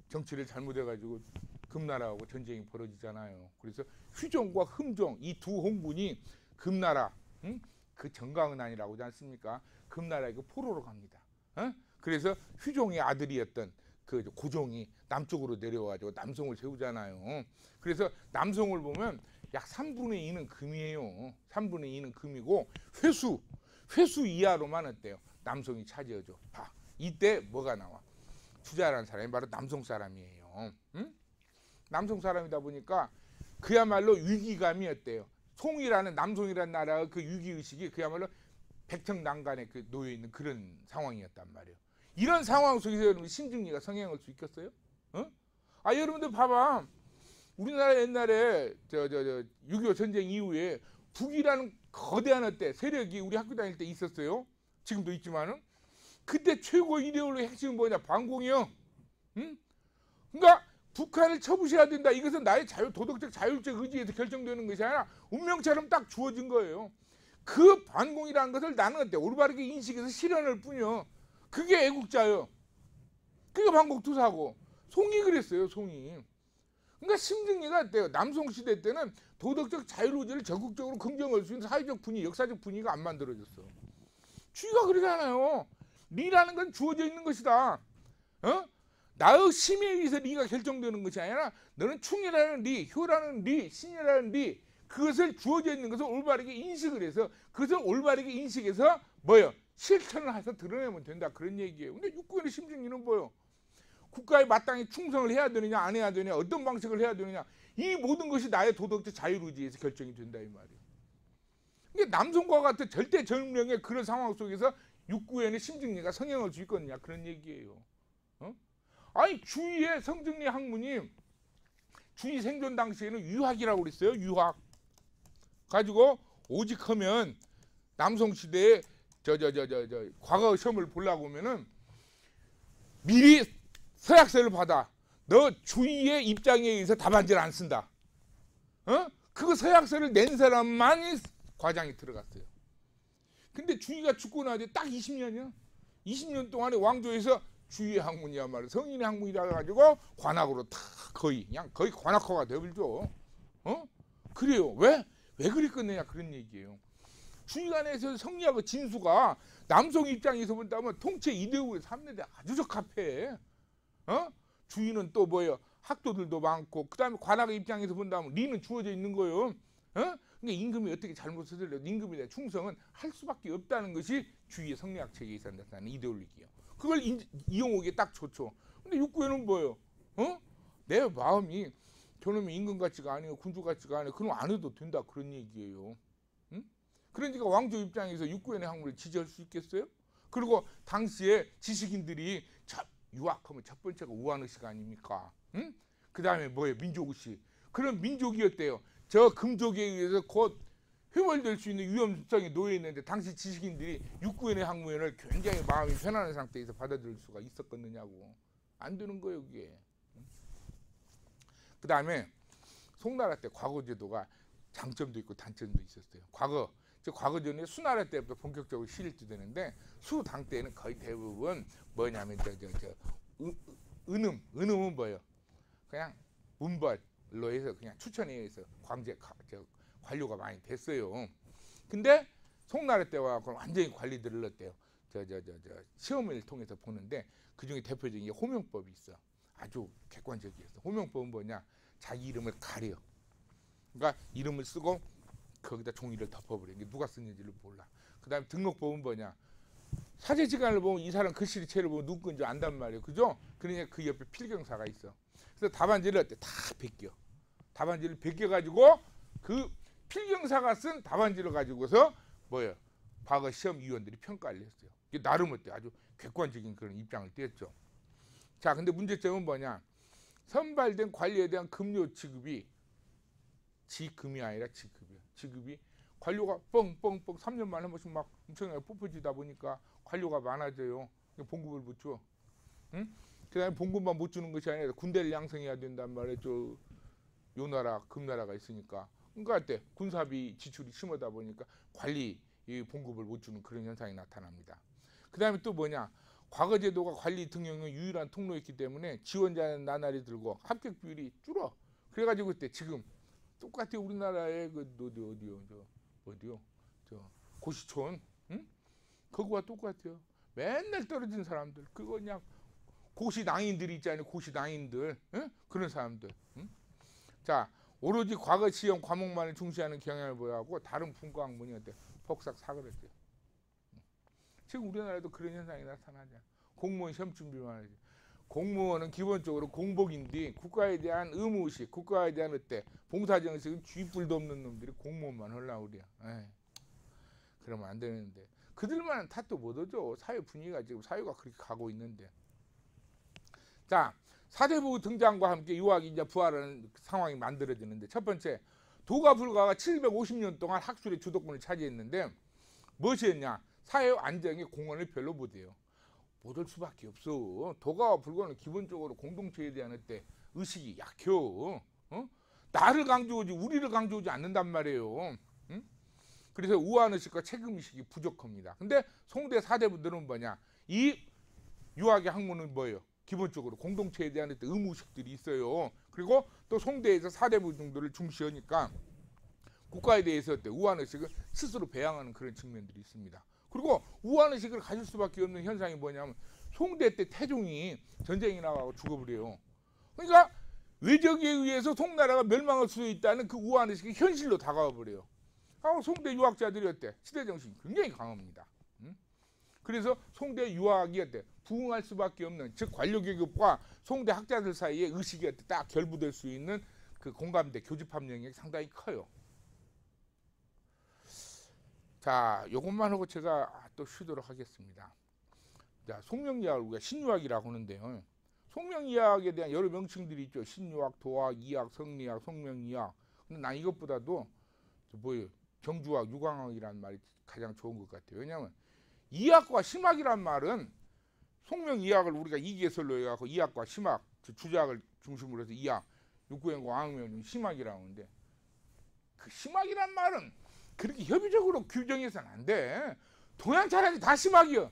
정치를 잘못해가지고 금나라하고 전쟁이 벌어지잖아요. 그래서 휘종과 흠종 이 두 홍군이 금나라, 그 정강은안이라고 하지 않습니까? 금나라에 그 포로로 갑니다. 그래서 휘종의 아들이었던 그 고종이 남쪽으로 내려와가지고 남송을 세우잖아요. 그래서 남송을 보면 약 3분의 2는 금이에요. 3분의 2는 금이고 회수 이하로만 어때요? 남송이 차지하죠. 봐, 이때 뭐가 나와? 주자라는 사람이 바로 남송 사람이에요. 남송 사람이다 보니까 그야말로 위기감이 어때요? 송이라는 남송이라는 나라의 그 위기의식이 그야말로 백척난간에 그 놓여 있는 그런 상황이었단 말이에요. 이런 상황 속에서 여러분 심증리가 성행할 수 있겠어요? 여러분들 봐봐. 우리나라 옛날에 6.25 전쟁 이후에 북이라는 거대한 어때 세력이 우리 학교 다닐 때 있었어요. 지금도 있지만은 그때 최고 이데올로기 핵심은 뭐냐? 반공이요. 그러니까 북한을 쳐부셔야 된다. 이것은 나의 도덕적 자율적 의지에서 결정되는 것이 아니라 운명처럼 딱 주어진 거예요. 그 반공이라는 것을 나는 어때 올바르게 인식해서 실현할 뿐이요. 그게 애국자요. 그게 반공투사고. 송이 그랬어요. 송이. 그러니까 심증리가 어때요? 남송시대 때는 도덕적 자율의지를 적극적으로 긍정할 수 있는 사회적 분위, 역사적 분위기가 안 만들어졌어. 주의가 그러잖아요. 리라는 건 주어져 있는 것이다. 나의 심에 의해서 리가 결정되는 것이 아니라 너는 충이라는 리, 효라는 리, 신이라는 리, 그것을 주어져 있는 것을 올바르게 인식을 해서 그것을 올바르게 인식해서 뭐요? 실천을 해서 드러내면 된다. 그런 얘기예요. 근데 육군의 심증리는 뭐요? 국가에 마땅히 충성을 해야 되느냐 안 해야 되느냐 어떤 방식을 해야 되느냐 이 모든 것이 나의 도덕적 자율의지에서 결정이 된다 이 말이에요. 이게 남성과 같은 절대 정령의 그런 상황 속에서 육구엔의 심증리가 성행할 수 있거든요. 그런 얘기예요. 아니 주위의 성증리 학문이 주위 생존 당시에는 유학이라고 그랬어요. 유학 가지고 오직 하면 남성 시대에 과거 시험을 보려고 하면은 미리 서약서를 받아. 너 주위의 입장에 의해서 답안지를 안 쓴다. 그 서약서를 낸 사람만이 과장이 들어갔어요. 근데 주위가 죽고 나서 딱 20년이야. 20년 동안에 왕조에서 주위의 학문이야말로 성인의 학문이라 가지고 관학으로 다 거의 관학화가 되버리죠. 그래요. 왜 그리 끝내냐 그런 얘기예요. 주위간에서 성리하고 진수가 남성 입장에서 본다면 통치 이대우의 3년대 아주 적합해. 주위는 또 뭐예요? 학도들도 많고 그다음에 관학의 입장에서 본다면 리는 주어져 있는 거예요. 그러니까 임금이 어떻게 잘못 쓰더라도 임금에 대한 충성은 할 수밖에 없다는 것이 주위의 성리학 체계에서 나타나는 이데올로기예요. 그걸 이용하기에 딱 좋죠. 근데 육구에는 뭐예요? 내 마음이 저놈이 임금 같지가 아니고 군주 같지가 아니고 그럼 안 해도 된다 그런 얘기예요. 그러니까 왕조 입장에서 육구엔의 학문을 지지할 수 있겠어요? 그리고 당시에 지식인들이 유학하면 첫 번째가 우한의식 아닙니까? 그 다음에 뭐예요? 민족의식. 그런 민족이었대요. 저 금족에 의해서 곧 회월될 수 있는 위험성이 놓여 있는데 당시 지식인들이 육구엔의 학문을 굉장히 마음이 편안한 상태에서 받아들일 수가 있었겠느냐고. 안 되는 거예요, 그게. 그 다음에 송나라 때 과거제도가 장점도 있고 단점도 있었어요. 과거 전에 수나라 때부터 본격적으로 실일되는데 수당 때는 거의 대부분 뭐냐면 은음은 뭐예요? 그냥 문벌로 해서 그냥 추천에 의해서 관료가 많이 됐어요. 근데 송나라 때와 완전히 관리들을 어때요? 시험을 통해서 보는데 그 중에 대표적인 게 호명법이 있어. 아주 객관적이었어. 호명법은 뭐냐? 자기 이름을 가려. 그러니까 이름을 쓰고 거기다 종이를 덮어버려. 이게 누가 썼는지를 몰라. 그 다음에 등록법은 뭐냐? 사제지간을 보면 이 사람 글씨체를 보면 누구 건지 안단 말이에요. 그죠? 그러니까 그 옆에 필경사가 있어. 그래서 답안지를 다 베껴. 답안지를 베껴가지고 그 필경사가 쓴 답안지를 가지고서 뭐예요? 과거 시험위원들이 평가를 했어요. 이게 나름 어때? 아주 객관적인 그런 입장을 띄었죠. 자, 근데 문제점은 뭐냐? 선발된 관리에 대한 급료 지급이 지금이 아니라 지급이에요. 지급이 관료가 뻥뻥뻥 3년 만에 한 번씩 막 엄청나게 뽑혀지다 보니까 관료가 많아져요. 봉급을 못 줘. 그 다음에 봉급만 못 주는 것이 아니라 군대를 양성해야 된단 말이에요. 요 나라 금나라가 있으니까. 그러니까 어때? 군사비 지출이 심하다 보니까 관리 이 봉급을 못 주는 그런 현상이 나타납니다. 그 다음에 또 뭐냐, 과거 제도가 관리 등용의 유일한 통로였기 때문에 지원자는 나날이 들고 합격 비율이 줄어. 그래가지고 그때 지금 똑같아. 우리나라의 그 어디요 저 고시촌, 응? 그거와 똑같아요. 맨날 떨어진 사람들, 그거 그냥 고시낭인들이 있잖아요. 고시낭인들, 응? 그런 사람들. 응? 자, 오로지 과거 시험 과목만을 중시하는 경향을 보여하고 다른 분과 학문이 어때? 폭삭 사그랬대요. 지금 우리나라에도 그런 현상이 나타나죠. 공무원 시험 준비만 하지. 공무원은 기본적으로 공복인데 국가에 대한 의무의식, 국가에 대한 어때? 봉사정식은 쥐뿔도 없는 놈들이 공무원만 하려고 그래요. 에이, 그러면 안 되는데. 그들만은 탓도 못하죠. 사회 분위기가 지금 사회가 그렇게 가고 있는데. 자, 사대부 등장과 함께 유학이 이제 부활하는 상황이 만들어지는데, 첫 번째, 도가 불가가 750년 동안 학술의 주도권을 차지했는데 무엇이었냐? 사회 안정에 공헌을 별로 못해요. 못할 수밖에 없어. 도가와 불가는 기본적으로 공동체에 대한 어때 의식이 약해요. 나를 강조하지 우리를 강조하지 않는단 말이에요. 응? 그래서 우한의식과 책임의식이 부족합니다. 근데 송대 사대부들은 뭐냐? 이 유학의 학문은 뭐예요? 기본적으로 공동체에 대한 어떤 의무의식들이 있어요. 그리고 또 송대에서 사대부 정도를 중시하니까 국가에 대해서 어때 우한의식을 스스로 배양하는 그런 측면들이 있습니다. 그리고 우한의식을 가질 수밖에 없는 현상이 뭐냐면 송대 때 태종이 전쟁이 나가고 죽어버려요. 그러니까 외적에 의해서 송나라가 멸망할 수 있다는 그 우한의식이 현실로 다가와 버려요. 송대 유학자들이 어때? 시대정신이 굉장히 강합니다. 그래서 송대 유학이 어때? 부흥할 수밖에 없는, 즉 관료계급과 송대 학자들 사이에 의식이 어때? 딱 결부될 수 있는 그 공감대, 교집합 영역이 상당히 커요. 자, 요것만 하고 제가 또 쉬도록 하겠습니다. 자, 송명이학을 우리가 신유학이라고 하는데요. 송명이학에 대한 여러 명칭들이 있죠. 신유학, 도학, 이학, 성리학, 송명이학. 근데 난 이것보다도 뭐예요? 경주학, 유광학이라는 말이 가장 좋은 것 같아요. 왜냐하면 이학과 심학이란 말은 송명이학을 우리가 이계설로 해갖고 이학과 심학, 주작을 중심으로 해서 이학, 육구행과 왕명, 심학이라고 하는데 그 심학이란 말은 그렇게 협의적으로 규정해서는 안 돼. 동양 차라리 다 심학이야.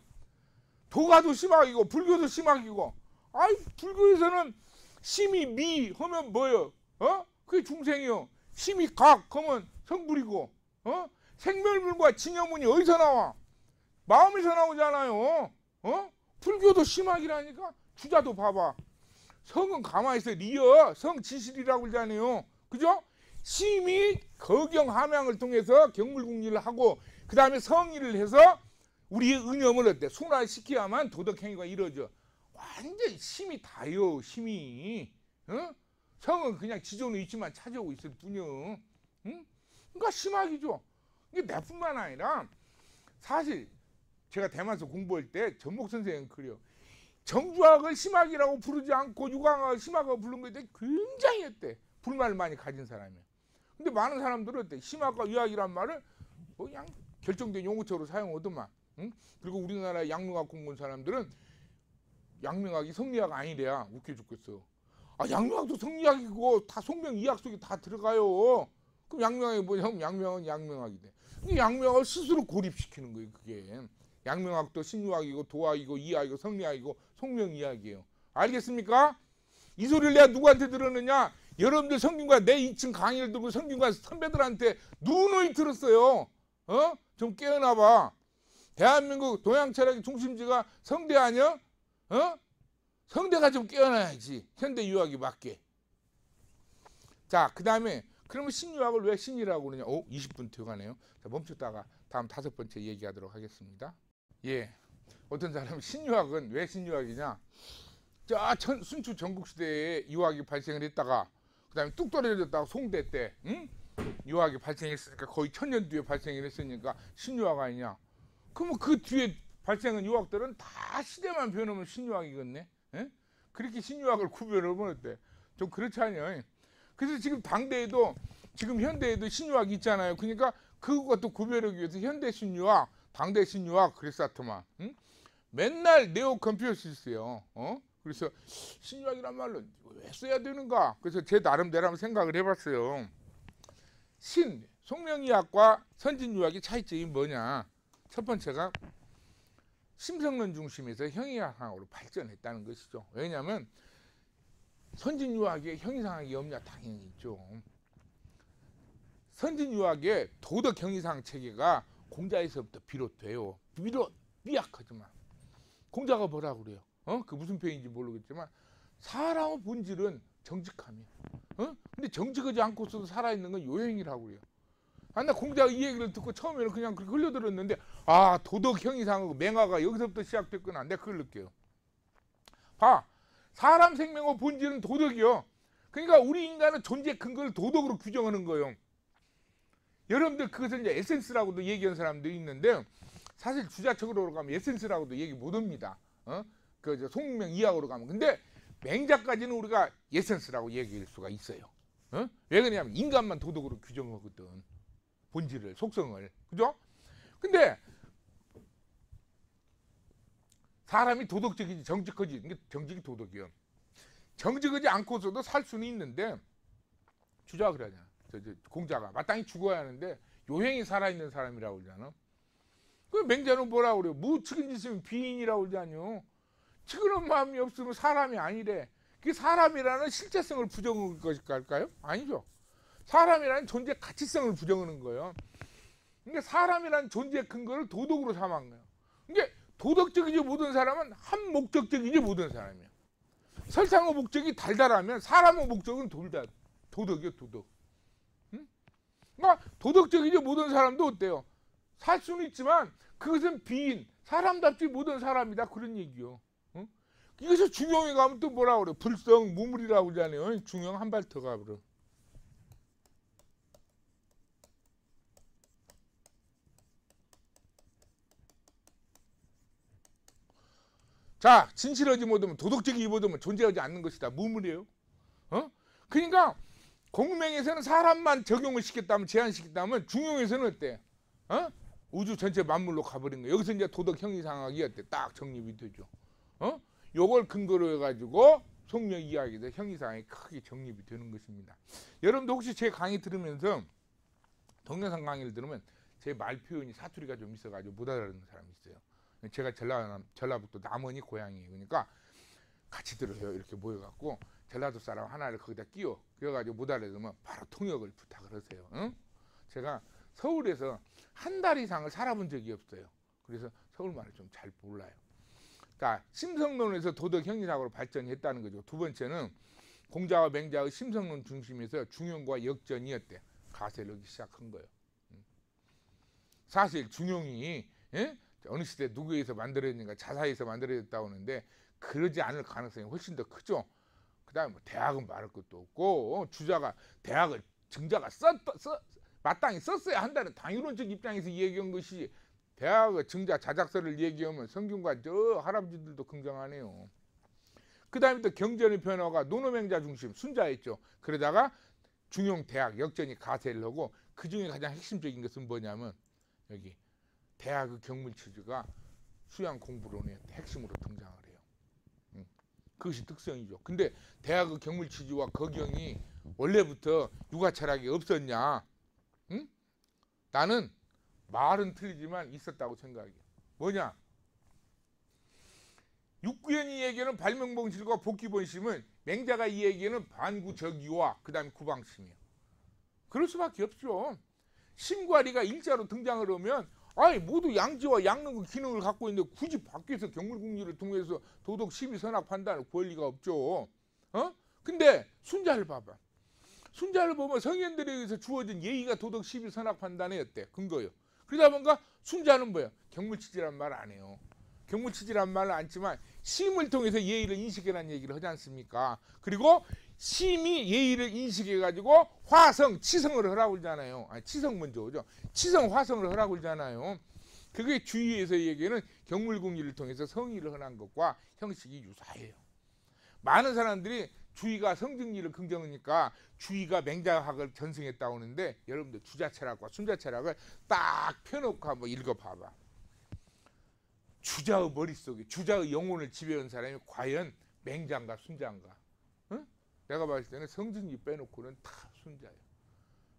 도가도 심학이고 불교도 심학이고. 아이, 불교에서는 심이 미 하면 뭐요? 그게 중생이요. 심이 각 하면 성불이고. 생멸물과 진여문이 어디서 나와? 마음에서 나오잖아요. 불교도 심학이라니까. 주자도 봐봐. 성은 가만히 있어. 리어 성지실이라고 그러잖아요. 그죠? 심이 거경함양을 통해서 경물궁리를 하고 그 다음에 성의를 해서 우리의 의념을 어때? 순화시켜야만 도덕행위가 이루어져. 완전 심이 다요. 심이. 성은 그냥 지존의 위치만 찾아오고 있을 뿐이요. 그러니까 심학이죠. 이게 내뿐만 아니라 사실 제가 대만에서 공부할 때 전목 선생은 그래요. 정주학을 심학이라고 부르지 않고 유광학을 심학이라고 부른 거에 대해 굉장히 했대. 불만을 많이 가진 사람이에요. 근데 많은 사람들은 어때? 심학과 유학이란 말을 뭐 그냥 결정된 용어처럼 사용하더만. 그리고 우리나라 양명학 공부한 사람들은 양명학이 성리학 아니래야. 웃겨 죽겠어. 아, 양명학도 성리학이고 다 송명 이학 속에 다 들어가요. 그럼 양명학이 뭐냐면 양명은 양명학이 돼. 근데 양명학을 스스로 고립시키는 거예요. 그게. 양명학도 신유학이고 도학이고 이학이고 성리학이고 송명이학이에요. 알겠습니까? 이 소리를 내가 누구한테 들었느냐? 여러분들 성균관 내 2층 강의를 듣고 성균관 선배들한테 누누이 들었어요. 좀 깨어나봐. 대한민국 동양 철학의 중심지가 성대 아니야? 성대가 좀 깨어나야지. 현대 유학이 맞게. 자, 그 다음에 그러면 신유학을 왜 신이라고 그러냐? 20분 들어가네요. 자, 멈췄다가 다음 5번째 얘기하도록 하겠습니다. 예, 어떤 사람은 신유학은 왜 신유학이냐? 순추 전국시대에 유학이 발생을 했다가 그 다음에 뚝 떨어졌다가 송대 때 유학이 발생했으니까 거의 1000년 뒤에 발생을 했으니까 신유학 아니냐? 그러면 그 뒤에 발생한 유학들은 다 시대만 변하면 신유학이겠네? 예? 그렇게 신유학을 구별하면 어때? 좀 그렇지 않냐? 그래서 지금 당대에도 지금 현대에도 신유학이 있잖아요. 그러니까 그것도 구별하기 위해서 현대 신유학, 당대 신유학 그랬었더만. 맨날 네오 컨퓨시스예요. 그래서 신유학이란 말로 왜 써야 되는가? 그래서 제 나름대로 한번 생각을 해봤어요. 송명이학과 선진유학의 차이점이 뭐냐? 첫 번째가 심성론 중심에서 형이상학으로 발전했다는 것이죠. 왜냐하면 선진유학에 형이상학이 없냐? 당연히 있죠. 선진유학의 도덕 형이상 체계가 공자에서부터 비롯돼요. 미약하지만 공자가 뭐라고 그래요? 그 무슨 표현인지 모르겠지만 사람의 본질은 정직함이야. 근데 정직하지 않고서도 살아있는 건 요행이라고 그래요. 나 공자가 이 얘기를 듣고 처음에는 그냥 그렇게 흘려들었는데 도덕 형이상하고 맹화가 여기서부터 시작됐구나. 내가 그걸 느껴요. 봐, 사람 생명의 본질은 도덕이요. 그러니까 우리 인간은 존재 근거를 도덕으로 규정하는 거예요. 여러분들 그것을 이제 에센스라고도 얘기하는 사람들이 있는데 사실 주자적으로 가면 에센스라고도 얘기 못합니다. 그 송명 이하로 가면. 근데 맹자까지는 우리가 에센스라고 얘기할 수가 있어요. 왜 그러냐면 인간만 도덕으로 규정하거든. 본질을, 속성을. 그죠? 근데 사람이 도덕적이지 정직하지. 이게 정직이 도덕이요. 정직하지 않고서도 살 수는 있는데 주자가 그러잖아. 공자가 마땅히 죽어야 하는데 요행이 살아있는 사람이라고 그러잖아. 그 맹자는 뭐라고 그래요? 무측은 짓이면 비인이라고 그러잖아요. 측은한 마음이 없으면 사람이 아니래. 그게 사람이라는 실제성을 부정할 것일까요? 아니죠. 사람이라는 존재 가치성을 부정하는 거예요. 그러니까 사람이라는 존재 근거를 도덕으로 삼은 거예요. 그러니까 도덕적이지 못한 사람은 한 목적적이지 못한 사람이에요. 설상의 목적이 달달하면 사람의 목적은 도덕이요, 도덕. 그러니까 도덕적이지 못한 사람도 어때요? 살 수는 있지만 그것은 비인, 사람답지 못한 사람이다. 그런 얘기요. 이것을 중용에 가면 또 뭐라고 그래요? 불성, 무물이라고 그러잖아요. 중용 한 발 더 가버려. 자, 진실하지 못하면 도덕적이지 못하면 존재하지 않는 것이다. 무물이에요. 그러니까 공명에서는 사람만 적용을 시켰다면 제한시켰다면 중용에서는 어때? 우주 전체 만물로 가버린 거예요. 여기서 이제 도덕 형이상학이 어때? 딱 정립이 되죠. 요걸 근거로 해가지고 송명 이야기에서 형이상학이 크게 정립이 되는 것입니다. 여러분도 혹시 제 강의 들으면서 동영상 강의를 들으면 제 말 표현이 사투리가 좀 있어가지고 못 알아듣는 사람이 있어요. 제가 전라북도 남원이 고향이에요. 그러니까 같이 들으세요. 이렇게 모여갖고 전라도 사람 하나를 거기다 끼워. 그래가지고 못 알아들으면 바로 통역을 부탁을 하세요. 제가 서울에서 한 달 이상을 살아본 적이 없어요. 그래서 서울말을 좀 잘 몰라요. 그러니까 심성론에서 도덕 형이상으로 발전했다는 거죠. 두 번째는 공자와 맹자의 심성론 중심에서 중용과 역전이었대. 가세를 하기 시작한 거예요. 사실 중용이 어느 시대 누구에서 만들어졌는가 자사에서 만들어졌다고 하는데 그러지 않을 가능성이 훨씬 더 크죠. 그 다음에 뭐 대학은 말할 것도 없고 주자가 대학을 증자가 마땅히 썼어야 한다는 당위론적 입장에서 얘기한 것이 대학의 증자 자작서를 얘기하면 성균관 저 할아버지들도 긍정하네요. 그 다음에 또 경전의 변화가 노노맹자 중심 순자였죠. 그러다가 중용 대학 역전이 가세를 하고 그 중에 가장 핵심적인 것은 뭐냐면 여기 대학의 경물치주가 수양 공부론의 핵심으로 등장을 해요. 그것이 특성이죠. 근데 대학의 경물치주와 거경이 원래부터 육아철학이 없었냐? 나는 말은 틀리지만 있었다고 생각해요. 뭐냐? 육구연이 얘기하는 발명봉실과 복귀본심은 맹자가 이 얘기하는 반구적이와 그 다음에 구방심이에요. 그럴 수밖에 없죠. 심과 리가 일자로 등장을 하면 모두 양지와 양능의 기능을 갖고 있는데 굳이 밖에서 경물궁리를 통해서 도덕 시비 선악 판단을 구할 리가 없죠. 근데 순자를 봐봐. 순자를 보면 성현들에 의해서 주어진 예의가 도덕 시비 선악 판단의 어때? 근거예요. 그러다 보니까 순자는 뭐예요? 경물치지란 말 안 해요. 경물치지란 말을 안지만 심을 통해서 예의를 인식해라는 얘기를 하지 않습니까? 그리고 심이 예의를 인식해가지고 화성, 치성을 하라고 그러잖아요. 치성 먼저 오죠. 치성, 화성을 하라고 그러잖아요. 그게 주의에서 얘기하는 경물궁리를 통해서 성의를 하는 것과 형식이 유사해요. 많은 사람들이 주의가 성증리를 긍정하니까 주의가 맹자학을 전승했다고 하는데 여러분들 주자철학과 순자철학을 딱 펴놓고 한번 읽어봐봐. 주자의 머릿속에 주자의 영혼을 지배한 사람이 과연 맹자인가 순자인가? 내가 봤을 때는 성증리 빼놓고는 다 순자예요.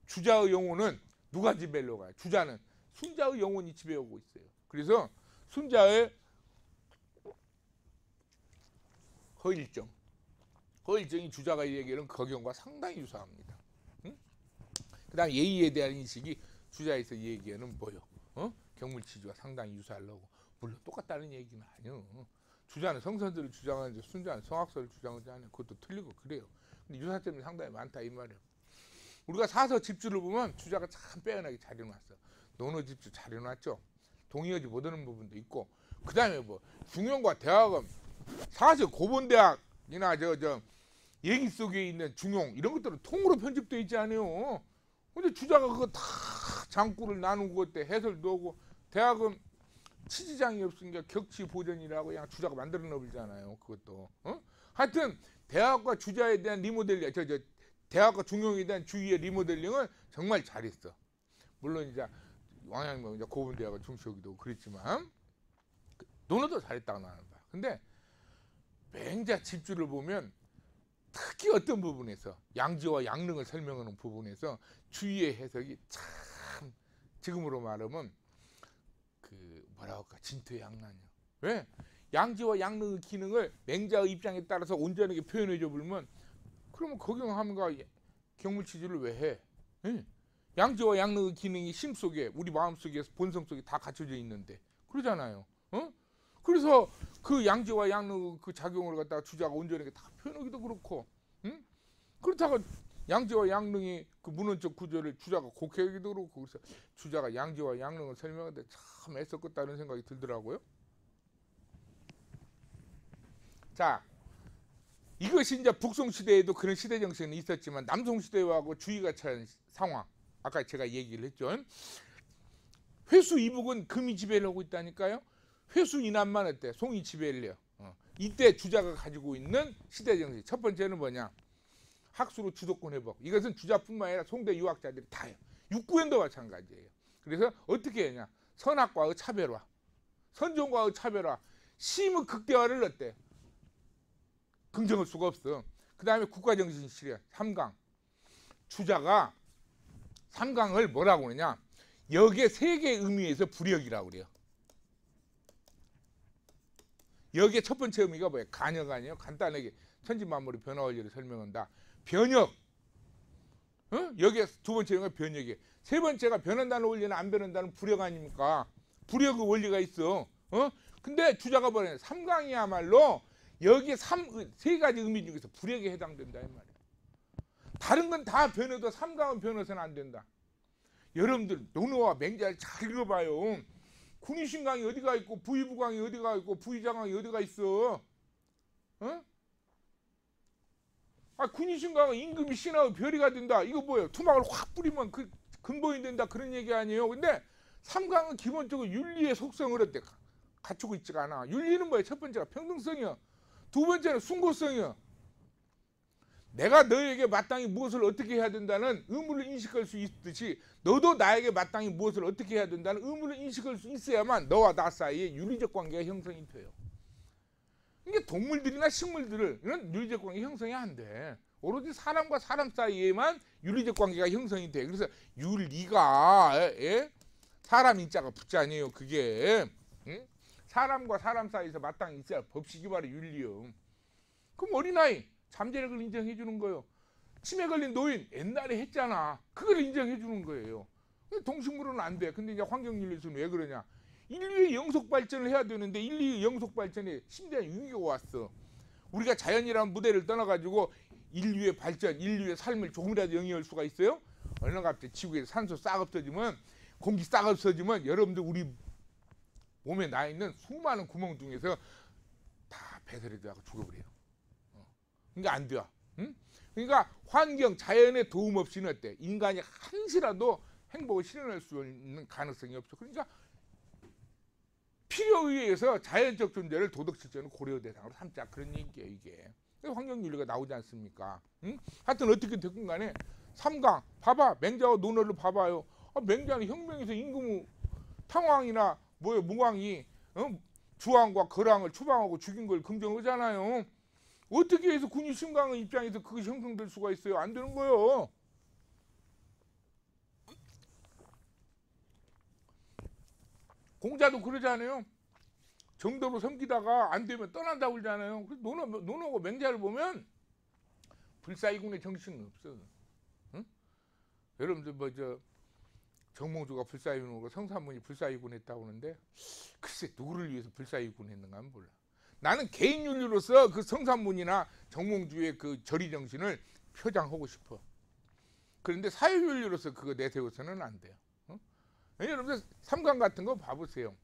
주자의 영혼은 누가 지배로 가요? 주자는 순자의 영혼이 지배하고 있어요. 그래서 순자의 허일정이 주자가 얘기하는 거경과 상당히 유사합니다. 응? 그다음 예의에 대한 인식이 주자에서 얘기하는 뭐요? 경물치주와 상당히 유사하려고. 물론 똑같다는 얘기는 아니요. 주자는 성선들을 주장하는데 순자는 성악설을 주장하지 않아요. 그것도 틀리고 그래요. 근데 유사점이 상당히 많다 이 말이에요. 우리가 사서 집주를 보면 주자가 참 빼어나게 잘 해놨어. 논어 집주 잘 해놨죠. 동의하지 못하는 부분도 있고. 그 다음에 뭐 중용과 대학은 사실 고본대학이나 저 얘기 속에 있는 중용 이런 것들은 통으로 편집되어 있지 않아요. 근데 주자가 그거 다 장구를 나누고 그때 해설도 하고 대학은 치지장이 없으니까 격치 보전이라고 그냥 주자가 만들어 놓으잖아요. 그것도. 하여튼 대학과 주자에 대한 리모델링, 대학과 중용에 대한 주의의 리모델링은 정말 잘했어. 물론 이제 왕양명 이제 고분대학을 중시하기도 그랬지만 논어도 잘했다고 나는 봐. 근데 맹자 집주를 보면 특히 어떤 부분에서 양지와 양릉을 설명하는 부분에서 주의의 해석이 참 지금으로 말하면 뭐라고 할까 진퇴양난이요. 왜? 양지와 양릉의 기능을 맹자의 입장에 따라서 온전하게 표현해줘 보면 그러면 거경함과 경물치주를 왜 해? 예? 양지와 양릉의 기능이 심 속에 우리 마음 속에 본성 속에 다 갖춰져 있는데 그러잖아요. 그래서 그 양지와 양릉의 그 작용을 갖다가 주자가 온전하게 다 표현하기도 그렇고, 그렇다고 양지와 양릉이 그 문헌적 구조를 주자가 곡해하기도 그렇고, 그래서 주자가 양지와 양릉을 설명하는데 참 애썼겠다는 생각이 들더라고요. 자, 이것이 이제 북송 시대에도 그런 시대 정신이 있었지만 남송 시대하고 주의가 찬 상황, 아까 제가 얘기를 했죠. 회수 이북은 금이 지배를 하고 있다니까요. 회수 이남만 어때? 송이 지배를 해요. 이때 주자가 가지고 있는 시대 정신. 첫 번째는 뭐냐? 학수로 주도권 회복. 이것은 주자뿐만 아니라 송대 유학자들이 다 해요. 육구연도 마찬가지예요. 그래서 어떻게 하냐? 선악과의 차별화, 선종과의 차별화, 심의 극대화를 어때? 긍정할 수가 없어. 그 다음에 국가정신 실현, 삼강. 주자가 삼강을 뭐라고 하느냐? 역의 세 개의 의미에서 불역이라고 그래요. 여기에 첫 번째 의미가 뭐예요? 간역 아니에요? 간단하게 천지만물의 변화 원리를 설명한다. 변역. 여기에 두 번째 의미가 변역이에요. 세 번째가 변한다는 원리는 안 변한다는 불역 아닙니까? 불역의 원리가 있어. 근데 주자가 뭐냐? 삼강이야말로 여기에 세 가지 의미 중에서 불역에 해당된다 이 말이에요. 다른 건 다 변해도 삼강은 변해서는 안 된다. 여러분들 논어와 맹자를 잘 읽어봐요. 군의신강이 어디가 있고 부의부강이 어디가 있고 부의장강이 어디가 있어? 군의신강은 임금이 신하의 별이가 된다. 이거 뭐예요? 투막을 확 뿌리면 그 근본이 된다 그런 얘기 아니에요. 근데 삼강은 기본적으로 윤리의 속성을 어때? 갖추고 있지가 않아. 윤리는 뭐예요? 첫 번째가 평등성이요. 두 번째는 순고성이요. 내가 너에게 마땅히 무엇을 어떻게 해야 된다는 의무를 인식할 수 있듯이 너도 나에게 마땅히 무엇을 어떻게 해야 된다는 의무를 인식할 수 있어야만 너와 나 사이에 윤리적 관계가 형성이 돼요. 이게 동물들이나 식물들을 이런 윤리적 관계 형성이 안 돼. 오로지 사람과 사람 사이에만 윤리적 관계가 형성이 돼. 그래서 윤리가 사람 인자가 붙지 아니에요. 그게 사람과 사람 사이에서 마땅히 있어야 법칙이 바로 윤리요. 그럼 어린아이 잠재력을 인정해 주는 거예요. 치매 걸린 노인 옛날에 했잖아. 그걸 인정해 주는 거예요. 동식물은 안 돼. 근데 이제 환경윤리에서는 왜 그러냐? 인류의 영속 발전을 해야 되는데 인류의 영속 발전에 심대한 위기가 왔어. 우리가 자연이라는 무대를 떠나가지고 인류의 발전, 인류의 삶을 조금이라도 영위할 수가 있어요? 어느 갑자기 지구에서 산소 싹 없어지면, 공기 싹 없어지면 여러분들 우리 몸에 나 있는 수많은 구멍 중에서 다 배설이 돼서 죽어버려요. 그러니까 안 돼. 그러니까 환경, 자연의 도움 없이는 어때? 인간이 한시라도 행복을 실현할 수 있는 가능성이 없어. 그러니까 필요에 의해서 자연적 존재를 도덕 실천을 고려 대상으로 삼자. 그런 얘기예요, 이게. 환경윤리가 나오지 않습니까? 하여튼 어떻게 됐건 간에 삼강, 봐봐. 맹자와 논어를 봐봐요. 맹자는 혁명에서 임금 탕왕이나 무왕이 주왕과 거랑을 추방하고 죽인 걸 긍정하잖아요. 어떻게 해서 군이 심강의 입장에서 그것이 형성될 수가 있어요? 안 되는 거예요. 공자도 그러잖아요. 정도로 섬기다가 안 되면 떠난다고 그러잖아요. 그래서 논어고 맹자를 보면 불사이군의 정신은 없어. 응? 여러분들 뭐 저 정몽주가 불사이군하고 성삼문이 불사이군했다고 하는데 글쎄 누구를 위해서 불사이군했는가는 몰라. 나는 개인 윤리로서 그 성삼문이나 정몽주의 그 절이 정신을 표장하고 싶어. 그런데 사회윤리로서 그거 내세워서는 안 돼요. 여러분들 삼강 같은 거 봐보세요.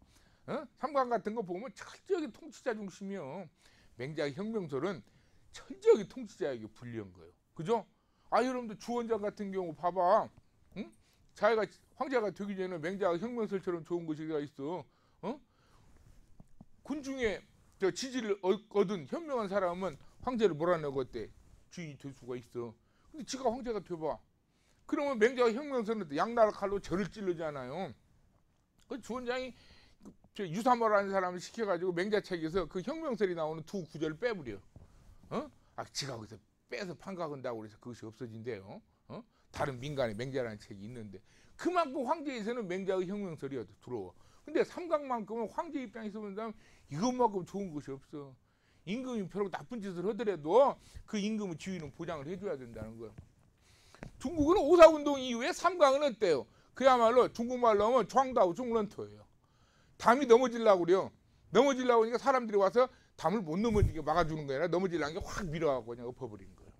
삼강 같은 거 보면 철저하게 통치자 중심이요. 맹자의 혁명설은 철저하게 통치자에게 불리한 거예요. 그죠? 아 여러분들 주원장 같은 경우 봐봐. 응? 자기가 황제가 되기 전에 맹자가 혁명설처럼 좋은 것이 있어. 군중에 저 지지를 얻은 현명한 사람은 황제를 몰아내고 어때? 주인이 될 수가 있어. 근데 지가 황제가 돼봐. 그러면 맹자가 혁명설은 양나라 칼로 절을 찌르잖아요. 그 주원장이 유사모라는 사람을 시켜가지고 맹자책에서 그 혁명설이 나오는 두 구절을 빼버려. 지가 거기서 빼서 판각한다고 그래서 그것이 없어진대요. 다른 민간의 맹자라는 책이 있는데 그만큼 황제에서는 맹자의 혁명설이 들어와. 근데 삼강만큼은 황제 입장에서 본다면 이것만큼 좋은 것이 없어. 임금이 별로 나쁜 짓을 하더라도 그 임금의 지위는 보장을 해줘야 된다는 거야. 중국은 오사운동 이후에 삼강은 어때요? 그야말로 중국말로 하면 좌다우 중런토예요. 담이 넘어지려고 그래요. 넘어지려고 하니까 사람들이 와서 담을 못 넘어지게 막아주는 거야. 넘어지려는 게 확 밀어갖고 그냥 엎어버리는 거예요.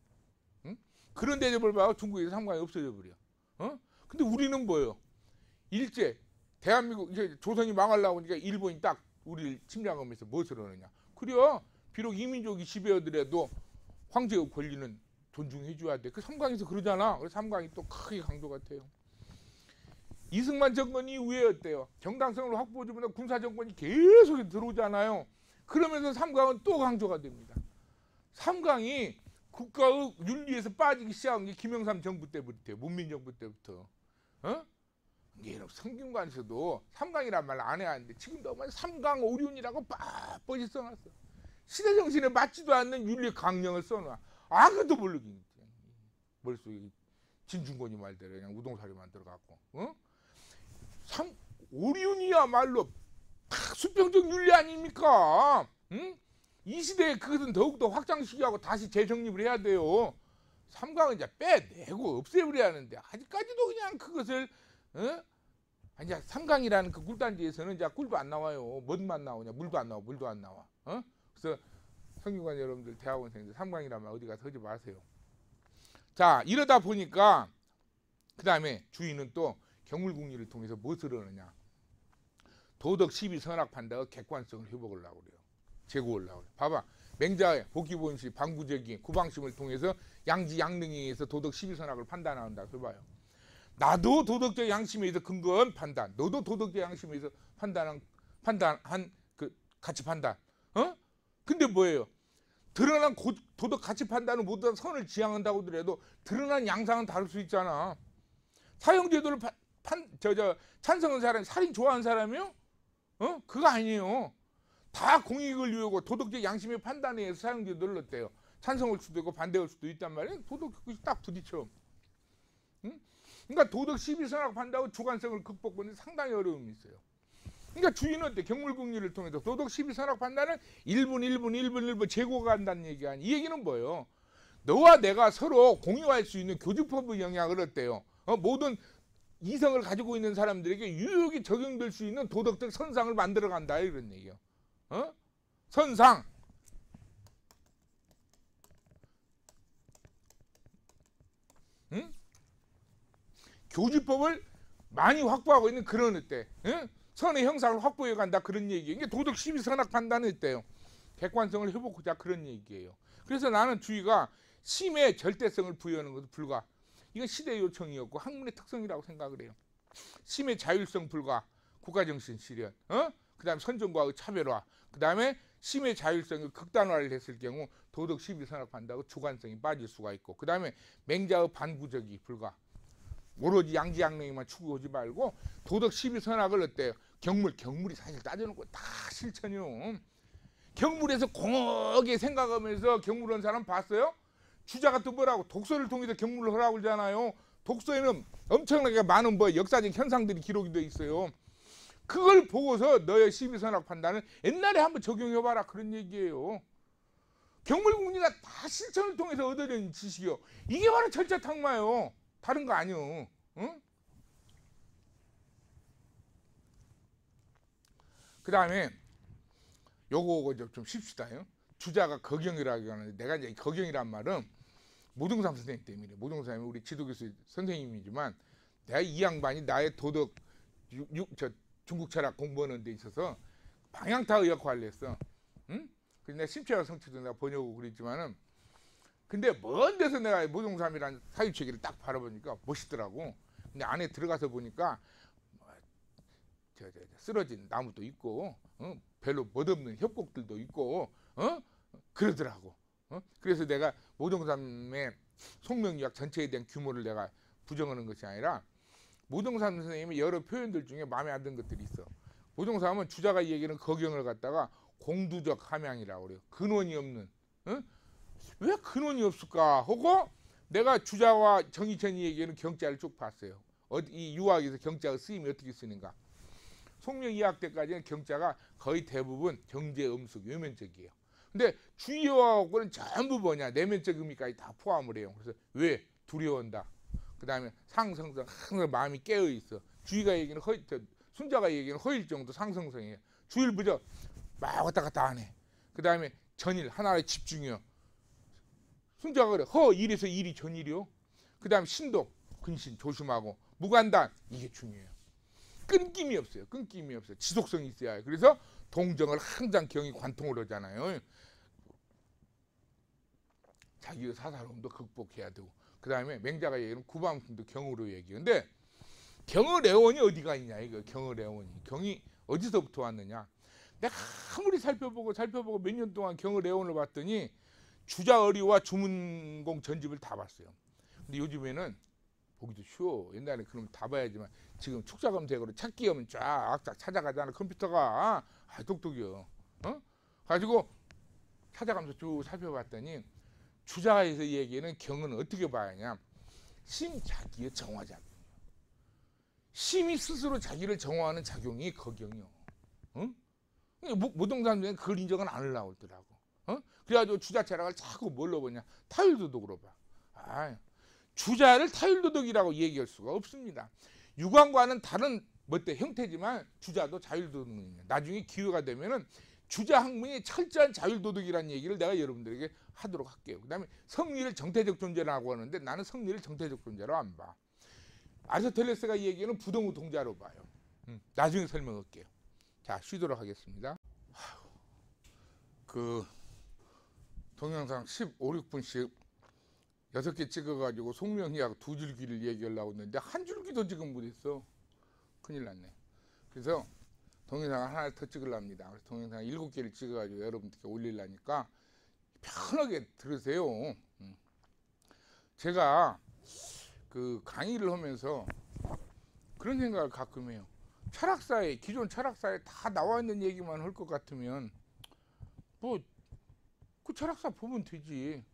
응? 그런 대접을 봐도 중국에서 삼강이 없어져 버려. 근데 우리는 뭐예요? 일제 대한민국 이제 조선이 망하려고 하니까 일본이 딱 우리를 침략하면서 무엇을 하느냐. 그래요. 비록 이민족이 지배하더라도 황제의 권리는 존중해줘야 돼. 그 삼강에서 그러잖아. 그래서 삼강이 또 크게 강조가 돼요. 이승만 정권 이후에 어때요? 정당성을 확보해주면 군사정권이 계속 들어오잖아요. 그러면서 삼강은 또 강조가 됩니다. 삼강이 국가의 윤리에서 빠지기 시작한 게 김영삼 정부 때부터예요. 문민정부 때부터. 이게 성균관에서도 삼강이란 말 안 해야 하는데 지금 너무 삼강 오륜이라고 빳빳이 써놨어. 시대정신에 맞지도 않는 윤리 강령을 써놔. 그것도 모르긴 머릿속에 진중권이 말대로 그냥 우동사리만 들어갔고. 오륜이야말로 수평적 윤리 아닙니까? 응? 이 시대에 그것은 더욱더 확장시키고 다시 재정립을 해야 돼요. 삼강은 이제 빼내고 없애버려야 하는데 아직까지도 그냥 그것을 이제 삼강이라는 그 꿀단지에서는 이제 꿀도 안 나와요. 뭔만 나오냐? 물도 안 나와. 그래서 성균관 여러분들 대학원생들 삼강이라면 어디 가서 하지 마세요. 자 이러다 보니까 그 다음에 주인은 또 경물궁리를 통해서 무엇을 하느냐? 도덕 시비 선악 판다가 객관성을 회복하려고 그래요. 제고하려고 그래요. 봐봐. 맹자의 복기본시 방구적인 구방심을 통해서 양지 양능에 의해서 도덕 시비 선악을 판단한다. 해봐요. 나도 도덕적 양심에 의해서 근거한 판단, 너도 도덕적 양심에 의해서 판단한 그 가치 판단. 근데 뭐예요? 드러난 도덕 가치 판단은 모두 다 선을 지향한다고 하더라도 드러난 양상은 다를 수 있잖아. 사형제도를 찬성한 사람이 살인 좋아하는 사람이요? 그거 아니에요. 다 공익을 위하고 도덕적 양심의 판단에 의해서 사형제도를 넣었대요. 찬성할 수도 있고 반대할 수도 있단 말이에요. 도덕 그것이 딱 부딪혀. 그러니까 도덕 시비 선악 판단하고 주관성을 극복하는 상당히 어려움이 있어요. 그러니까 주인은 어때? 경물궁리를 통해서 도덕 시비 선악 판단은 1분 재고가 한다는 얘기 아니. 이 얘기는 뭐예요? 너와 내가 서로 공유할 수 있는 교집법의 영향을 어때요? 모든 이성을 가지고 있는 사람들에게 유효하게 적용될 수 있는 도덕적 선상을 만들어 간다 이런 얘기예요. 선상. 교집법을 많이 확보하고 있는 그런 어때? 선의 형상을 확보해 간다 그런 얘기예요. 이게 도덕 시비 선악 판단은 어때요? 객관성을 회복하자 그런 얘기예요. 그래서 나는 주의가 심의 절대성을 부여하는 것도 불가. 이건 시대 요청이었고 학문의 특성이라고 생각을 해요. 심의 자율성 불가, 국가정신 실현, 그 다음에 선정과의 차별화, 그 다음에 심의 자율성을 극단화를 했을 경우 도덕 시비 선악 판단하고 주관성이 빠질 수가 있고, 그 다음에 맹자의 반구적이 불가. 오로지 양지양능에만 추구하지 말고 도덕 시비 선악을 어때요? 경물이 사실 따져놓고 다 실천이요. 경물에서 공하게 생각하면서 경물한 사람 봤어요? 주자가 또 뭐라고 독서를 통해서 경물을 하라고 그러잖아요. 독서에는 엄청나게 많은 역사적 현상들이 기록이 되어 있어요. 그걸 보고서 너의 시비선악 판단을 옛날에 한번 적용해봐라 그런 얘기예요. 경물국리가 다 실천을 통해서 얻어낸 지식이요. 이게 바로 절차탁마요. 다른 거 아니요. 응? 그 다음에 요거 좀 쉽시다. 주자가 거경이라고 하는데, 내가 이제 거경이란 말은 모동삼 선생님 때문에, 모동삼 선생님이 우리 지도교수 선생님이지만 내가 이 양반이 나의 도덕 중국 철학 공부하는 데 있어서 방향타 역할을 했어. 응? 그래서 내가 심취학 성취도 내가 번역하고 그랬지만은, 근데 먼 데서 내가 모동삼이라는 사유체계를 딱 바라보니까 멋있더라고. 근데 안에 들어가서 보니까 쓰러진 나무도 있고, 별로 멋없는 협곡들도 있고, 그러더라고. 그래서 내가 모동삼의 속명유학 전체에 대한 규모를 내가 부정하는 것이 아니라, 모동삼 선생님의 여러 표현들 중에 마음에 안 드는 것들이 있어. 모동삼은 주자가 얘기하는 거경을 갖다가 공두적 함양이라고 그래요. 근원이 없는. 왜 근원이 없을까 하고 내가 주자와 정의천이 얘기하는 경자를 쭉 봤어요. 이 유학에서 경자의 쓰임이 어떻게 쓰는가. 속명이학 때까지는 경자가 거의 대부분 경제, 음식, 외면적이에요. 근데 주의어하고는 전부 뭐냐, 내면적 의미까지 다 포함을 해요. 그래서 왜? 두려워한다. 그 다음에 상성성, 항상 마음이 깨어 있어. 주의가 얘기는 순자가 얘기는 허일 정도 상성성이에요. 주일부적 막 왔다 갔다 안 해. 그 다음에 전일, 하나의 집중이요. 순자가 그래. 일에서 일이 전일이요. 그 다음에 신독, 근신, 조심하고. 무간단, 이게 중요해요. 끊김이 없어요. 끊김이 없어요. 지속성이 있어야 해요. 그래서 동정을 항상 경이 관통을 하잖아요. 자기의 사사로움도 극복해야 되고. 그 다음에 맹자가 얘기하는 구방품도 경으로 얘기하는데, 경의 애원이 어디가 있냐 이거. 경의 애원이, 경이 어디서부터 왔느냐. 내가 아무리 살펴보고 몇 년 동안 경의 애원을 봤더니 주자어리와 주문공 전집을 다 봤어요. 근데 요즘에는 보기도 쉬워. 옛날에 그럼 다 봐야지만 지금 축자 검색으로 찾기 하면 쫙 찾아가잖아. 컴퓨터가 똑똑이요. 가지고 찾아가면서 쭉 살펴봤더니 주자에서 얘기하는 경은 어떻게 봐야 하냐. 심 자기의 정화작용. 심이 스스로 자기를 정화하는 작용이 거경이요. 모동사람들은 그걸 인정은 안 하려고 하더라고. 그래가지고 주자 철학을 자꾸 뭘로 보냐. 타율도덕으로 봐. 주자를 타율도덕이라고 얘기할 수가 없습니다. 유관과는 다른 형태지만 주자도 자율도덕이에요. 나중에 기회가 되면은 주자 학문이 철저한 자율도덕이라는 얘기를 내가 여러분들에게 하도록 할게요. 그 다음에 성리를 정태적 존재라고 하는데 나는 성리를 정태적 존재로 안 봐. 아리스토텔레스가 얘기하는 부동의 동자로 봐요. 나중에 설명할게요. 자, 쉬도록 하겠습니다. 그 동영상 15, 16분씩 6개 찍어가지고 속명이하고 2줄기를 얘기하려고 했는데 한 줄기도 지금 못했어. 큰일 났네. 그래서 동영상 하나 더 찍으려합니다. 그래서 동영상 7개를 찍어가지고 여러분들께 올리려니까 편하게 들으세요. 제가 그 강의를 하면서 그런 생각을 가끔 해요. 철학사에, 기존 철학사에 다 나와 있는 얘기만 할 것 같으면 그 철학사 보면 되지.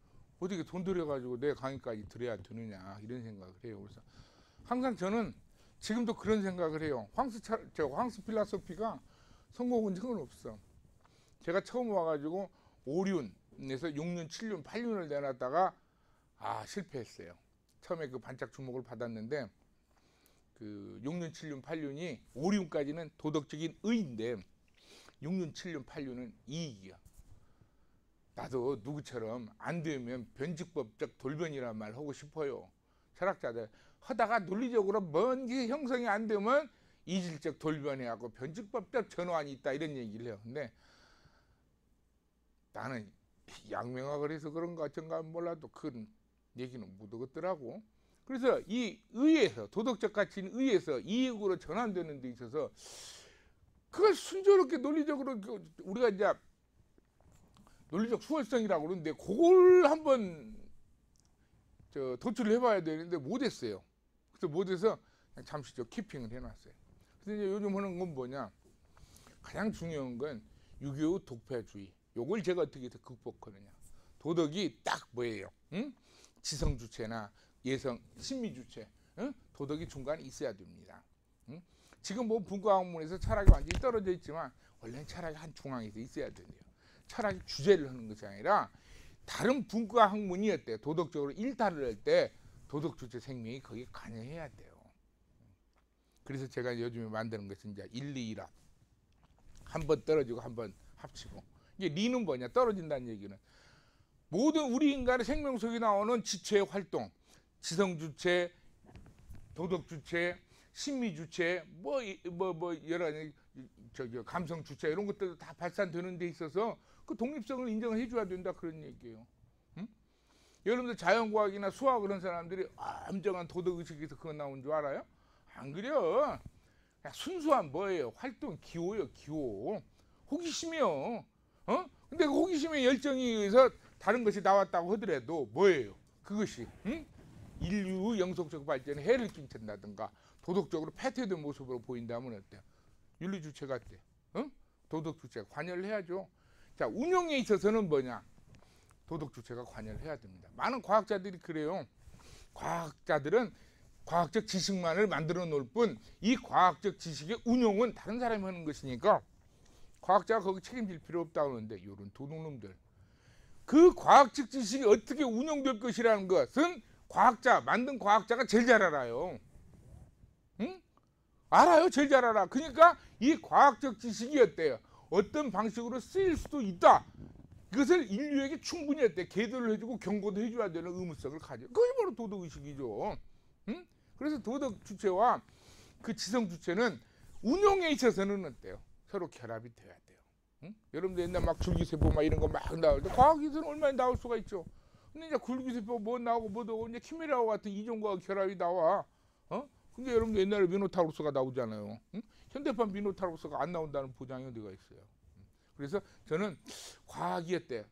어떻게 돈 들여가지고 내 강의까지 들어야 되느냐 이런 생각을 해요. 그래서 항상 저는 지금도 그런 생각을 해요. 황스 필라소피가 성공한 적은 없어. 제가 처음 와가지고 5륜에서 6륜, 7륜, 8륜을 내놨다가 실패했어요. 처음에 그 반짝 주목을 받았는데 그 6륜, 7륜, 8륜이 5륜까지는 도덕적인 의인데 6륜, 7륜, 8륜은 이익이야. 나도 누구처럼 안 되면 변직법적 돌변이란 말 하고 싶어요. 철학자들 하다가 논리적으로 뭔 게 형성이 안 되면 이질적 돌변해하고 변직법적 전환이 있다 이런 얘기를 해요. 근데 나는 양명학을 해서 그런가 어쩐가 몰라도 그런 얘기는 못 하겠더라고. 그래서 이 의에서 도덕적 가치인 의에서 이익으로 전환되는 데 있어서 그걸 순조롭게 논리적으로 우리가 이제 논리적 수월성이라고 그러는데 그걸 한번 도출을 해봐야 되는데 못했어요. 그래서 못해서 그냥 잠시 키핑을 해놨어요. 그래서 이제 요즘 하는 건 뭐냐, 가장 중요한 건 유교의 독패주의. 요걸 제가 어떻게 극복하느냐. 도덕이 딱 뭐예요? 지성주체나 예성, 신미주체, 도덕이 중간에 있어야 됩니다. 지금 뭐 분과학문에서 철학이 완전히 떨어져 있지만 원래는 철학이 한 중앙에서 있어야 된대요. 철학이 주제를 하는 것이 아니라 다른 분과학문이 어때요? 도덕적으로 일탈을 할 때 도덕 주체 생명이 거기에 관여해야 돼요. 그래서 제가 요즘에 만드는 것은 이제 1, 2, 1합. 한 번 떨어지고 한 번 합치고. 이게 리는 뭐냐? 떨어진다는 얘기는 모든 우리 인간의 생명 속에 나오는 지체의 활동, 지성 주체, 도덕 주체, 심리 주체, 뭐 여러 가지 감성 주체 이런 것들도 다 발산되는 데 있어서 그 독립성을 인정을 해줘야 된다 그런 얘기예요. 응? 여러분들 자연과학이나 수학 그런 사람들이 엄정한 도덕 의식에서 그거 나온 줄 알아요? 안 그래요. 순수한 뭐예요? 활동 기호요, 기호. 호기심이요. 근데 그 호기심의 열정에 의해서 다른 것이 나왔다고 하더라도 뭐예요? 그것이 인류 영속적 발전에 해를 끼친다든가 도덕적으로 패퇴된 모습으로 보인다면 어때요? 윤리 주체가 어때요? 도덕 주체가 관여를 해야죠. 자, 운용에 있어서는 뭐냐? 도덕 주체가 관여를 해야 됩니다. 많은 과학자들이 그래요. 과학자들은 과학적 지식만을 만들어 놓을 뿐 이 과학적 지식의 운용은 다른 사람이 하는 것이니까 과학자가 거기 책임질 필요 없다고 하는데 이런 도둑놈들. 그 과학적 지식이 어떻게 운용될 것이라는 것은 만든 과학자가 제일 잘 알아요. 응? 알아요. 제일 잘 알아. 그러니까 이 과학적 지식이 어때요? 어떤 방식으로 쓰일 수도 있다. 이것을 인류에게 충분히 계도를 해주고 경고도 해줘야 되는 의무성을 가져. 그게 바로 도덕의식이죠. 응? 그래서 도덕 주체와 그 지성 주체는 운용에 있어서는 어때요? 서로 결합이 돼야 돼요. 응? 여러분들 옛날 막 줄기세포 막 이런 거 막 나올 때 과학에서는 얼마나 나올 수가 있죠. 근데 이제 줄기세포 뭐 나오고 뭐 나오고 이제 키메라와 같은 이종과 결합이 나와. 근데 여러분들 옛날에 미노타우루스가 나오잖아요. 응? 현대판 미노타우루스가 안 나온다는 보장이 어디가 있어요. 그래서 저는 과학이 어때?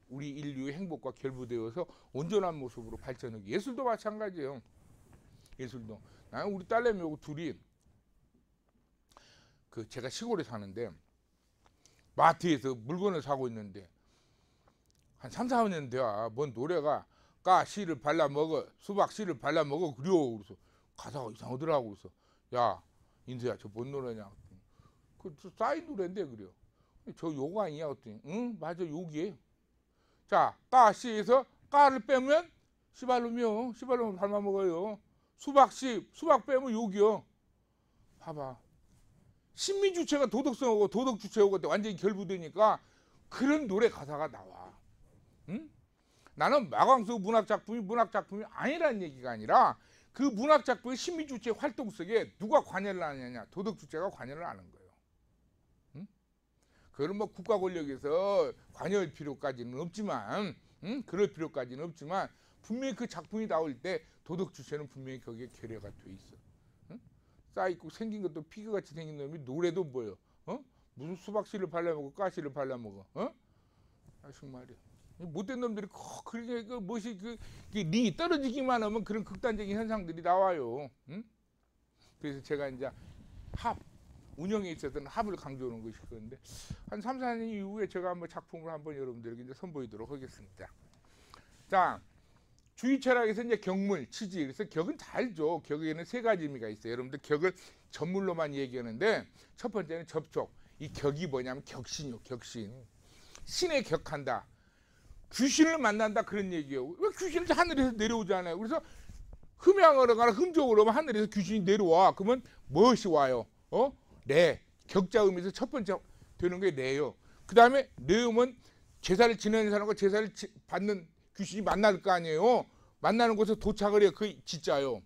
우리 인류의 행복과 결부되어서 온전한 모습으로 발전하기. 예술도 마찬가지예요. 예술도. 나는 우리 딸내미하고 둘이 제가 시골에 사는데 마트에서 물건을 사고 있는데 한 3, 4년 돼야 뭔 노래가 까 씨를 발라 먹어 수박 씨를 발라 먹어 그려. 그래서 가사가 이상하더라고. 그래서 야 인수야 저 뭔 노래냐? 그 싸이 노래인데 그래요. 저 욕 아니야? 그랬더니 응 맞아 욕이에요. 자, 까 씨에서 까를 빼면 씨발놈이요. 씨발놈 밟아 먹어요. 수박 빼면 욕이요. 봐봐. 심리 주체가 도덕성하고 도덕 주체하고 완전히 결부되니까 그런 노래 가사가 나와. 응? 나는 마광석 문학 작품이 아니라는 얘기가 아니라 그 문학 작품의 심리 주체 활동 속에 누가 관여를 하느냐? 도덕 주체가 관여를 하는 거예요. 응? 그건 뭐 국가 권력에서 관여할 필요까지는 없지만, 그럴 필요까지는 없지만 분명히 그 작품이 나올 때 도덕 주체는 분명히 거기에 결여가 돼 있어. 쌓이고 생긴 것도 피규어같이 생긴 놈이 노래도 뭐예요? 무슨 수박씨를 발라먹어 가시를 발라먹어? 정말이야. 못된 놈들이 그렇게 링이 떨어지기만 하면 그런 극단적인 현상들이 나와요. 그래서 제가 이제 운영에 있어서는 합을 강조하는 것이 그런데 한 3, 4년 이후에 제가 한번 작품을 한번 여러분들에게 이제 선보이도록 하겠습니다. 자, 주의 철학에서 이제 격물, 치지. 그래서 격은 다 알죠. 격에는 세 가지 의미가 있어요. 여러분들 격을 전물로만 얘기하는데 첫 번째는 접촉. 이 격이 뭐냐면 격신이요. 격신. 신에 격한다. 귀신을 만난다 그런 얘기예요. 왜 귀신이 하늘에서 내려오잖아요. 그래서 흠양하거나 흠적으로 하면 하늘에서 귀신이 내려와. 그러면 무엇이 와요? 격자 의미에서 첫 번째 되는 게 내요. 그 다음에 내음은 제사를 지내는 사람과 제사를 받는 귀신이 만날 거 아니에요. 만나는 곳에 도착을 해요. 그 지자요.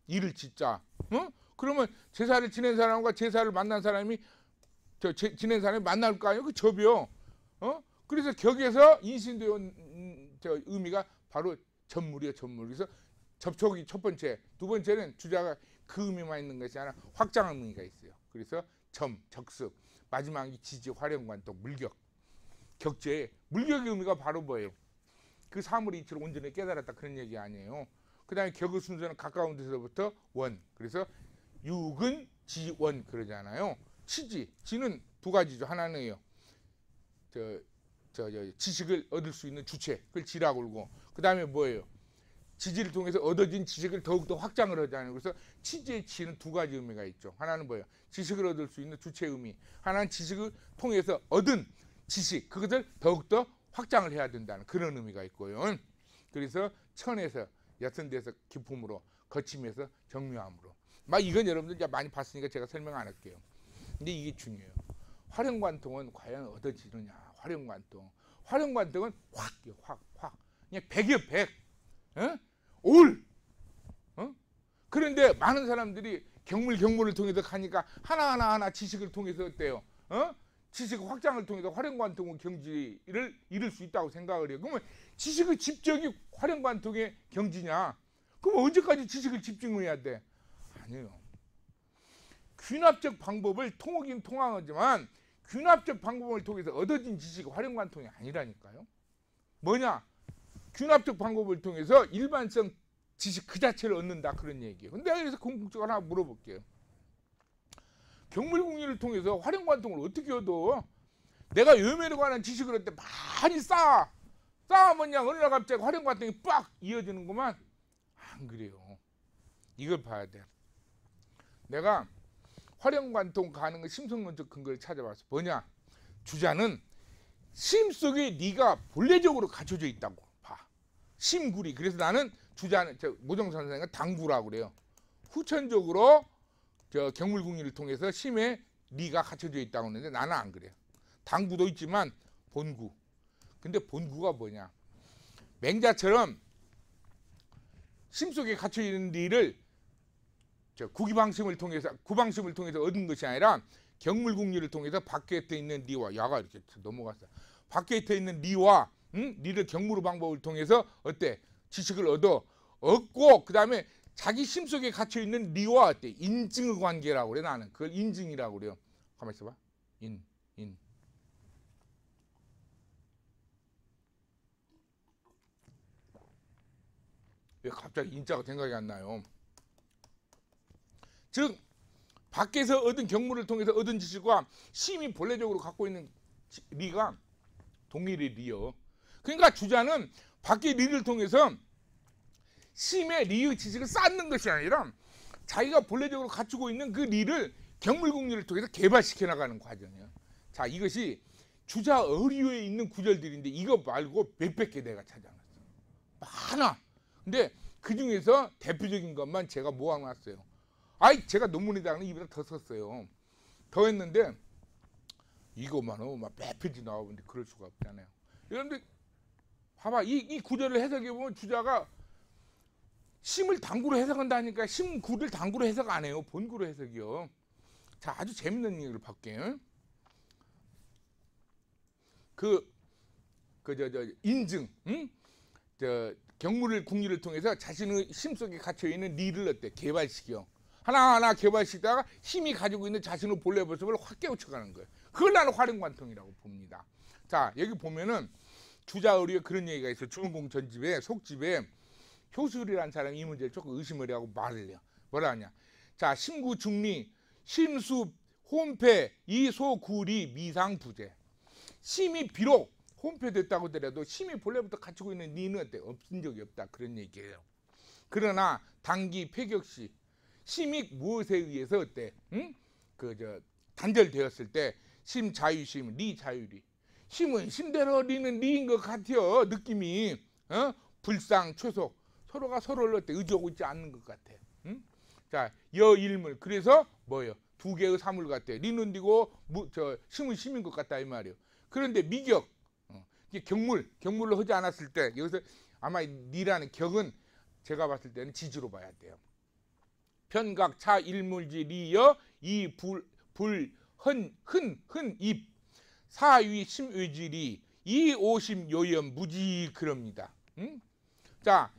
이를 지자. 그러면 제사를 지낸 사람과 제사를 만난 사람이 지낸 사람이 만날 거 아니에요. 그 접이요. 그래서 격에서 인신되온 의미가 바로 접물이에요. 접물. 그래서 접촉이 첫 번째. 두 번째는 주자가 그 의미만 있는 것이 아니라 확장한 의미가 있어요. 그래서 적습. 마지막이 지지, 활용관, 또 물격. 격제의 물격의 의미가 바로 뭐예요? 그 사물의 이치를 온전히 깨달았다 그런 얘기 아니에요. 그 다음에 격의 순서는 가까운 데서부터 원. 그래서 육은 지원 그러잖아요. 치지. 지는 두 가지죠. 하나는요. 지식을 얻을 수 있는 주체. 그걸 지라고 그러고. 그 다음에 뭐예요? 지지를 통해서 얻어진 지식을 더욱더 확장을 하잖아요. 그래서 취지의 취는 두 가지 의미가 있죠. 하나는 뭐예요? 지식을 얻을 수 있는 주체 의미. 하나는 지식을 통해서 얻은 지식, 그것을 더욱더 확장을 해야 된다는 그런 의미가 있고요. 그래서 천에서 여선대에서 기품으로, 거침에서 정묘함으로. 막 이건 여러분들 이제 많이 봤으니까 제가 설명 안 할게요. 근데 이게 중요해요. 화령관통은 과연 얻어지느냐? 화령관통. 화령관통은 확, 그냥 100이요, 100. 어? 올. 어? 그런데 많은 사람들이 경물을 통해서 가니까 하나하나 지식을 통해서 어때요? 지식 확장을 통해서 화령관통의 경지를 이룰 수 있다고 생각을 해요. 그러면 지식의 집적이 화령관통의 경지냐? 그럼 언제까지 지식을 집중해야 돼? 아니에요. 균합적 방법을 통하긴 통하지만 균합적 방법을 통해서 얻어진 지식이 화령관통이 아니라니까요. 뭐냐? 균합적 방법을 통해서 일반성 지식 그 자체를 얻는다, 그런 얘기예요. 근데 여기서 궁극적으로 하나 물어볼게요. 경물궁리를 통해서 화령관통을 어떻게 얻어? 내가 여매에 관한 지식을 얻을 때 많이 쌓아보냐 어느 날 갑자기 화령관통이 빡 이어지는구만. 안 그래요. 이걸 봐야 돼. 내가 화령관통 가능한 심성론적 근거를 찾아봤어. 뭐냐? 주자는 심 속에 네가 본래적으로 갖춰져 있다고 봐. 심구리. 그래서 나는 주자는 모종 선생은 당구라고 그래요. 후천적으로 경물궁리를 통해서 심에 네가 갖춰져 있다고 하는데 나는 안 그래요. 당구도 있지만 본구. 근데 본구가 뭐냐? 맹자처럼 심 속에 갖춰 있는 니를 구방심을 통해서 얻은 것이 아니라 경물궁리를 통해서 밖에 있는 니와 야가 이렇게 넘어갔어. 밖에 있는 니와 니를 경무르 방법을 통해서 어때? 지식을 얻고 그 다음에 자기 심 속에 갇혀 있는 니와 어때? 인증의 관계라고 그래. 나는 그걸 인증이라고 그래요. 가만 있어봐. 인. 왜 갑자기 인자가 생각이 안 나요? 즉 밖에서 얻은 경물을 통해서 얻은 지식과 심이 본래적으로 갖고 있는 리가 동일의 리요. 그러니까 주자는 밖의 리를 통해서 심의 리의 지식을 쌓는 것이 아니라 자기가 본래적으로 갖추고 있는 그 리를 경물궁리를 통해서 개발시켜 나가는 과정이에요. 자, 이것이 주자 어류에 있는 구절들인데 이거 말고 몇백 개 내가 찾아놨어. 많아. 근데 그 중에서 대표적인 것만 제가 모아놨어요. 제가 논문에다가는 이보다 더 썼어요. 더 했는데 이것만은 막 몇 페이지 나오는데 그럴 수가 없잖아요. 그런데 봐봐, 이 구절을 해석해 보면 주자가 심을 당구로 해석한다니까 심구를 당구로 해석 안 해요. 본구로 해석이요. 자, 아주 재밌는 얘기를 볼게요. 인증, 경물을 궁리를 통해서 자신의 심 속에 갇혀 있는 리를 어때? 개발시켜. 하나하나 개발시키다가 힘이 가지고 있는 자신의 본래 모습을 확 깨우쳐가는 거예요. 그걸 나는 화령관통이라고 봅니다. 자, 여기 보면은 주자 의류에 그런 얘기가 있어요. 주문공 전집에 속집에 효술이라는 사람이 이 문제를 조금 의심을 하고 말을 해요. 뭐라 하냐? 자, 심구 중리, 심수, 혼패, 이소구리, 미상부재. 심이 비록 혼패됐다고 하더라도 심이 본래부터 갖추고 있는 니는 어때? 없은 적이 없다. 그런 얘기예요. 그러나 당기 폐격시 심이 무엇에 의해서 어때? 단절되었을 때 심 자유심, 리 자유리. 심은 심대로 리는 리인 것 같아요. 느낌이 불상, 초속 서로가 서로를 어때? 의지하고 있지 않는 것 같아. 자, 여일물. 그래서 뭐예요? 두 개의 사물 같아. 리는 리고 심은 심인 것 같다 이 말이에요. 그런데 미격, 이게 경물로 하지 않았을 때 여기서 아마 리라는 격은 제가 봤을 때는 지지로 봐야 돼요. 편각 차 일물지 리여 이불흔입 사위 심의지리 이오심 요염 무지 그럽니다. 자,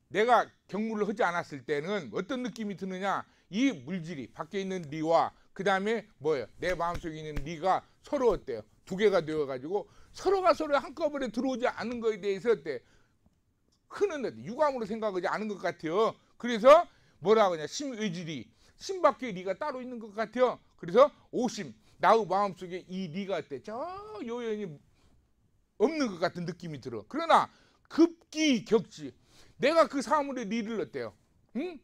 내가 경물을 하지 않았을 때는 어떤 느낌이 드느냐? 이 물질이 밖에 있는 리와 그 다음에 뭐예요? 내 마음속에 있는 리가 서로 어때요? 두 개가 되어가지고 서로가 서로 한꺼번에 들어오지 않는 것에 대해서 어때? 흔은 유감으로 생각하지 않은 것 같아요. 그래서 뭐라고 하냐? 심의지리. 심 밖에 리가 따로 있는 것 같아요. 그래서 오심. 나의 마음속에 이 리가 어때? 저 요연이 없는 것 같은 느낌이 들어. 그러나 급기 격지. 내가 그 사물의 리를 어때요? 응?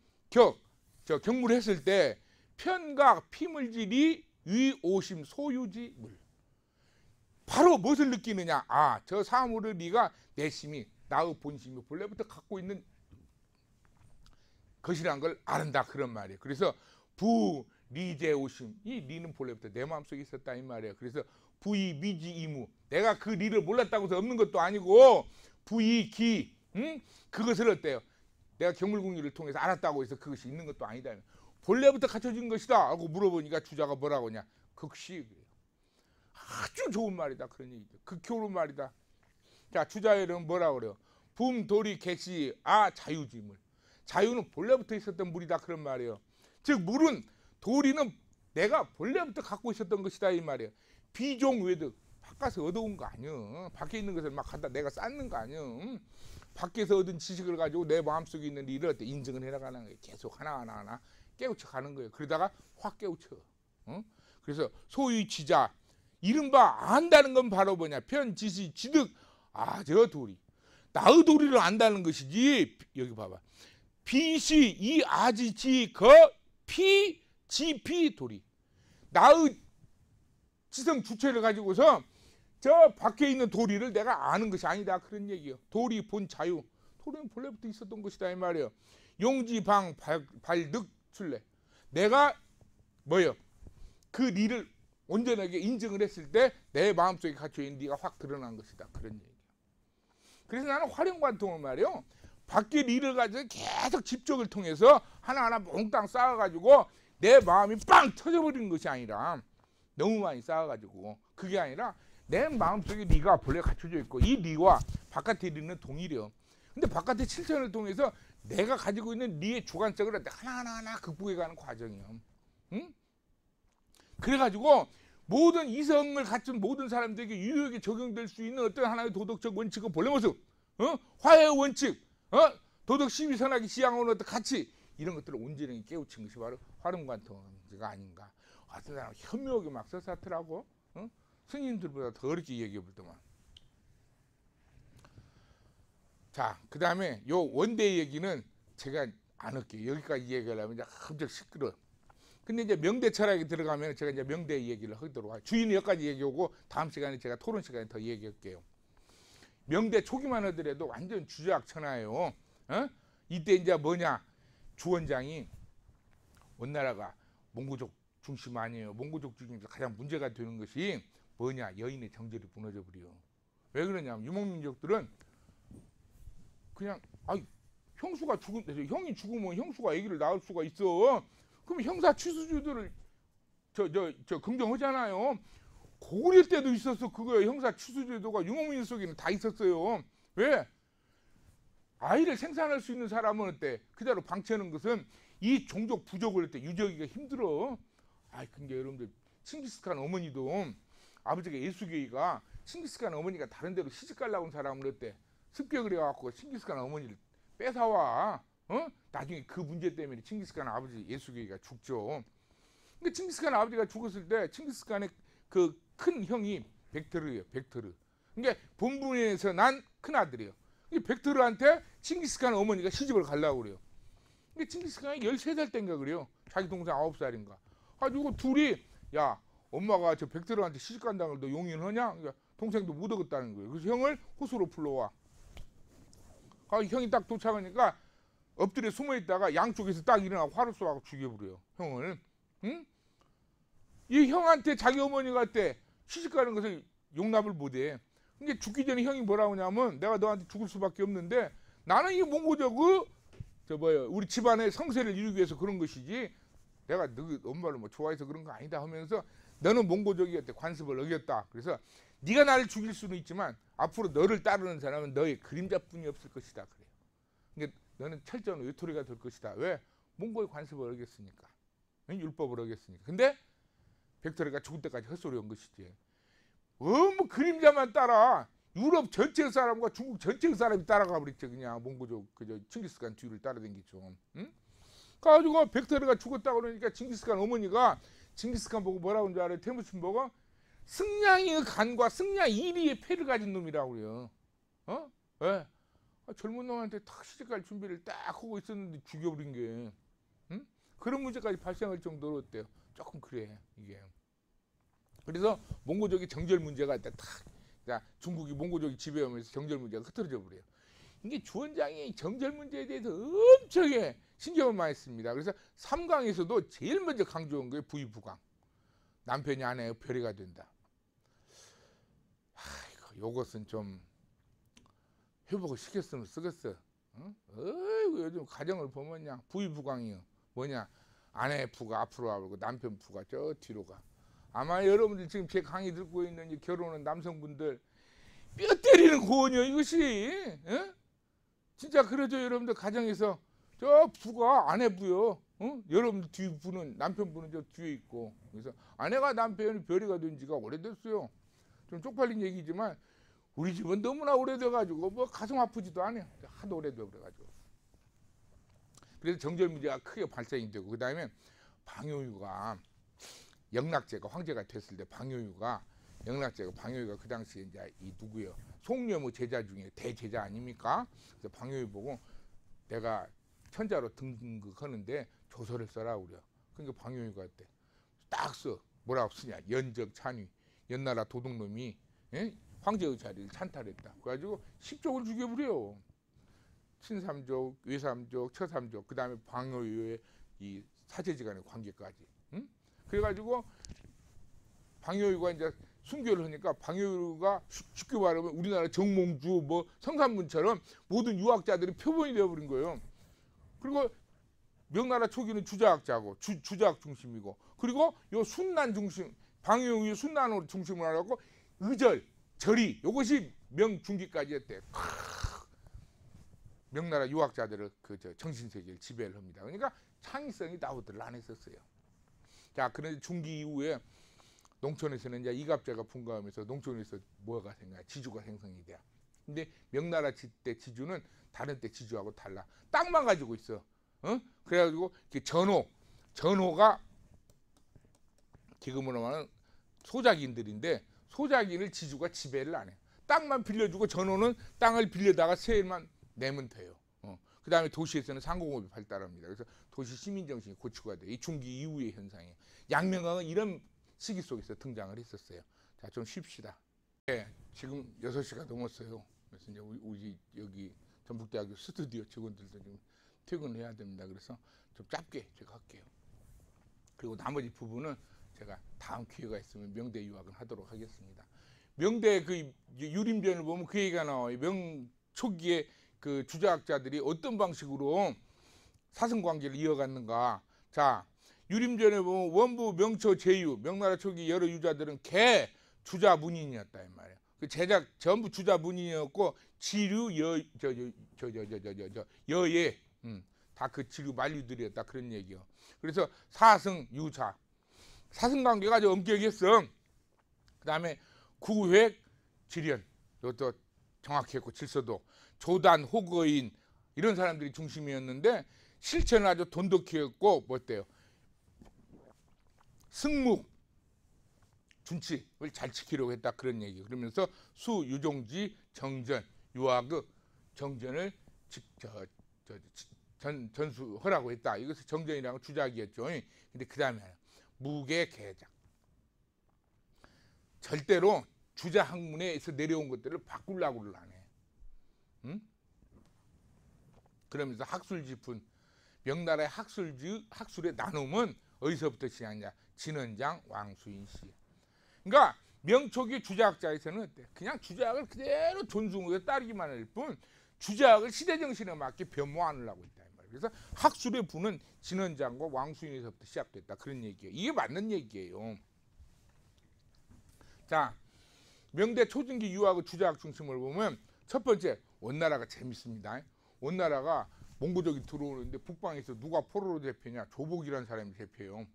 경물했을 때 편각 피물질이 위오심 소유지물. 바로 무엇을 느끼느냐? 아, 저 사물의 리가 내심이 나의 본심이 본래부터 갖고 있는 것이란 걸 아는다 그런 말이에요. 그래서 부리제오심, 이 리는 본래부터 내 마음속에 있었다 이 말이에요. 그래서 부이미지이무, 내가 그 리를 몰랐다고 해서 없는 것도 아니고 부이기, 그것을 어때요? 내가 경물궁리를 통해서 알았다고 해서 그것이 있는 것도 아니다. 본래부터 갖춰진 것이다 하고 물어보니까 주자가 뭐라고 하냐? 극시. 아주 좋은 말이다 그런 얘기죠. 극효로운 말이다. 자, 주자열은 뭐라고 그래요? 붐도리 객시 자유지물. 자유는 본래부터 있었던 물이다 그런 말이에요. 즉 물은, 도리는 내가 본래부터 갖고 있었던 것이다 이 말이에요. 비종외득, 바깥에서 얻어온 거 아니야. 밖에 있는 것을 막 갖다 내가 쌓는 거 아니야. 밖에서 얻은 지식을 가지고 내 마음속에 있는 일을 어때 인증을 해나가는 거예요. 계속 하나하나 깨우쳐 가는 거예요. 그러다가 확 깨우쳐. 그래서 소위 지자, 이른바 안다는 건 바로 뭐냐? 편지시 지득 저 도리, 나의 도리를 안다는 것이지. 여기 봐봐. 비시 이 아지지 피 지피 도리, 나의 지성 주체를 가지고서 저 밖에 있는 도리를 내가 아는 것이 아니다 그런 얘기예요. 도리 본 자유, 도리는 본래부터 있었던 것이다 이 말이에요. 용지방 발득 출래, 내가 뭐예요? 그 리를 온전하게 인증을 했을 때 내 마음속에 갇혀있는 네가 확 드러난 것이다 그런 얘기예요. 그래서 나는 활용관통을 말이에요. 밖에 리를 가지고 계속 집적을 통해서 하나하나 몽땅 쌓아가지고 내 마음이 빵 터져버리는 것이 아니라, 너무 많이 쌓아가지고 그게 아니라 내 마음속에 리가 본래 갖춰져 있고 이 리와 바깥의 리는 동일해요. 근데 바깥의 실천을 통해서 내가 가지고 있는 리의 주관적을 하나하나 극복해가는 과정이에요. 응? 그래가지고 모든 이성을 갖춘 모든 사람들에게 유효하게 적용될 수 있는 어떤 하나의 도덕적 원칙은 본래 모습, 화해의 원칙, 도덕 시비 선악이 지향하는 어떤 가치, 이런 것들을 온전히 깨우친 것이 바로 활용관통가 아닌가. 어떤 사람 현묘하게 막 써사더라고. 스님들보다 더 어렵게 얘기해 볼더만. 자, 그 다음에 요 원대 얘기는 제가 안 할게요. 여기까지 얘기하려면 이제 엄청 시끄러워. 근데 이제 명대 철학에 들어가면 제가 이제 명대 얘기를 하도록 하죠. 주인은 여기까지 얘기하고 다음 시간에 제가 토론 시간에 더 얘기할게요. 명대 초기만 하더라도 완전 주저학천하예요. 이때 이제 뭐냐? 주원장이 원나라가 몽고족 중심 아니에요. 몽고족 중에서 가장 문제가 되는 것이 뭐냐? 여인의 정절이 무너져 버려. 왜 그러냐면 유목민족들은 그냥 형수가 형이 죽으면 형수가 아기를 낳을 수가 있어. 그럼 형사 취수주들을 긍정하잖아요. 고구려 때도 있었어. 그거예요. 형사 취수제도가 유목민 속에는 다 있었어요. 왜? 아이를 생산할 수 있는 사람은 어때? 그대로 방치하는 것은 이 종족 부족을 때 유지하기가 힘들어. 그러니까 여러분들 칭기스칸 어머니도 아버지가 예수계이가 칭기스칸 어머니가 다른 데로 시집 가려고 온 사람은 어때? 습격을 해갖고 칭기스칸 어머니를 뺏어와. 나중에 그 문제 때문에 칭기스칸 아버지 예수계이가 죽죠. 근데 칭기스칸 아버지가 죽었을 때 칭기스칸의 그 큰 형이 백터르예요. 백터르. 그러니까 본분에서 난 큰아들이에요. 백터르한테 칭기스칸 어머니가 시집을 가려고 그래요. 근데 칭기스칸이 13살 때인가 그래요. 자기 동생 9살인가. 가지고 둘이 야, 엄마가 저 백터르한테 시집 간다는 걸 너 용인하냐? 그러니까 동생도 못 오겠다는 거예요. 그래서 형을 호수로 불러와. 형이 딱 도착하니까 엎드려 숨어있다가 양쪽에서 딱 일어나고 화를 쏘고 죽여버려요. 형을. 응? 이 형한테 자기 어머니가 어때? 시집가는 것을 용납을 못해. 그러니까 죽기 전에 형이 뭐라고 하냐면 내가 너한테 죽을 수밖에 없는데 나는 이 몽고족 우리 집안의 성세를 이루기 위해서 그런 것이지 내가 너 엄마를 뭐 좋아해서 그런 거 아니다 하면서 너는 몽고족이었대. 관습을 어겼다. 그래서 네가 나를 죽일 수는 있지만 앞으로 너를 따르는 사람은 너의 그림자뿐이 없을 것이다. 그래요. 그러니까 너는 철저한 외톨이가 될 것이다. 왜? 몽고의 관습을 어겼으니까. 율법을 어겼으니까. 근데 백터르가 죽을 때까지 헛소리 한 것이지. 뭐 그림자만 따라 유럽 전체 사람과 중국 전체 사람이 따라가 버렸죠. 그냥 몽고족 칭기스칸 뒤를 따라다니죠. 응? 그래가지고 백터르가 죽었다고 그러니까 칭기스칸 어머니가 칭기스칸 보고 뭐라고 하는 줄 알아요? 태무침 보고 승냥이의 간과 승냥 이리의 패를 가진 놈이라고 그래요. 왜? 젊은 놈한테 탁 시집갈 준비를 딱 하고 있었는데 죽여버린 게, 응? 그런 문제까지 발생할 정도로 어때요? 조금 그래 이게. 그래서 몽고족이 정절 문제가 있다. 딱 중국이 몽고족이 지배하면서 정절 문제가 흐트러져 버려요. 이게 주원장이 정절 문제에 대해서 엄청나게 신경을 많이 씁니다. 그래서 3강에서도 제일 먼저 강조한 게 부의부강. 남편이 아내의 별이가 된다. 요것은 좀 회복을 시켰으면 쓰겠어. 응? 어이구, 요즘 가정을 보면야 부의부강이요. 뭐냐, 아내 부가 앞으로 가고 남편 부가 저 뒤로 가. 아마 여러분들 지금 제 강의 듣고 있는 이 결혼한 남성분들 뼈 때리는 고언이요 이것이. 응? 진짜 그러죠. 여러분들 가정에서 저 부가 아내 부요. 응? 여러분들 뒤 부는 남편 부는 저 뒤에 있고. 그래서 아내가 남편이 별이가 된 지가 오래됐어요. 좀 쪽팔린 얘기지만 우리 집은 너무나 오래돼가지고 뭐 가슴 아프지도 않아요. 하도 오래돼 그래가지고. 그래서 정절 문제가 크게 발생이 되고, 그 다음에 방효유가 영락제가 황제가 됐을 때 방효유가 그 당시에 이제 이 누구요? 송려무 제자 중에 대제자 아닙니까? 그래서 방효유 보고 내가 천자로 등극하는데 조서를 써라 그래요. 그러니까 방효유가 어때? 딱 써. 뭐라고 쓰냐? 연적 찬위. 연나라 도둑놈이 황제의 자리를 찬탈했다. 그래가지고 10족을 죽여버려요. 친삼족, 외삼족, 처삼족, 그 다음에 방효유의 이 사제지간의 관계까지. 응? 그래가지고 방효유가 이제 순교를 하니까 방효유가 쉽게 말하면 우리나라 정몽주 뭐 성산문처럼 모든 유학자들이 표본이 되어버린 거예요. 그리고 명나라 초기는 주자학자고 주자학 중심이고, 그리고 요 순난 중심, 방효유의 순난으로 중심을 하고 의절, 절이 요것이 명중기까지 했대. 명나라 유학자들을 그 정신세계를 지배를 합니다. 그러니까 창의성이 나오들 안 했었어요. 자, 그런데 중기 이후에 농촌에서는 이제 이갑제가 분가하면서 농촌에서 뭐가 생겨요? 지주가 생성이 돼요. 근데 명나라 때 지주는 다른 때 지주하고 달라. 땅만 가지고 있어. 그래가지고 전호가 지금으로 말하는 소작인들인데 소작인을 지주가 지배를 안 해. 땅만 빌려주고 전호는 땅을 빌려다가 세일만 내면 돼요. 그 다음에 도시에서는 상공업이 발달합니다. 그래서 도시 시민정신이 고취가 돼요. 이 중기 이후의 현상이에요. 양명강은 이런 시기 속에서 등장을 했었어요. 자, 좀 쉽시다. 네, 지금 6시가 넘었어요. 그래서 이제 우리 여기 전북대학교 스튜디오 직원들도 좀 퇴근을 해야 됩니다. 그래서 좀 짧게 제가 할게요. 그리고 나머지 부분은 제가 다음 기회가 있으면 명대 유학을 하도록 하겠습니다. 명대 그 유림변을 보면 그 얘기가 나와요. 명 초기에 그 주자학자들이 어떤 방식으로 사승관계를 이어갔는가. 자, 유림전에 보면 원부 명초 제유, 명나라 초기 여러 유자들은 개 주자 문인이었다 이 말이에요. 그 제작 전부 주자 문인이었고 지류 여예 다 그 지류 만류들이었다 그런 얘기요. 그래서 사승 유자 사승 관계가 아주 엄격했어. 그다음에 구획 지련 이것도 정확했고 질서도 조단 호거인 이런 사람들이 중심이었는데 실체는 아주 돈독했고 뭐 어때요? 승무 준칙을 잘 지키려고 했다 그런 얘기. 그러면서 수 유종지 정전 유학의 정전을 전수하라고 했다. 이것을 정전이라고 주작이었죠. 근데 그 다음에 무계 계작. 절대로 주자 학문에서 내려온 것들을 바꾸려고를 안 해. 응? 그러면서 학술 짚은 명나라의 학술의 나눔은 어디서부터 시작하냐? 진원장 왕수인 씨. 그러니까 명초기 주자학자에서는 어때? 그냥 주자학을 그대로 존중하고 따르기만 할 뿐 주자학을 시대 정신에 맞게 변모 안 하려고 했다. 그래서 학술의 부는 진원장과 왕수인에서부터 시작됐다. 그런 얘기예요. 이게 맞는 얘기예요. 자, 명대 초중기 유학의 주자학 중심을 보면 첫 번째 원나라가 재밌습니다. 원나라가 몽고족이 들어오는데 북방에서 누가 포로로 대표냐? 조복이라는 사람이 대표예요.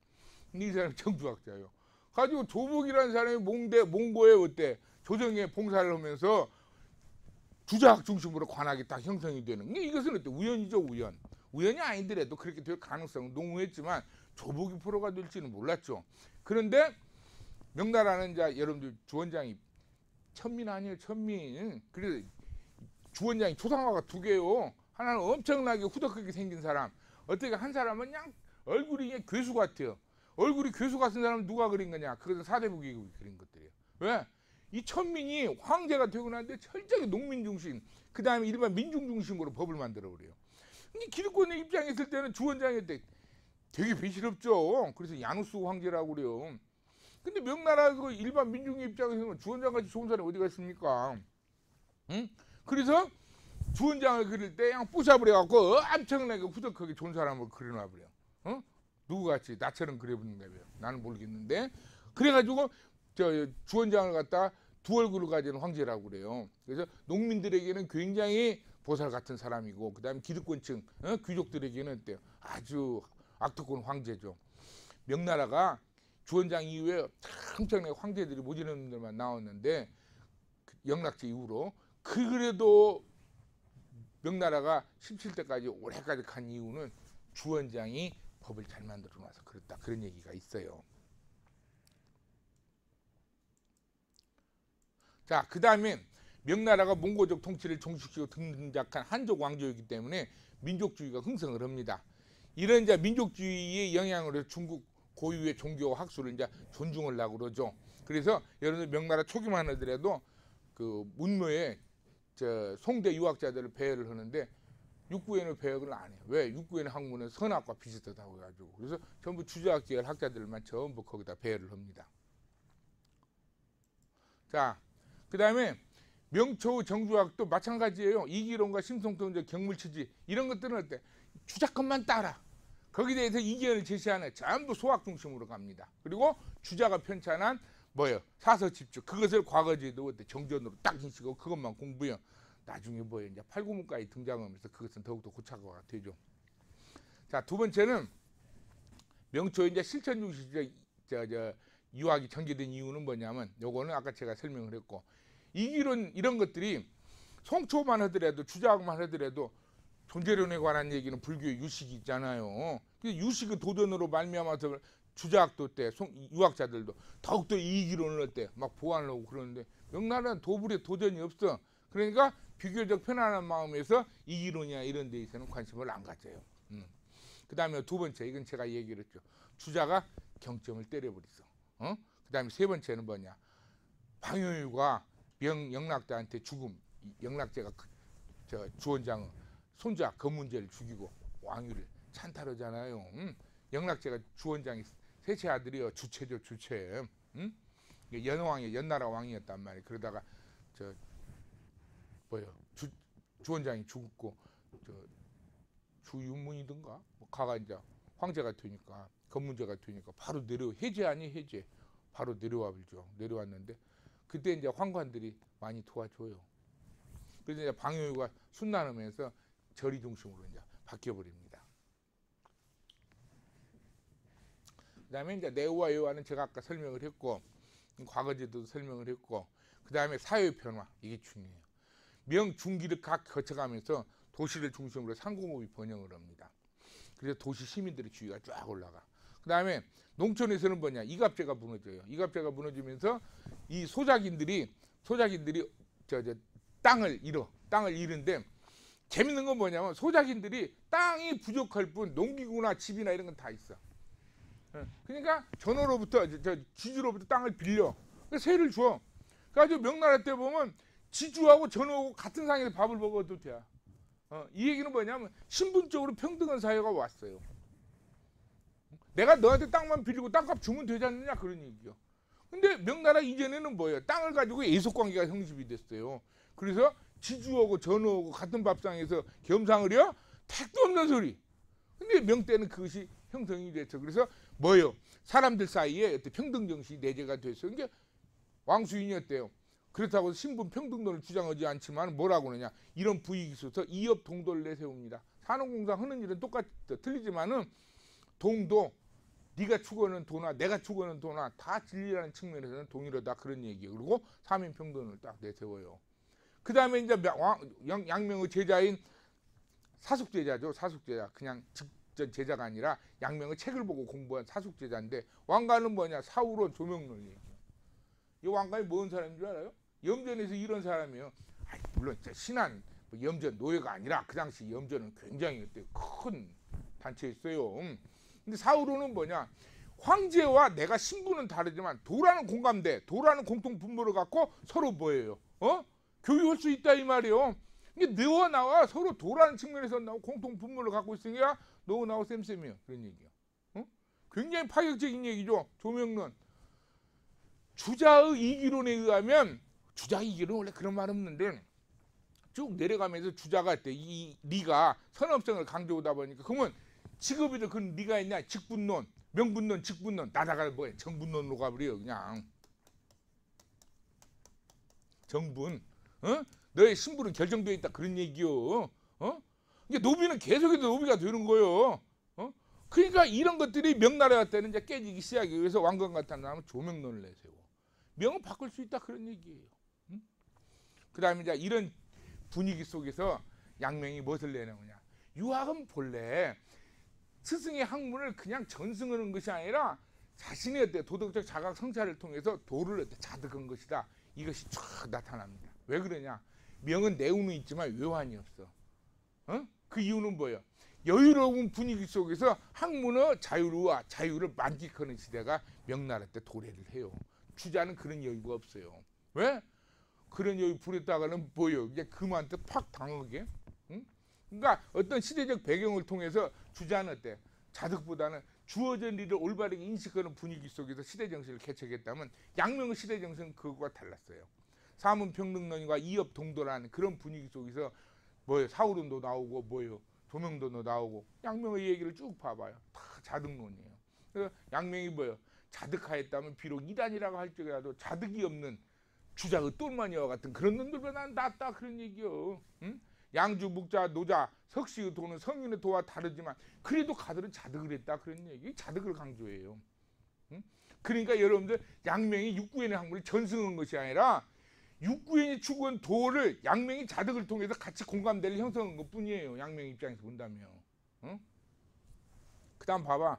근데 이 사람이 정주학자예요. 가지고 조복이라는 사람이 몽고에 어때? 조정에 봉사를 하면서 주자학 중심으로 관학이 딱 형성이 되는. 근데 이것은 어때? 우연이죠, 우연. 우연이 아니더라도 그렇게 될 가능성은 농후했지만 조복이 포로가 될지는 몰랐죠. 그런데 명나라는 이제 여러분들 주원장이 천민 아니에요, 천민. 그래서 주원장이 초상화가 두 개요. 하나는 엄청나게 후덕하게 생긴 사람. 어떻게 한 사람은 그냥 얼굴이 그냥 괴수 같아요. 얼굴이 괴수 같은 사람은 누가 그린 거냐? 그것은 사대부국이 그린 것들이에요. 왜? 이 천민이 황제가 되고 났는데 철저히 농민 중심, 그 다음에 일반 민중 중심으로 법을 만들어 버려요. 근데 기득권의 입장에 있을 때는 주원장일 때 되게 배신없죠. 그래서 야누스 황제라고 그래요. 근데 명나라 그 일반 민중의 입장에서는 주원장같이 좋은 사람이 어디가 있습니까? 응? 그래서 주원장을 그릴 때 그냥 부셔버려갖고 엄청나게 후덕하게 좋은 사람을 그려놔버려. 어? 누구같이 나처럼 그려보는가요? 나는 모르겠는데. 그래가지고 저 주원장을 갖다 두 얼굴을 가진 황제라고 그래요. 그래서 농민들에게는 굉장히 보살 같은 사람이고, 그 다음에 기득권층 귀족들에게는 어때요? 아주 악덕한 황제죠. 명나라가 주원장 이후에 엄청나게 황제들이 모지는 놈들만 나왔는데, 영락제 이후로 그래도 명나라가 17대까지 오래까지 간 이유는 주원장이 법을 잘 만들어 놔서 그렇다, 그런 얘기가 있어요. 자, 그 다음에 명나라가 몽고족 통치를 종식시키고 등장한 한족 왕조이기 때문에 민족주의가 흥성을 합니다. 이런 이제 민족주의의 영향으로 중국 고유의 종교 학술을 이제 존중을 하고 그러죠. 그래서 여러분들 명나라 초기만 하더라도 그 문묘에 저 송대 유학자들을 배회를 하는데 육구에는 배역을 안 해요. 왜? 육구에는 학문은 선학과 비슷하다고 해가지고. 그래서 전부 주저학 계열 학자들만 전부 거기다 배회를 합니다. 자, 그 다음에 명초 정주학도 마찬가지예요. 이기론과 심성통제, 경물치지 이런 것들은 어때? 주작권만 따라. 거기에 대해서 이견을 제시하는 전부 소학 중심으로 갑니다. 그리고 주자가 편찬한 뭐예요? 사서집주. 그것을 과거제도 어때? 정전으로 딱 인식하고 그것만 공부해요. 나중에 뭐예요? 이제 팔구문까지 등장하면서 그것은 더욱더 고착화가 되죠. 자, 두 번째는 명초 이제 실천 중심 유학이 전개된 이유는 뭐냐면, 요거는 아까 제가 설명을 했고, 이기론 이런 것들이 송초만 하더라도 주자학만 하더라도 존재론에 관한 얘기는 불교의 유식이 있잖아요. 유식의 도전으로 말미암아서 주자학도 때 유학자들도 더욱더 이기론을 어때 막 보완을 하고 그러는데, 명나라는 도불에 도전이 없어. 그러니까 비교적 편안한 마음에서 이기론이나 이런 데 있어서는 관심을 안 가져요. 그 다음에 두 번째, 이건 제가 얘기를 했죠. 주자가 경점을 때려버렸어. 그 다음에 세 번째는 뭐냐, 방효유가 영락대한테 죽음, 영락제가 저 주원장 손자 검문제를 죽이고 왕위를 찬탈하잖아요. 영락제가 주원장이 셋째 아들이요, 주체죠, 주체. 연왕이 연나라 왕이었단 말이에요. 그러다가 저 뭐요, 주원장이 죽고 저 주윤문이든가 뭐 가가 이제 황제가 되니까, 검문제가 되니까 바로 해제 아니 해제, 바로 내려와 버리죠. 내려왔는데 그때 이제 황관들이 많이 도와줘요. 그래서 이제 방효유가 순난하면서 절이 중심으로 이제 바뀌어 버립니다. 그다음에 이제 내우와 여와는 제가 아까 설명을 했고, 과거제도 설명을 했고, 그다음에 사회 변화, 이게 중요해요. 명중기를 각 거쳐가면서 도시를 중심으로 상공업이 번영을 합니다. 그래서 도시 시민들의 지위가 쫙 올라가. 그 다음에 농촌에서는 뭐냐, 이갑제가 무너져요. 이갑제가 무너지면서 이 소작인들이 땅을 잃은데, 재밌는 건 뭐냐면 소작인들이 땅이 부족할 뿐 농기구나 집이나 이런 건 다 있어. 그러니까 전호로부터 지주로부터 땅을 빌려 세를 줘. 그래가지고 명나라 때 보면 지주하고 전호하고 같은 상에서 밥을 먹어도 돼. 이 얘기는 뭐냐면 신분적으로 평등한 사회가 왔어요. 내가 너한테 땅만 빌리고 땅값 주면 되지 않느냐, 그런 얘기요. 근데 명나라 이전에는 뭐예요? 땅을 가지고 애속관계가 형성이 됐어요. 그래서 지주하고 전호하고 같은 밥상에서 겸상을 해요? 택도 없는 소리. 근데 명 때는 그것이 형성이 됐죠. 그래서 뭐예요? 사람들 사이에 평등정신이 내재가 됐어요. 이게 왕수인이었대요. 그렇다고 신분 평등론을 주장하지 않지만 뭐라고 그러냐, 이런 부익이 있어서 이업 동도를 내세웁니다. 산업공상 하는 일은 똑같이 틀리지만은 동도, 네가 추구하는 도나 내가 추구하는 도나 다 진리라는 측면에서는 동일하다, 그런 얘기예요. 그리고 사민평등을 딱 내세워요. 그 다음에 이제 양명의 제자인 사숙제자죠. 사숙제자, 그냥 직전 제자가 아니라 양명의 책을 보고 공부한 사숙제자인데, 왕가는 뭐냐, 사우론 조명론이에요. 이 왕가이 뭔 사람인 줄 알아요? 염전에서 이런 사람이에요. 물론 신한 뭐 염전 노예가 아니라 그 당시 염전은 굉장히 큰 단체였어요. 근데 사후로는 뭐냐? 황제와 내가 신분은 다르지만 도라는 공감대, 도라는 공통 분모를 갖고 서로 뭐예요? 교육할 수 있다 이 말이에요. 이게 너와 나와 서로 도라는 측면에서 나오고 공통 분모를 갖고 있으니까 너와 나와 쌤쌤이요. 그런 얘기요. 굉장히 파격적인 얘기죠. 조명론. 주자의 이기론에 의하면, 주자의 이기론 원래 그런 말 없는데 쭉 내려가면서 주자가 있대. 이 리가 선업성을 강조하다 보니까 그러면 직업에도 그런 리가 있냐? 직분론, 명분론, 직분론. 나다가 뭐야? 정분론으로 가버려 그냥. 정분. 너의 신분은 결정되어 있다 그런 얘기요. 이게 노비는 계속해서 노비가 되는 거요. 그러니까 이런 것들이 명나라가 때는 이제 깨지기 시작해요. 그래서 왕건 같은 사람은 조명론을 내세워. 명은 바꿀 수 있다 그런 얘기예요. 그 다음에 이제 이런 분위기 속에서 양명이 무엇을 내놓느냐. 유학은 본래 스승의 학문을 그냥 전승하는 것이 아니라 자신의 어때 도덕적 자각 성찰을 통해서 도를 어때 자득한 것이다. 이것이 쫙 나타납니다. 왜 그러냐? 명은 내우는 있지만 외환이 없어. 그 이유는 뭐예요? 여유로운 분위기 속에서 학문의 자유와 자유를 만끽하는 시대가 명나라 때 도래를 해요. 주자는 그런 여유가 없어요. 왜? 그런 여유 부렸다가는 뭐예요? 이제 그만한테 팍 당하게. 그러니까 어떤 시대적 배경을 통해서 주자는 어때? 자득보다는 주어진 일을 올바르게 인식하는 분위기 속에서 시대 정신을 개척했다면 양명의 시대 정신은 그것과 달랐어요. 사문평등론과 이업 동도라는 그런 분위기 속에서 뭐예요? 사울운도 나오고 뭐예요? 조명도 나오고 양명의 얘기를 쭉 봐봐요. 다 자득론이에요. 그래서 양명이 뭐예요? 자득하였다면 비록 이단이라고 할지라도 자득이 없는 주자의 똘마니와 같은 그런 놈들보다 난 낫다 그런 얘기요. 양주, 묵자, 노자, 석시의 도는 성인의 도와 다르지만 그래도 가들은 자득을 했다 그런 얘기. 자득을 강조해요. 그러니까 여러분들 양명이 육구연의 학문을 전승한 것이 아니라 육구연이 추구한 도를 양명이 자득을 통해서 같이 공감대를 형성한 것뿐이에요. 양명 입장에서 본다면. 그 다음 봐봐.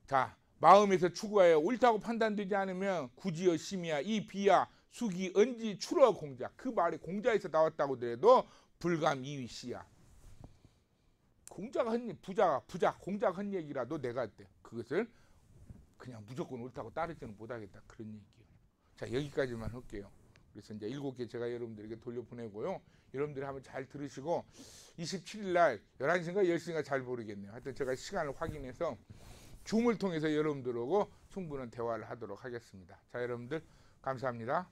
자, 마음에서 추구하여 옳다고 판단되지 않으면 구지어 심이야 이 비야 수기 언지 추러 공자. 그 말이 공자에서 나왔다고 하더라도 불감 이위시야. 공자가 한 부자 공자가 한 얘기라도 내가 할때 그것을 그냥 무조건 옳다고 따르지는 못하겠다 그런 얘기예요. 자, 여기까지만 할게요. 그래서 이제 7개 제가 여러분들에게 돌려보내고요. 여러분들이 한번 잘 들으시고 27일 날 11시인가 10시인가 잘 모르겠네요. 하여튼 제가 시간을 확인해서 줌을 통해서 여러분들하고 충분한 대화를 하도록 하겠습니다. 자, 여러분들 감사합니다.